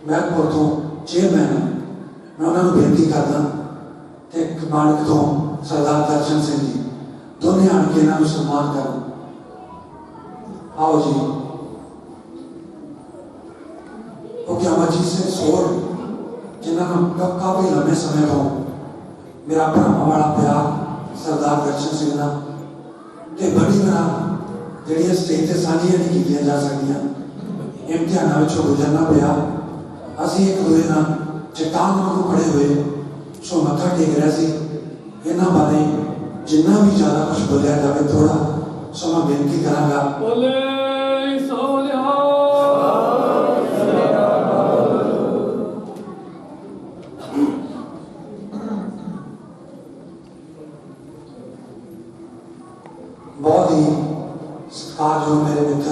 ਮਹਿਲਪੁਰ ਤੋਂ ਚੇਅਰਮੈਨ, ਮੈਂ ਉਹਨਾਂ ਨੂੰ ਬੇਨਤੀ ਕਰਦਾ ਤੇ ਮਾਨਕ ਤੋਂ ਸਰਦਾਰ ਦਰਸ਼ਨ ਸਿੰਘ ਜੀ, ਦੋਨੇ ਆਣ ਕੇ ਇਹਨਾਂ ਨੂੰ ਸਨਮਾਨ ਕਰਨ। ਆਓ ਜੀ। ਕਿਉਂਕਿ ਅਮਰਜੀਤ ਸਿੰਘ ਸੋੜ ਜਿਨ੍ਹਾਂ ਨੂੰ ਕਾਫੀ ਲੰਬੇ ਸਮੇਂ ਤੋਂ ਮੇਰਾ ਭਰਾਵਾਂ ਵਾਲਾ ਪਿਆਰ ਸਰਦਾਰ ਦਰਸ਼ਨ ਸਿੰਘ ਨਾਲ ਤੇ ਬੜੀ ਤਰ੍ਹਾਂ ਜਿਹੜੀਆਂ ਸਟੇਜ ਤੇ ਸਾਂਝੀਆਂ ਨਹੀਂ ਕੀਤੀਆਂ ਜਾ ਸਕਦੀਆਂ, इम्तिहानों विचों गुजरना पिया। असीं एक दूजे नाल चट्टान वांगू खड़े हुए सो मत्था टेक रहे सी। इन्हां बारे जिन्ना भी ज़्यादा कुछ बोलिया जाए थोड़ा सो मैं बेनती करांगा। बोले सोनिहा बहुत ही सत्कारयोग मेरे मित्र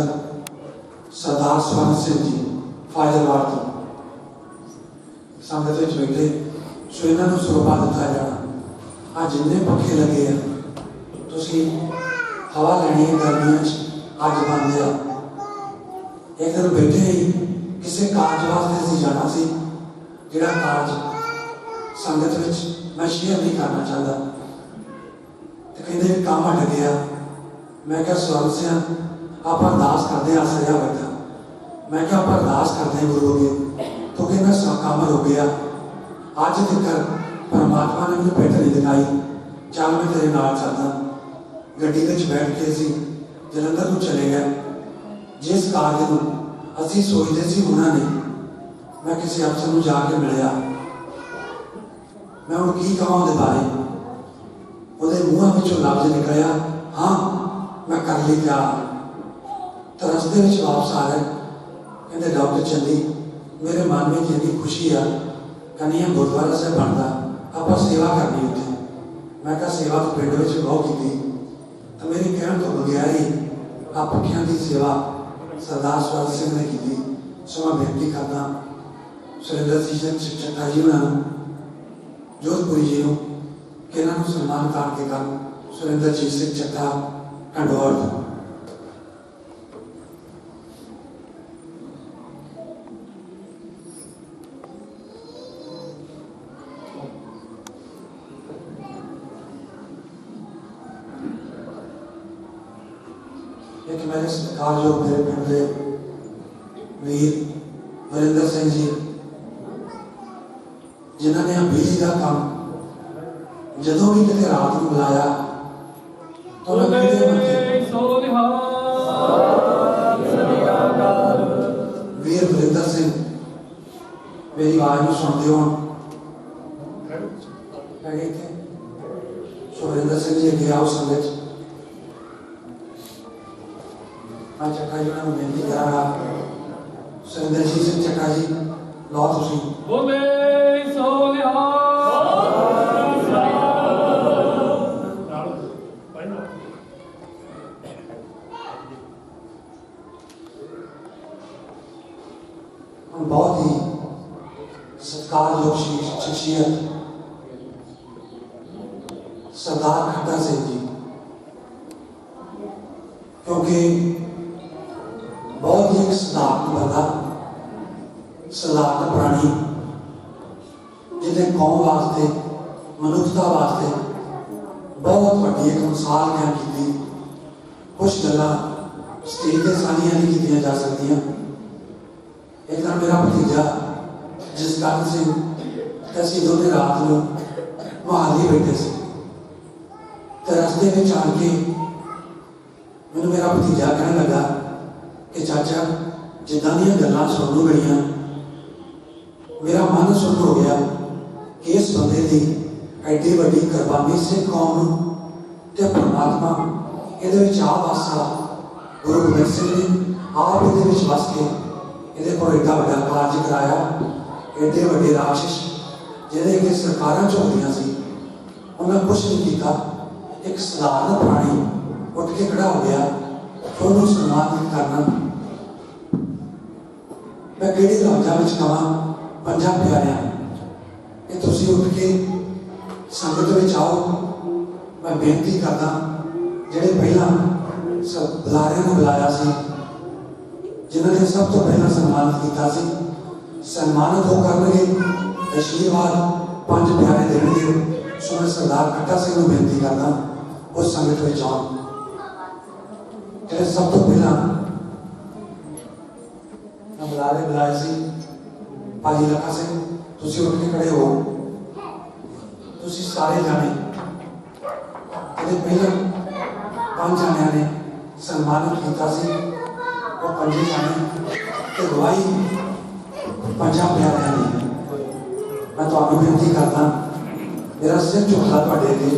सरदार स्वर्ण सिंह जी फाजिलवाड़ तो संगत विच बैठे सो इन्हों सरोपा दिता जाना। अज जिन्ने पखे लगे हैं तुसी हवा लैनी है गर्मियों अज बंद है। एक दिन बैठे ही किसी कारज वास्ते असीं जाना सी जिहड़ा कारज संगत विच मैं शेयर नहीं करना चाहता। तो कहते काम हट गया। मैं क्या स्वर्ण सिंह आप अरदास करते आसरिया बैठा। मैं क्या आप अरदास करते गुरु अगे तो कहना सा काम हो गया। अज तक परमात्मा ने मुझे पिट नहीं दिखाई। चल मैं तेरे नाल चलदा। गड्डी विच बैठ के असीं जलंधर को चले गए। जिस कारज नूं असीं सोचते सी उन्होंने मैं किसी अफसर नूं जाके मिलिया। मैं हुण की कहां उहदे बारे। उहदे मूँहों विचों लफ्ज़ निकलिया हाँ मैं कर ली क्या। तो रस्ते में वापस आ रहे कहते डॉक्टर चंदी मेरे मन में जितनी खुशी आ कन्हैया गुरुद्वारा से बनता आप सेवा करनी उत्थे। मैं कहा सेवा तो पिंड में बहुत की। तो मेरी कहण तो बगैर ही आ पखियां की सेवा सरदार स्वर्ण सिंह ने की। सो मैं बेनती करना सुरेंद्र सिंह चट्टा जी उन्होंने जोधपुरी जी को कि इन्हों सन्मान करके कर सुरेंद्र सिंह चट्टा ढंडोर। एक मेरे सत्कारयोग मेरे पिंड के वीर वरिंदर सिंह जी जिन्होंने बिजली का काम जदों भी कितने रात को बुलाया तो मैं सोनिहा वीर वरिंदर सिंह मेरी आवाज में सुनते हो सो वरिंदर सिंह जी अगे आओ संगत। मैं चक्का जी ने बेनती करांगा सुरेंद्र सिंह चक्का जी लो तुसी बोले सोनिहा बहुत ही सत्कारयोग शख्सियत सरदार खट्टा सिंह जी क्योंकि बहुत ही एक सदाकत बंदा सदाकत प्राणी जिन्हें कौम वास्ते मनुष्यता वास्ते बहुत वड्डी एक मिसाल कायम की। कुछ गल्लां स्टेज ते सारियां नहीं कीतियां जा सकदियां। एक दिन मेरा भतीजा जसकरण सिंह असीं दोनों रात को मोहाली बैठे से रस्ते में आन के मैंने मेरा भतीजा कहने लगा कि चाचा जिदा दी गल्लां सुनू गईयां मेरा मन सुन हो गया कि इस बंदे की एड्डी वड्डी कुर्बानी सिख कौम ते परमात्मा ये आ वासा गुरु गोबिंद सिंह ने आप ये वस के ये एडा वड्डा कारज कराया। एडे वड्डे राक्षस जिहदे कि सरकारां झुकदियां सी उन्हें कुछ नहीं किया। एक साधारण प्राणी उठ के खड़ा हो गया तो उन्होंने सम्मानित करना। मैं किहड़ी लफ्ज़ां विच कहां पंजां प्यारियां कि तुसीं उठ के संगत विच आओ। मैं बेनती करदा जिहड़े पहलां बुलारियां नूं बुलाया सी जिन्होंने सब तो पहला सम्मानित किया सी सम्मानित हो करनगे आशीर्वाद पंज प्यारे देणगे। सो मैं सरदार खट्टा सिंह नूं बेनती करदा उस संगत में आउण जिहड़े सब तो पहला बुलारे बुलाए सी भाजी लखा सिंह तुसीं उठ के खड़े हो। तुसीं सारे जाने जिहड़े पहला पांच जाणियां ने सम्मानित किया सी वो पंजे जाने ਤੇ ਗਵਾਹੀ ਪੰਜਾਂ ਪਿਆਰਿਆਂ ਦੀ। ਮੈਂ ਤੁਹਾਨੂੰ ਬੇਨਤੀ ਕਰਦਾ, ਮੇਰਾ ਸਿਰ ਝੁਕਦਾ ਤੁਹਾਡੇ ਅੱਗੇ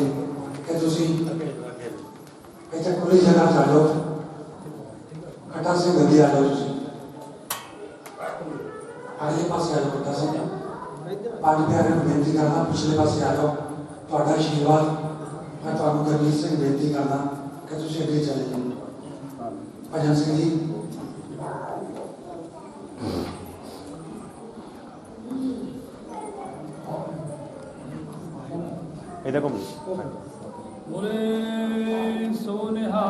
ਕਿ ਤੁਸੀਂ ਇੱਥੇ ਖੁੱਲੀ ਜਗ੍ਹਾ ਚ ਆ ਜਾਓ, ਖੱਟਾ ਸਿੰਘ ਅੱਗੇ ਆ ਜਾਓ, ਤੁਸੀਂ ਅਗਲੇ ਪਾਸੇ ਆ ਜਾਓ। ਖੱਟਾ ਸਿੰਘ ਪੰਜ ਪਿਆਰਿਆਂ ਨੂੰ ਬੇਨਤੀ ਕਰਦਾ ਪਿਛਲੇ ਪਾਸੇ ਆ ਜਾਓ। ਤੁਹਾਡਾ ਆਸ਼ੀਰਵਾਦ ਮੈਂ ਤੁਹਾਨੂੰ ਗੁਰਮੀਤ ਸਿੰਘ ਬੇਨਤੀ ਕਰਦਾ ਕਿ ਤੁਸੀਂ ਅੱਗੇ ਚਲੇ ਜਾਓ। ਭਜਨ ਸਿੰਘ ਜੀ इधर को बोले सोनिहा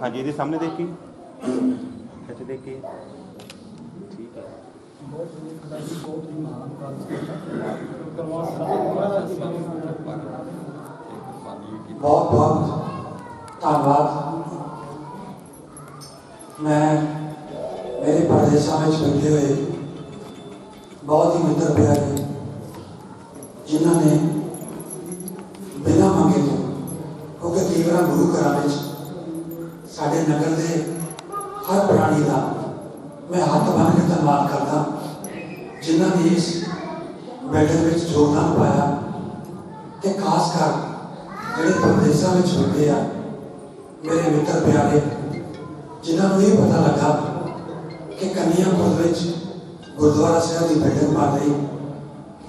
हाँ जी, इधर सामने देखिए, ऐसे देखिए, ठीक है। बहुत बहुत धन्यवाद। मैं मेरे प्रदेशों में बैठे हुए बहुत ही मित्र प्यारे जिन्होंने बिना मंगे तो, क्योंकि कई बार गुरु घर साढ़े नगर के हर प्राणी का मैं हाथ बन के धन्यवाद करता, जिन्होंने इस बैठक में योगदान पाया। तो खासकर ਜਿਹੜੇ ਪ੍ਰਦੇਸ਼ਾਂ ਵਿੱਚ ਹੁੰਦੇ ਆ ਮੇਰੇ ਮਿੱਤਰ ਪਿਆਰੇ, ਜਿਨ੍ਹਾਂ ਨੂੰ ਇਹ ਪਤਾ ਲੱਗਾ ਕਿ ਕੰਨਿਆਕੁਮਾਰੀ ਵਿੱਚ ਗੁਰਦੁਆਰਾ ਸਾਹਿਬ ਦੀ ਬਿਲਡਿੰਗ ਬਣ ਰਹੀ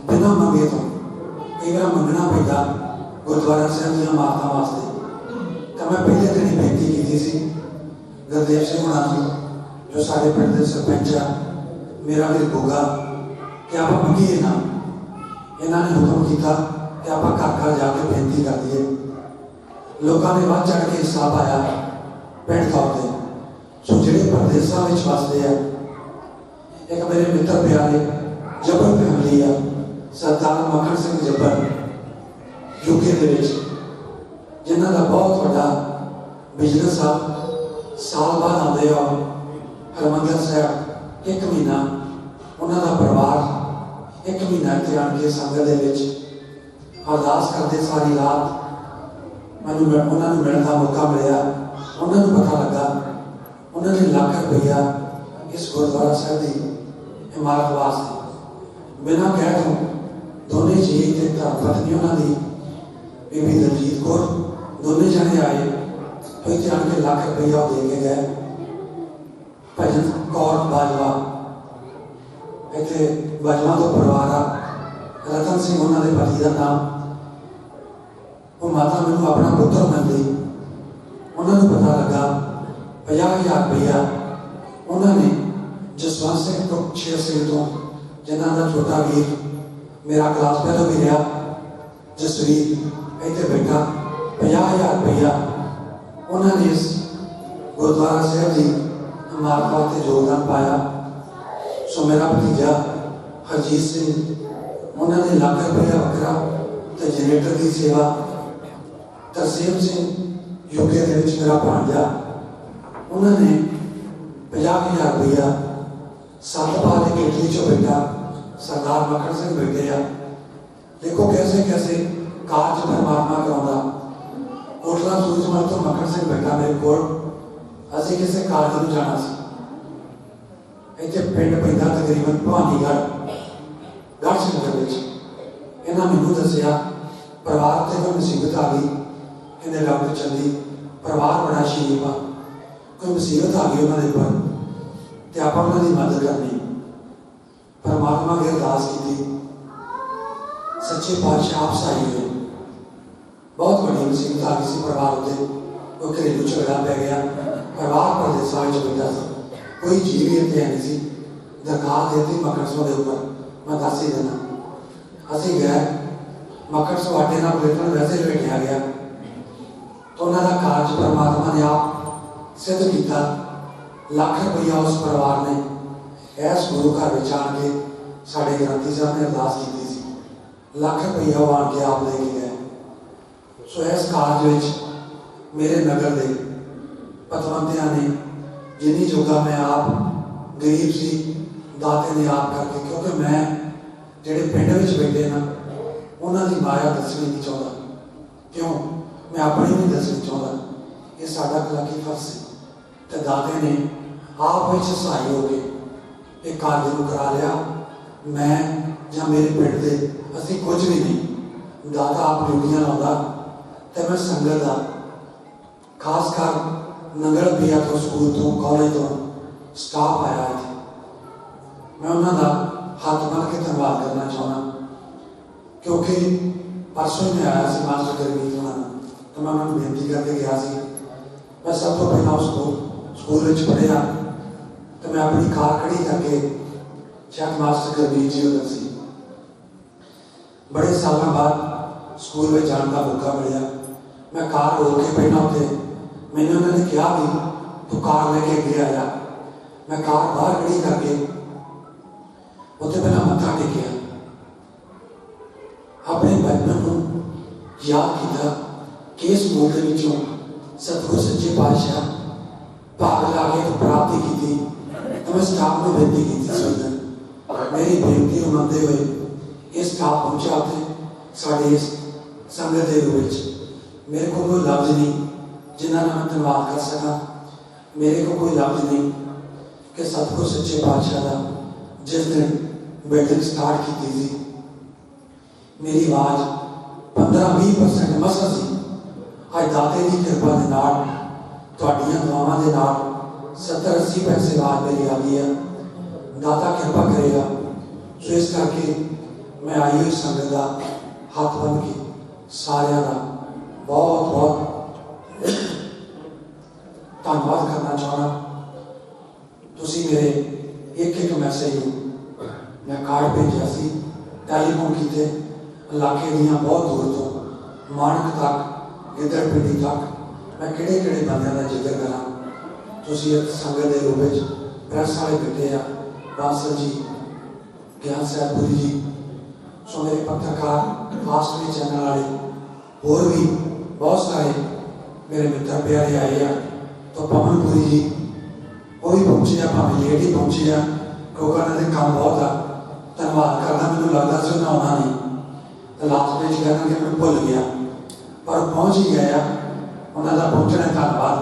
ਬਿਨਾਂ ਮੰਗੇ ਤੋਂ। ਕਈ ਵਾਰ ਮੰਗਣਾ ਪੈਂਦਾ ਗੁਰਦੁਆਰਾ ਸਾਹਿਬ ਦੀਆਂ ਇਮਾਰਤਾਂ ਵਾਸਤੇ। ਤਾਂ ਮੈਂ ਪਹਿਲੇ ਦਿਨ ਹੀ ਬੇਨਤੀ ਕੀਤੀ ਸੀ ਗੁਰਦੇਵ ਸਿੰਘ ਹੋਣਾ ਨੂੰ, ਜੋ ਸਾਡੇ ਪਿੰਡ ਦੇ ਸਰਪੰਚ ਆ, ਮੇਰਾ ਵੀਰ ਗੋਗਾ, ਕਿ ਆਪਾਂ ਮੰਗੀਏ ਨਾ। ਇਹਨਾਂ ਨੇ ਹੁਕਮ ਕੀਤਾ कि आप घर घर जाके बेनती कर दिए। लोगों ने बढ़ चढ़ के हिस्सा पाया पिंड तौर पर। सो जो प्रदेशों में वसते हैं, एक मेरे मित्र प्यारे जब्बर फैमिली है, सरदार मखन सिंह जब्बर यूके के जिन्हों का बहुत बड़ा बिजनेस आ। साल बाद आते हो हरमंदिर साहब, एक महीना उन्होंने परिवार एक महीना इतने आन के संगत के अरदास करते सारी रात मैं उन्होंने मिलने का मौका मिला। उन्होंने पता लगा उन्होंने लाख रुपया इस गुरुद्वारा साहब की इमारत वास्ते बिना कह तो दोनों जी के पत्नी उन्होंने बीबी दलजीत कौर दोनों जने आए तो इतने आन के लाख रुपया दे के गए। भजन कौर बाजवा इतने बाजवा तो परिवार आ, रतन सिंह उन्होंने पति का नाम। वो माता मैनू अपना पुत्र मनती, उन्होंने पता लगा 50,000 रुपया उन्होंने जसवंत सिंह तो शेर सिंह तो, जिन्हों का छोटा वीर मेरा क्लास पहलों भी रहा जसवीर इतने बैठा, 50,000 रुपया उन्होंने इस गुरुद्वारा साहब की इमारत वास्ते योगदान पाया। सो मेरा भतीजा हरजीत सिंह उन्होंने लाख रुपया वखरा तो जनरेटर की सेवा। तरसेम सिंह यूके के मेरा भांजा उन्होंने 50,000 रुपया 7 बार की कोठरी चो बैठा सरदार मखन सिंह बैठे आ। देखो कैसे कैसे कार्य परमात्मा कराता। कोटला सूरजमल तो मखन सिंह बैठा मेरे को, असी किसी कार्य में जाना सी। इतने पिंड पैदा तकरीबन भवानीगढ़ गढ़ सिंह इन्होंने मैनू दसिया परिवार से कोई मुसीबत आ गई, कहते डॉक्टर चंदी परिवार बड़ा शरीफ आ, कोई मुसीबत आ गई उन्होंने पर तो आप उन्होंने मदद करनी। परमात्मा की अरदास की, सच्चे पातशाह आप सहाय हुए। बहुत बड़ी मुसीबत आ गई सी परिवार उत्ते, कोई घरेलू झगड़ा पै गया, परिवार परदेशों में बैठा सी, कोई जी भी इतने है नहीं सी। दरखास्त देती मकरसों के ऊपर मैं दस ही देना। असी गए मकरसों आटे ना प्लेटन वैसे बैठा गया तो उन्होंने कार्य परमात्मा ने आप सिद्ध किया। लाख रुपया उस परिवार ने इस गुरु घर में आन के साढ़े ग्रंथी साहब ने अरदास की सी, लाख रुपया वो आन के आप लेके गए। सो इस कार्य में मेरे नगर के पतवंतिया ने जिन्नी जोगा मैं आप गरीब सी दाते ने आप करके, क्योंकि मैं जेडे पिंड में बैठे ना उन्होंने माया दसनी नहीं चाहता। क्यों मैं अपनी नहीं दसनी चाहता, ये साडा कलाकी फर्ज है तो दाते ने आप विच सहाय हो के एक कार्य को करा लिया। मैं या मेरे पिंड दे असीं कुछ भी नहीं, दाता आप ड्यूटियां लाउंदा ते मैं संगत दा खासकर नंगल पिया तो स्कूल तो कॉलेज तो स्टाफ आया है, मैं उन्होंने हाथ बन के धन्यवाद करना चाहना क्योंकि परसों में आया सी मास्टर गुरमीत होना तो मैं उन्होंने बेनती करके गया सी। मैं सब तो पहला स्कूल में पढ़िया तो मैं अपनी कार खड़ी करके शायद मास्टर गुरमीत जी उधर सी। बड़े सालों बाद स्कूल में जाने का मौका मिला। मैं कार रोक के पहना उठे, मैंने उन्होंने कहा भी तू कार लेके अगे आया। मैं कार बाहर खड़ी करके उत्ते पहला मत्था टेकिया, अपने बचपन को याद किया कि इस मूल के विचों सतगुरु सच्चे पातशाह भाग ला के तो प्राप्ति की थी। तो मैं स्टाफ में बेनती की थी, मेरी बेनती मनते हुए इस स्टाफ पहुंचा उत्ते साडे इस संगत के रूप मेरे को कोई लफ्ज नहीं जिन्होंने मैं धन्यवाद कर सका। मेरे को कोई लफ्ज नहीं कि सतगुरु सच्चे पातशाह का जिस दिन बैटिंग स्टार्ट की थी मेरी आवाज़ 15-20% मसा सी। अज दाते की कृपा के नाल तुहाडियां दुआवां दे नाल 70-80 पैसे आवाज़ मेरी आ गई है। दाता कृपा करेगा। सो इस करके मैं आई हुई संगत का हाथ बन के सारिया का बहुत बहुत धन्यवाद करना चाहना। तुसी मेरे एक मैसेज मैं कार्ड भेजा सी, टैलीफोन किए इलाके दियाँ बहुत दूर तो मानक तक गिद्दड़ पिंडी तक मैं किहड़े किहड़े बंदियां दा जिक्र करा। तुसी इस संगत के रूप प्रेस वाले बैठे आ, बांसल जी, ज्ञान सैदपुरी जी, सो मेरे पत्रकार फास्ट न्यूज़ चैनल वाले और भी बहुत सारे मेरे मित्र प्यारे आए हैं। तो पवनपुरी जी वो भी पहुंचे आ, भावें लेट ही पहुंचे आ क्योंकि उन्होंने काम बहुत आ। धन्यवाद करना मैंने लगता से उन्हें आना नहीं तो लास्ट में कहना कि मैं भुल गया, पर पहुंच ही गया। उन्होंने पहुंचने धन्यवाद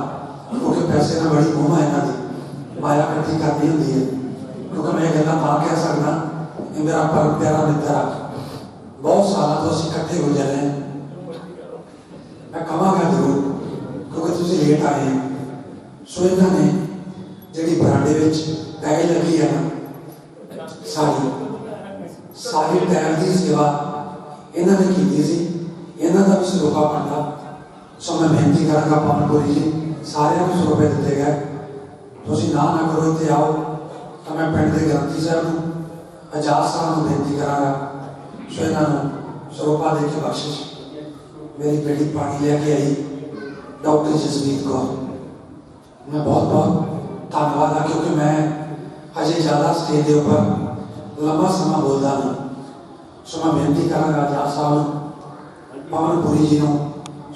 क्योंकि पैसे ना बड़ी मुँह है इन्हों की माया इकट्ठी करनी होंगी है। क्योंकि मैं गल्लां तां कह सकदा ये मेरा परम प्यारा मित्र आ, बहुत साल तो असीं इकट्ठे गुजरे हैं। मैं कहांगा जरूर क्योंकि तुसीं लेट आए हैं। सो इन्होंने जी बरांडे में टाइल लगी है ना सारी टाइल की सेवा इन्होंने की सी, इन्हों का भी सरोपा बनता। सो मैं बेनती करांगा पवनपुरी जी सारे को सरोपे दिते गए। तुसीं ना करो इत्थे आओ तो मैं पिंड के ग्रंथी साहब आजाद साहब को बेनती करांगा। सो इन्हों सरोपा दे के बख्शिश मेरी बेटी पानी लेके आई डॉक्टर जसमीत कौर। मैं बहुत बहुत धन्यवाद आ क्योंकि मैं अजे ज़्यादा स्टेज के ऊपर लंबा समा बोलता नहीं। सो मैं बेनती करांगा आजाद साहब पवनपुरी जी को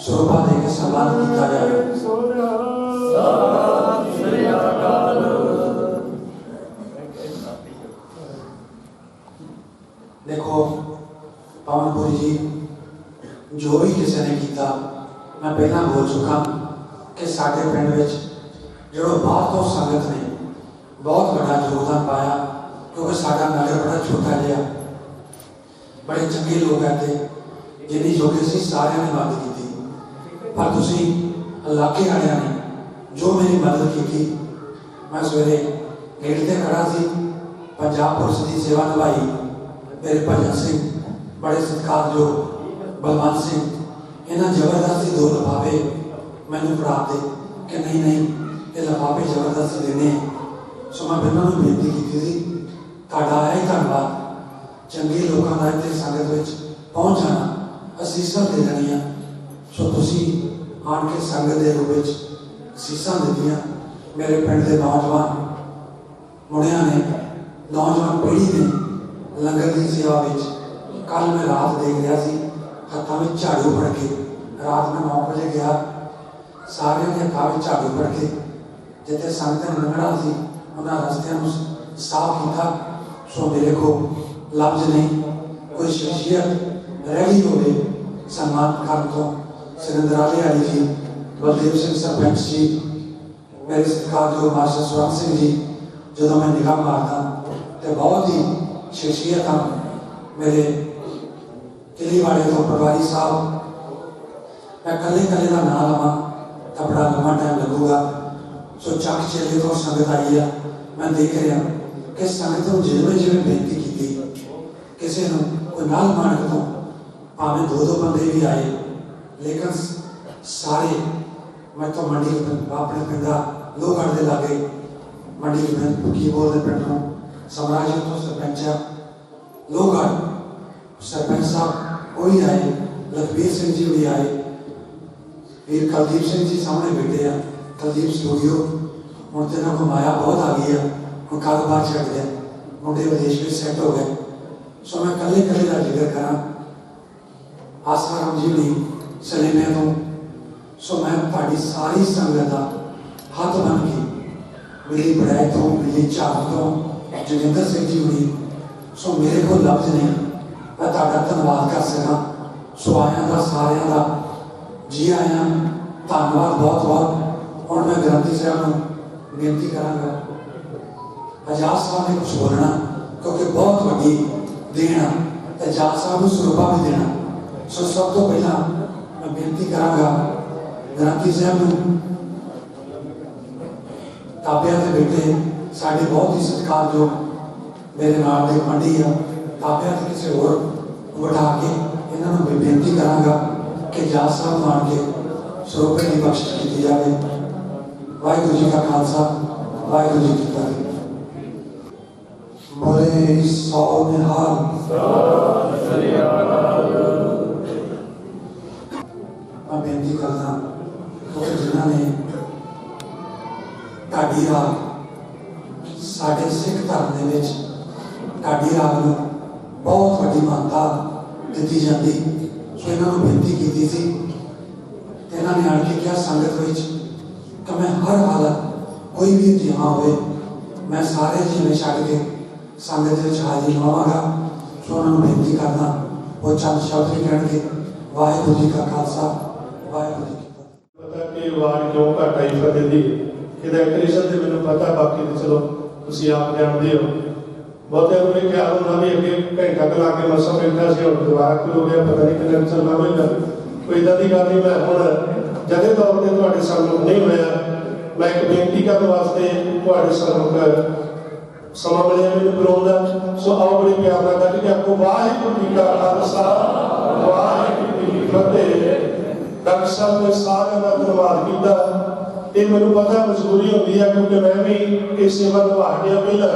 सरोपा दे के सम्मान किया जाए। देखो पवनपुरी जी जो भी किसी ने किया मैं पहला बोल चुका कि साडे पिंड विच जो बाहर तो संगत ने बहुत बड़ा योगदान पाया क्योंकि साडा नगर बड़ा छोटा जिहा, बड़े चंगे लोग आते जिन्नी जोगे सी सारे ने मदद की। पर तुसीं इलाके वालियां ने जो मेरी मदद की थी, मैं सवेरे गेट से खड़ा सी, पंजाब पुलिस की सेवा निभाई। मेरे भजन सिंह बड़े सत्कारयोग बलवंत सिंह इन्हें जबरदस्ती 2 लिफाफे मैंने फड़ाते कि नहीं नहीं ये लिफाफे जबरदस्ती देने। सो मैं उन्होंने बेनती की थी तुहाडा ही धन्यवाद। चंगे लोगों का इतने संगत में पहुँच जाना असीसां दे देनियां। सो तुसीं आन के संगत के रूप में असीसां दित्तियां। मेरे पिंड के नौजवान मुंडियां ने नौजवान पीढ़ी ने लंगर की सेवा में कल मैं रात देख रहा सी हत्थों में झाड़ू फड़ के रात में 9 बजे गया सारे के हत्थों में झाड़ू फड़ के जिते संगत ने लंघना सी उन्होंने रस्तियां साफ किया। सो मेरे को लफ्ज नहीं कोई शख्सियत रही हो सम्मान कर तो सुरेंद्र आली जी बलदेव सिंह सरपंच जी, मेरे सत्कारयोग मास्टर स्वर्ण सिंह जी, जो मैं निगाह मारता तो बहुत ही शख्सियत मेरे किले वाले तो पटवारी साहब, मैं कले कले का नाम लवा तो बड़ा लंबा टाइम लगूगा। सो चक चेले तो संगत आई है, मैं देख रहा कि संगत को जिवें जिवें बेनती की किसी को कोई नाल मानक तो भावें दो दो बंदे भी आए, लेकिन सारे मैं तो मंडी अपने पिंड लोहगढ़ के लागे मंडी की बोलते पिंड को साम्राज्य तो सरपंच लोहगढ़ सरपंच साहब वही आए, लखबीर सिंह जी भी आए, वीर कुलदीप सिंह जी सामने बैठे हैं, कुलदीप स्टूडियो हूँ तो इन्होंने माया बहुत आ गई है, हूँ कारोबार छड़ गया, मुंडे विदेश में सैट हो गए। सो मैं कले कले का जिक्र करा आसाराम जी भी सलेमे तो। सो मैं ताड़ी सारी संगत का हाथ बन के मिली बड़ाई तो मिली चाह तो जोगिंदर सिंह जी हुई। सो मेरे को लफ्ज नहीं मैं ताड़ा धन्यवाद कर सका। सो आया का सारिया का जी आया धन्यवाद बहुत बहुत। और मैं ग्रंथी साहब को बेनती करांगा आजाद साहब ने कुछ बोलना क्योंकि बहुत वड्डी देना आजाद साहब को सरूपा भी देना। सो सब तो पहला मैं बेनती करांगा ग्रंथी साहब को ताबिया के बेटे साढ़े बहुत ही सत्कार जो मेरे नाल दे मंडी है ताबिया के किसी और बढ़ा के इन्होंने बेनती करांगा कि आजाद साहब मान के सरूपे की बख्शिश की जाए। वाहिगुरू जी का खालसा वाहिगुरू जी की फतेह। बोले सौ निहाल मैं बेनती करता क्योंकि जिन्होंने ढाडी राग साढ़े सिख धर्म के ढाडी राग को बहुत वड्डी मानता दी जाती। सो इन्होंने बेनती की थी, इन्होंने आन के क्या संगत में कि मैं हर हालत कोई भी इंतजाम हो मैं सारे जीवन छड़ के संगत हाजिर होवांगा। सो उन्होंने बेनती करना वो चंद शब्द भी कह के वाहिगुरू जी का खालसा वाहिगुरू जी की फतेह। पता कि वार क्यों घट आई फतेह दी हिदायत से मैंने पता, बाकी तो चलो तुम आप जानते हो। बहुते अपने ख्याल होना भी अगे घंटा क ला के मसा बैठा से और दोबारा कोई हो गया पता नहीं कितना चलना होगा। कोई इदा की गल नहीं। मैं हूँ जदे तौर पर थोड़े सम्मुख नहीं होया, मैं एक बेनती करने वास्ते थोड़े सम्मुख समा मिले मैंने बुलाने का। सो आओ बड़े प्यार ना करके आपको वाहिगुरू जी का खालसा वाहिगुरू जी की फतेह। डॉक्टर साहब ने सारे का धन्यवाद किया। ये मैंने पता मजबूरी होती है क्योंकि मैं भी ये सेवा निभा गया। पहले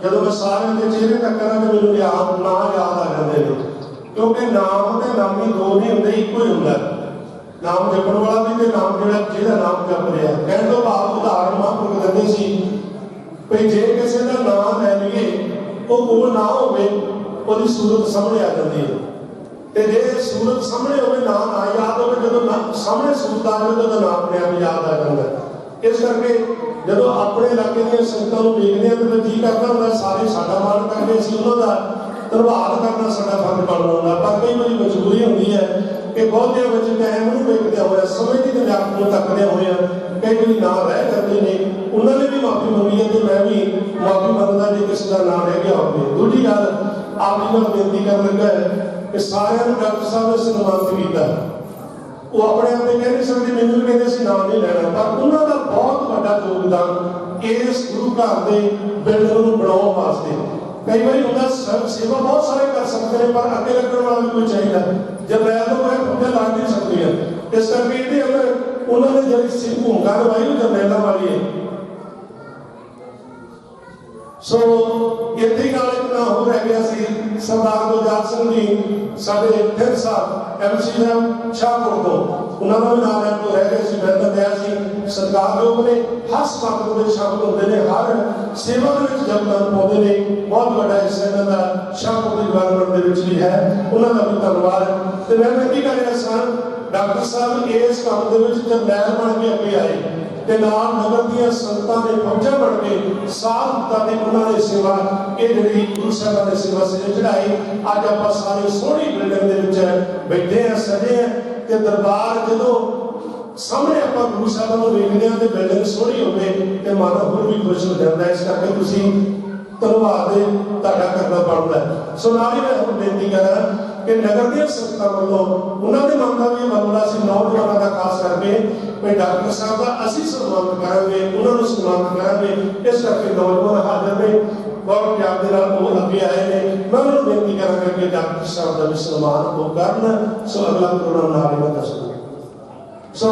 जो मैं सारे के चेहरे तक करा तो मैंने ना याद आ जाते हैं क्योंकि नाम के नामी दो नहीं होंगे, एक ही होंगे। नाम जपण वाला भी तो नाम जो नाम जप रहा कहने तो भाव उदाहरण महापुरख देते सी भाई जे किसी का नाम लै लीए वो ना हो सूरत सामने आ जाती है। तो जे सूरत सामने हो ना याद हो जो सामने सूरत आ जाए तो नाम अपने आप याद आ जाता है। इस करके जो अपने इलाके दी संगतां नूं देखते हैं तो जी करता होंदा सारे साडा मान करके असीं उन्हां दा धन्यवाद करना साडा फर्ज बनदा होंदा। पर कई बारी मजबूरी होंदी है कि बहुतिਆਂ ਵਿੱਚ टाइम ਨੂੰ ਵੇਖਦੇ ਹੋਏ ਸਮੇਂ ਦੀ ਨਿਗਾਹ ਨੂੰ ਤੱਕਦੇ ਹੋਏ कई बार ना रह जाते हैं उन्होंने भी माफी मंगी है तो मैं भी माफी मंगता जो किसी का ना रह गया हो। दूसरी गल आप जी बेनती कर लगा है कि सारे डॉक्टर साहब ने सन्मानित किया। वो अपने आप कह नहीं सकते मैंने भी कहते नाम नहीं लेना, पर उन्होंने बहुत बड़ा योगदान इस गुरु घर के बिल्डिंग बनाने वास्ते। कई बार होंगे सेवा बहुत सारे कर सकते हैं पर अगे लगने वाला भी कोई चाहिए। जब मैं तो मैं खुद लाग नहीं सकती है। इस करके ये अगर उन्होंने जी भूमिका निभाई वो जरनैलों वाली है। सो इतने गाल एक ना हो रह गया सरदार गुलजार सिंह जी साढ़े फिर साहब MC साहब शाहपुर तो उन्होंने भी नाम लैन तो रह गए मैं तो गया सरकार लोग ने हर समागम में शामिल होते हैं, हर सेवा के योगदान पाते हैं। बहुत बड़ा हिस्सा इन्हों का शाहपुर की गवर्नमेंट भी है, उन्होंने भी धन्यवाद। तो मैं बेनती कर रहा सन डॉक्टर साहब इस काम के जरनैल बन के अगे आए ते नाल नगर दी संगतां ने फौजां बन के साथ दिता ते उन्होंने सेवा ये जी गुरु साहब ने सेवा से चढ़ाई। अज आप सारे सोहनी बिल्डिंग के बैठे हैं सजे हैं ते दरबार जो ਸਾਹਮਣੇ ਆਪਾਂ ਗੁਰੂ ਸਾਹਿਬਾਂ ਨੂੰ ਵੇਖਦੇ ਹਾਂ ਤੇ ਬਿਲਡਿੰਗ ਸੋਹਣੀ ਹੋਵੇ ਤੇ ਮਨ ਹੋਰ ਵੀ ਖੁਸ਼ ਹੋ ਜਾਂਦਾ। ਇਸ ਕਰਕੇ ਤੁਸੀਂ ਧੰਨਵਾਦ ਤੁਹਾਡਾ ਕਰਨਾ ਬਣਦਾ। ਸੋ ਨਾਲ ਹੀ ਮੈਂ ਹੁਣ ਬੇਨਤੀ ਕਰਾਂ ਕਿ ਨਗਰ ਦੀਆਂ ਸੰਸਥਾ ਵੱਲੋਂ ਉਹਨਾਂ ਦੇ ਮਨ ਦਾ ਵੀ ਮਸਲਾ ਸੀ, ਨੌਜਵਾਨਾਂ ਦਾ ਖਾਸ ਕਰਕੇ ਵੀ ਡਾਕਟਰ ਸਾਹਿਬ ਦਾ ਅਸੀਂ ਸਨਮਾਨ ਕਰਾਂਗੇ, ਉਹਨਾਂ ਨੂੰ ਸਨਮਾਨ ਕਰਾਂਗੇ। ਇਸ ਕਰਕੇ ਨੌਜਵਾਨ ਹਾਜ਼ਰ ਨੇ, ਬਹੁਤ ਪਿਆਰ ਦੇ ਨਾਲ ਉਹ ਅੱਗੇ ਆਏ ਨੇ। ਮੈਂ ਉਹਨਾਂ ਨੂੰ ਬੇਨਤੀ ਕਰਾਂਗਾ ਕਿ ਡਾਕਟਰ ਸਾਹਿਬ ਦਾ ਵੀ ਸਨਮਾਨ ਉਹ ਕਰਨ। ਸੋ ਅਗਲਾ ਪ੍ਰੋਗਰਾਮ ਨਾਲ ਹੀ ਮੈਂ ਦੱਸੂਗਾ। ਸੋ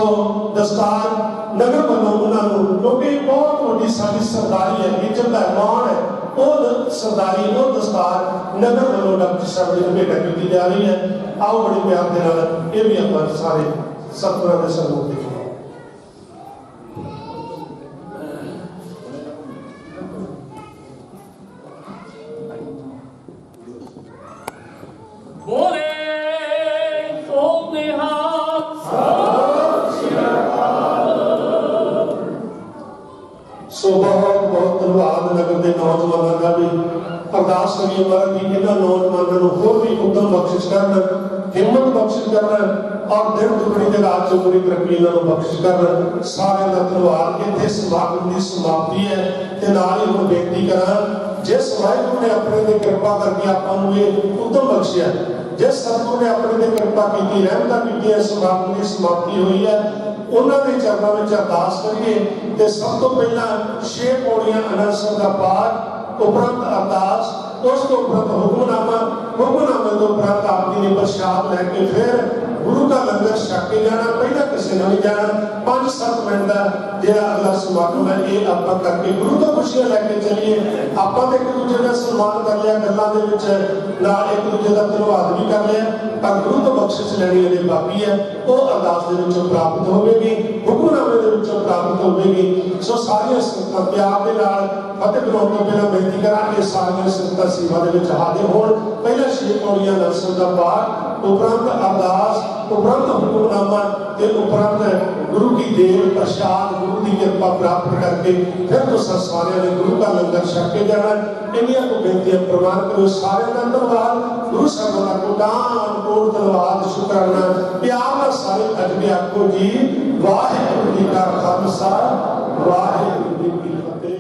ਦਸਤਾਰ ਨਗਰ ਵੱਲੋਂ ਉਹਨਾਂ ਨੂੰ, ਕਿਉਂਕਿ ਬਹੁਤ ਵੱਡੀ ਸਾਡੀ ਸਰਦਾਰੀ ਹੈ, ਇੱਜ਼ਤ ਦਾ ਮਾਣ ਹੈ, ਉਹ ਸਰਦਾਰੀ ਉਹ ਦਸਤਾਰ ਨਗਰ ਵੱਲੋਂ ਡਾਕਟਰ ਸਾਹਿਬ ਦੀ ਭੇਟ ਕੀਤੀ ਜਾ ਰਹੀ ਹੈ। ਆਓ ਬੜੇ ਪਿਆਰ ਦੇ ਨਾਲ ਇਹ ਵੀ ਆਪਾਂ ਸਾਰੇ ਸਤਿਗੁਰਾਂ ਦੇ ਸਨਮੁਖ ਦੇਖੀਏ। ਬੋਲੇ ਸੋ ਨਿਹਾਲ। ਸੋ ਬਹੁਤ ਬਹੁਤ ਧੰਨਵਾਦ ਨਗਰ ਦੇ ਨੌਜਵਾਨਾਂ ਦਾ ਵੀ। ਅਰਦਾਸ ਕਰੀਏ ਮਹਾਰਾਜ ਜੀ ਇਹਨਾਂ ਨੌਜਵਾਨਾਂ ਨੂੰ ਹੋਰ ਵੀ ਉਦਮ ਬਖਸ਼ਿਸ਼ ਕਰਨ, ਹਿੰਮਤ ਬਖਸ਼ਿਸ਼ ਕਰਨ ਔਰ ਦਿਨ ਦੁਗਣੀ ਤੇ ਰਾਤ ਚੌਗੁਣੀ ਤਰੱਕੀ ਇਹਨਾਂ ਨੂੰ ਬਖਸ਼ਿਸ਼ ਕਰਨ। ਸਾਰਿਆਂ ਦਾ ਧੰਨਵਾਦ। ਇੱਥੇ ਸਮਾਗਮ ਦੀ ਸਮਾਪਤੀ ਹੈ ਤੇ ਨਾਲ ਹੀ ਹੁਣ ਬੇਨਤੀ ਕਰਾਂ, ਜਿਸ ਵਾਹਿਗੁਰੂ ਨੇ ਆਪਣੇ ਤੇ ਕਿਰਪਾ ਕਰਕੇ ਆਪਾਂ ਨੂੰ ਇਹ ਉਦਮ ਬਖਸ਼ਿਆ, ਜਿਸ ਸਤਿਗੁਰੂ ਨੇ ਆਪਣੇ ਤੇ ਕਿਰਪਾ ਕੀਤੀ, ਰਹਿਮਤਾਂ ਕੀਤੀਆਂ, ਸਮਾਗਮ ਦੀ ਸਮਾਪਤੀ ਹੋਈ ਹੈ, ਉਹਨਾਂ ਦੇ ਚਰਨਾਂ ਵਿੱਚ ਅਰਦਾਸ ਕਰੀਏ। ਤੇ ਸਭ ਤੋਂ ਪਹਿਲਾਂ 6 ਪੌੜੀਆਂ ਆਨੰਦ ਸਾਹਿਬ ਦਾ ਪਾਠ, ਉਪਰੰਤ ਅਰਦਾਸ, ਉਸ ਤੋਂ ਉਪਰੰਤ ਹੁਕਮਨਾਮੇ ਤੋਂ ਉਪਰੰਤ ਆਪ ਜੀ ਨੇ ਪ੍ਰਸ਼ਾਦ ਲੈ ਕੇ ਫਿਰ ਗੁਰੂ ਦਾ ਲੰਗਰ ਛਕ ਕੇ ਜਾਣਾ। ਪਹਿਲਾਂ ਕਿਸੇ ਨੇ ਨਹੀਂ ਜਾਣਾ। 5-7 ਮਿੰਟ ਦਾ ਜਿਹੜਾ ਅਗਲਾ ਸਮਾਗਮ ਹੈ ਇਹ ਆਪਾਂ ਕਰਕੇ ਗੁਰੂ ਤੋਂ ਖੁਸ਼ੀਆਂ ਲੈ ਕੇ ਚੱਲੀਏ। ਆਪਾਂ ਤਾਂ ਇੱਕ ਦੂਜੇ ਦਾ ਸਨਮਾਨ ਕਰ ਲਿਆ, ਗੱਲਾਂ ਦੇ ਵਿੱਚ ਨਾਲ ਇੱਕ ਦੂਜੇ ਦਾ ਧੰਨਵਾਦ ਵੀ ਕਰ ਲਿਆ, ਪਰ ਗੁਰੂ ਤੋਂ ਬਖਸ਼ਿਸ਼ ਲੈਣੀ ਇਹਦੇ ਬਾਕੀ ਹੈ। ਉਹ ਅਰਦਾਸ ਦੇ ਵਿੱਚੋਂ ਪ੍ਰਾਪਤ ਹੋਵੇਗੀ, ਹੁਕਮਨਾਮੇ ਦੇ ਵਿੱਚੋਂ ਪ੍ਰਾਪਤ ਹੋਵੇਗੀ। ਸੋ ਸਾਰੀਆਂ ਸੰਗਤਾਂ ਪਿਆਰ ਦੇ ਨਾਲ ਫਤਿਹ ਬੁਲਾਉਣ ਤੋਂ ਪਹਿਲਾਂ ਬੇਨਤੀ ਕਰਾਂਗੇ ਸਾਰੀਆਂ ਸੰਗਤਾਂ ਸੇਵਾ ਦੇ ਵਿੱਚ ਹਾਜ਼ਰ ਹੋਣ। ਪਹਿਲਾਂ 6 ਪੌੜੀਆਂ ਆਨੰਦ ਸਾਹਿਬ ਦਾ ਪਾਠ, ਉਪਰੰਤ ਅਰਦਾਸ, ਉਪਰੰਤ ਹੁਕਮਨਾਮਾ ਤੇ ਉਪਰੰਤ ਗੁਰੂ ਕੀ ਦੇਣ ਪ੍ਰਸ਼ਾਦ, ਗੁਰੂ ਦੀ ਕਿਰਪਾ ਪ੍ਰਾਪਤ ਕਰਕੇ ਫਿਰ ਤੁਸੀਂ ਸਾਰਿਆਂ ਨੇ ਗੁਰੂ ਦਾ ਲੰਗਰ ਛਕ ਕੇ ਜਾਣਾ। ਇੰਨੀਆਂ ਕੋ ਬੇਨਤੀਆਂ ਪ੍ਰਵਾਨ ਕਰੋ। ਸਾਰਿਆਂ ਦਾ ਧੰਨਵਾਦ। ਗੁਰੂ ਸਾਹਿਬਾਂ ਦਾ ਕੋਟਾਨ ਧੰਨਵਾਦ, ਸ਼ੁਕਰਾਨਾ। ਪਿਆਰ ਨਾਲ ਸਾਰੇ ਕੱਢ ਕੇ ਆਖੋ ਜੀ ਵਾਹਿਗੁਰੂ ਜੀ ਕਾ ਖਾਲਸਾ, ਵਾਹਿਗੁਰੂ ਜੀ ਕੀ ਫਤਿਹ।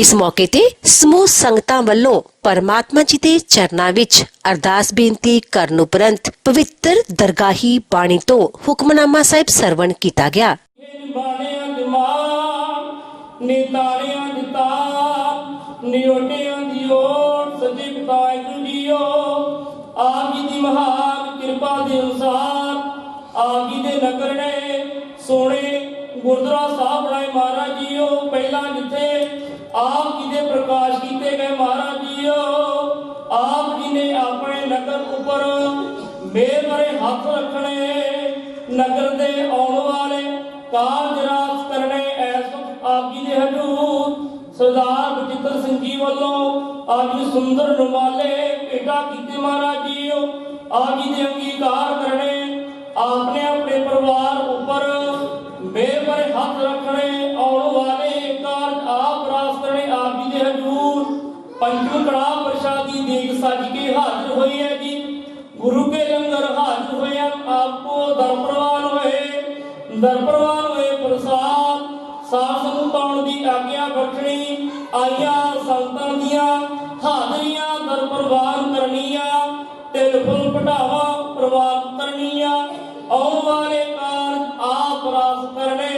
ਇਸ ਮੌਕੇ ਤੇ ਸਮੂਹ ਸੰਗਤਾਂ ਵੱਲੋਂ ਪਰਮਾਤਮਾ ਜੀ ਦੇ ਚਰਨਾਂ ਵਿੱਚ ਅਰਦਾਸ ਬੇਨਤੀ ਕਰਨ ਉਪਰੰਤ ਪਵਿੱਤਰ ਦਰਗਾਹੀ ਬਾਣੀ ਤੋਂ ਹੁਕਮਨਾਮਾ ਸਾਹਿਬ ਸਰਵਣ ਕੀਤਾ ਗਿਆ। ਬਾਣਿਆਂ ਦਿਮਾਗ ਨੇ ਤਾਰਿਆਂ ਦਿੱਤਾ, ਨਿਓਟਿਆਂ ਦੀ ਓਟ ਸੱਚੇ ਪਿਤਾ ਵਾਹਿਗੁਰੂ ਜੀਓ। ਆਪ ਜੀ ਦੀ ਮਹਾਨ ਕਿਰਪਾ ਦੇ ਅਨੁਸਾਰ ਆਪ ਜੀ ਦੇ ਨਗਰ ਨੇ ਸੋਹਣੇ ਗੁਰਦੁਆਰਾ ਸਾਹਿਬ ਬਣਾਏ ਮਹਾਰਾਜ ਜੀਓ। ਪਹਿਲਾਂ ਜਿੱਥੇ ਆਪ ਜੀ ਦੇ ਪ੍ਰਕਾਸ਼ ਕੀਤੇ ਗਏ ਮਹਾਰਾਜ ਜੀਓ, ਆਪ ਜੀ ਨੇ ਆਪਣੇ ਨਗਰ ਉੱਪਰ ਮੇਰ ਭਰੇ ਹੱਥ ਰੱਖਣੇ, ਨਗਰ ਦੇ ਆਉਣ ਵਾਲੇ ਕਾਰਜ ਰਾਸ ਕਰਨੇ। ਐਸ ਆਪ ਜੀ ਦੇ ਹਜ਼ੂਰ ਸਰਦਾਰ ਬਚਿੱਤਰ ਸਿੰਘ ਜੀ ਵੱਲੋਂ ਆਪ ਜੀ ਸੁੰਦਰ ਰੁਮਾਲੇ ਭੇਟਾ ਕੀਤੇ ਮਹਾਰਾਜ ਜੀਓ। ਆਪ ਜੀ ਦੇ ਅੰਗੀਕਾਰ ਕਰਨੇ, ਆਪਨੇ ਆਪਣੇ ਪਰਿਵਾਰ ਉੱਪਰ ਮੇਰ ਭਰੇ ਹੱਥ ਰੱਖਣੇ, ਆਉਣ ਵਾਲੇ ਕਾਰਜ ਆਪ ਰਾਸ ਕਰਨੇ। ਆਪ ਜੀ ਦੇ ਹਜ਼ੂਰ ਪੰਜੂ ਕੜਾਹ ਪ੍ਰਸ਼ਾਦੀ ਦੇਗ ਸਜ ਕੇ ਹਾਜ਼ਰ ਹੋਈ ਹੈ ਜੀ। गुरु के लंगर हाजिर हुए, आपको दर प्रवान हुए प्रसाद साफ संतान की आज्ञा बख्शनी, आइया संतां दियां हाजरियां दर प्रवान करनिया, तिल फुल पटावा प्रवान करनिया, आउण वाले कारज आप रास करने।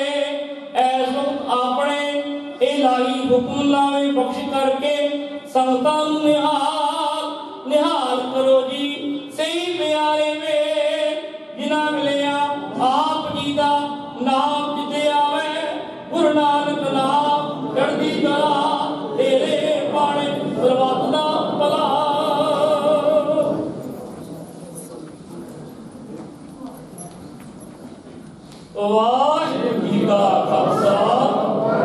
ऐस वक्त अपने इलाही हुक्मनामे बख्श करके संतां नूं निहाल करो जी। सही प्यारे में जिना मिलिया आप जी का नाम जिते आवे, गुरु नानक नाम चढ़दी कला, तेरे पाने सरबत दा भला। वाहिगुरू जी का खालसा,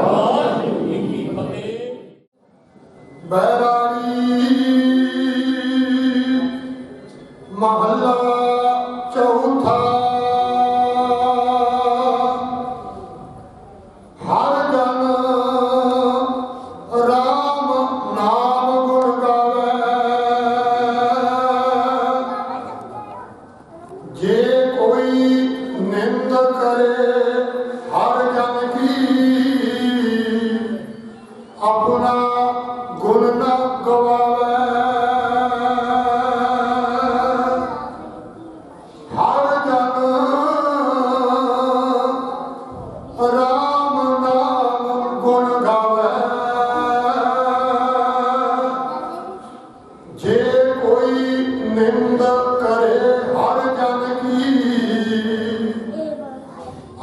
वाहिगुरू जी की फतेह। महला चौथा। हर जन राम नाम गुण गावे, जे कोई निंद करे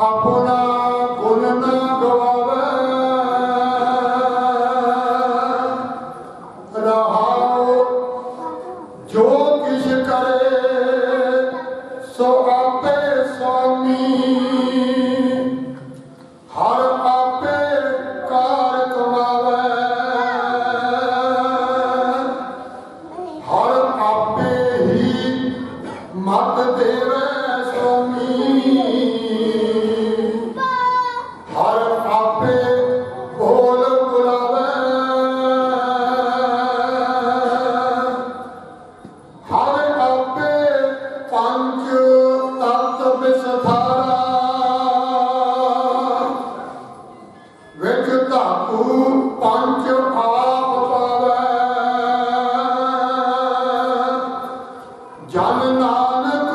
अपना गुण न गवावे रहाओ जो किछ करे सो आपे स्वामी हर आपे कार कमावे हर आपे ही मत देवे स्वामी हर आपे बोल बुलावे हर आपे पंच तत्व विस्तारा विच धातु पंच आप पावे जन नानक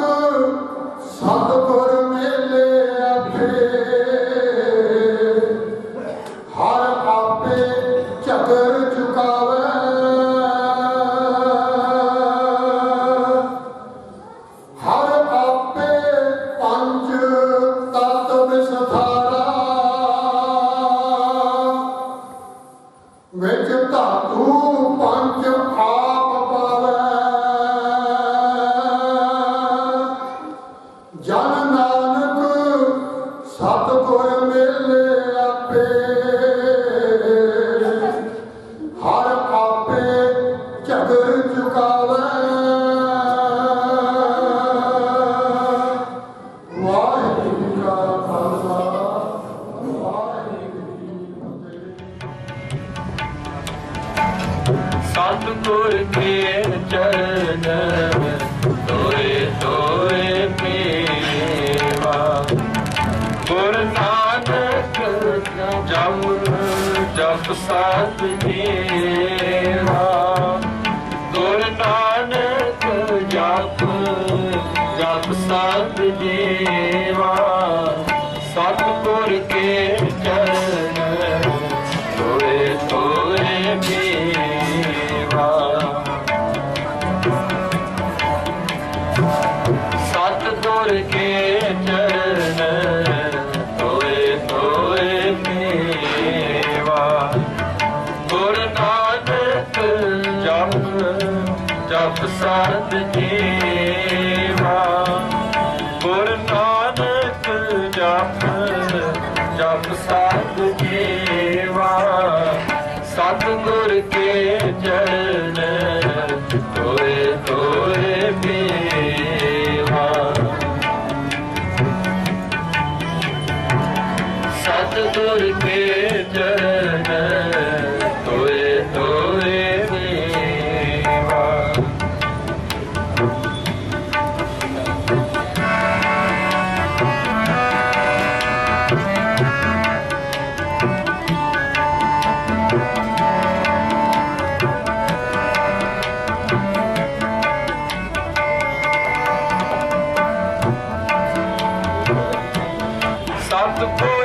सतगुर मेले आपे हर आपे चकर चुकावे हर आपे पंच तत्व विस्तारा विच धातु पंच आप पावे जन नानक सतगुर मेले आपे हर आपे झगर चुकावे वाहिगुरू जी का खालसा वाहिगुरू जी की फतेह। सतगुर के चरण तोरे तोरे मेवा गुर नानक जप जप सत देवा गुर नानक जप जप सत देवा सतगुर के चरण तोरे तोरे मेवा सतगुर के चरण तोरे तोरे मेवा गुर नानक जप जप सत देवा गुर नानक जप जप सत देवा सतगुर के चरण तोरे तोरे मेवा सतगुर के चरण तोरे तोरे मेवा सतगुर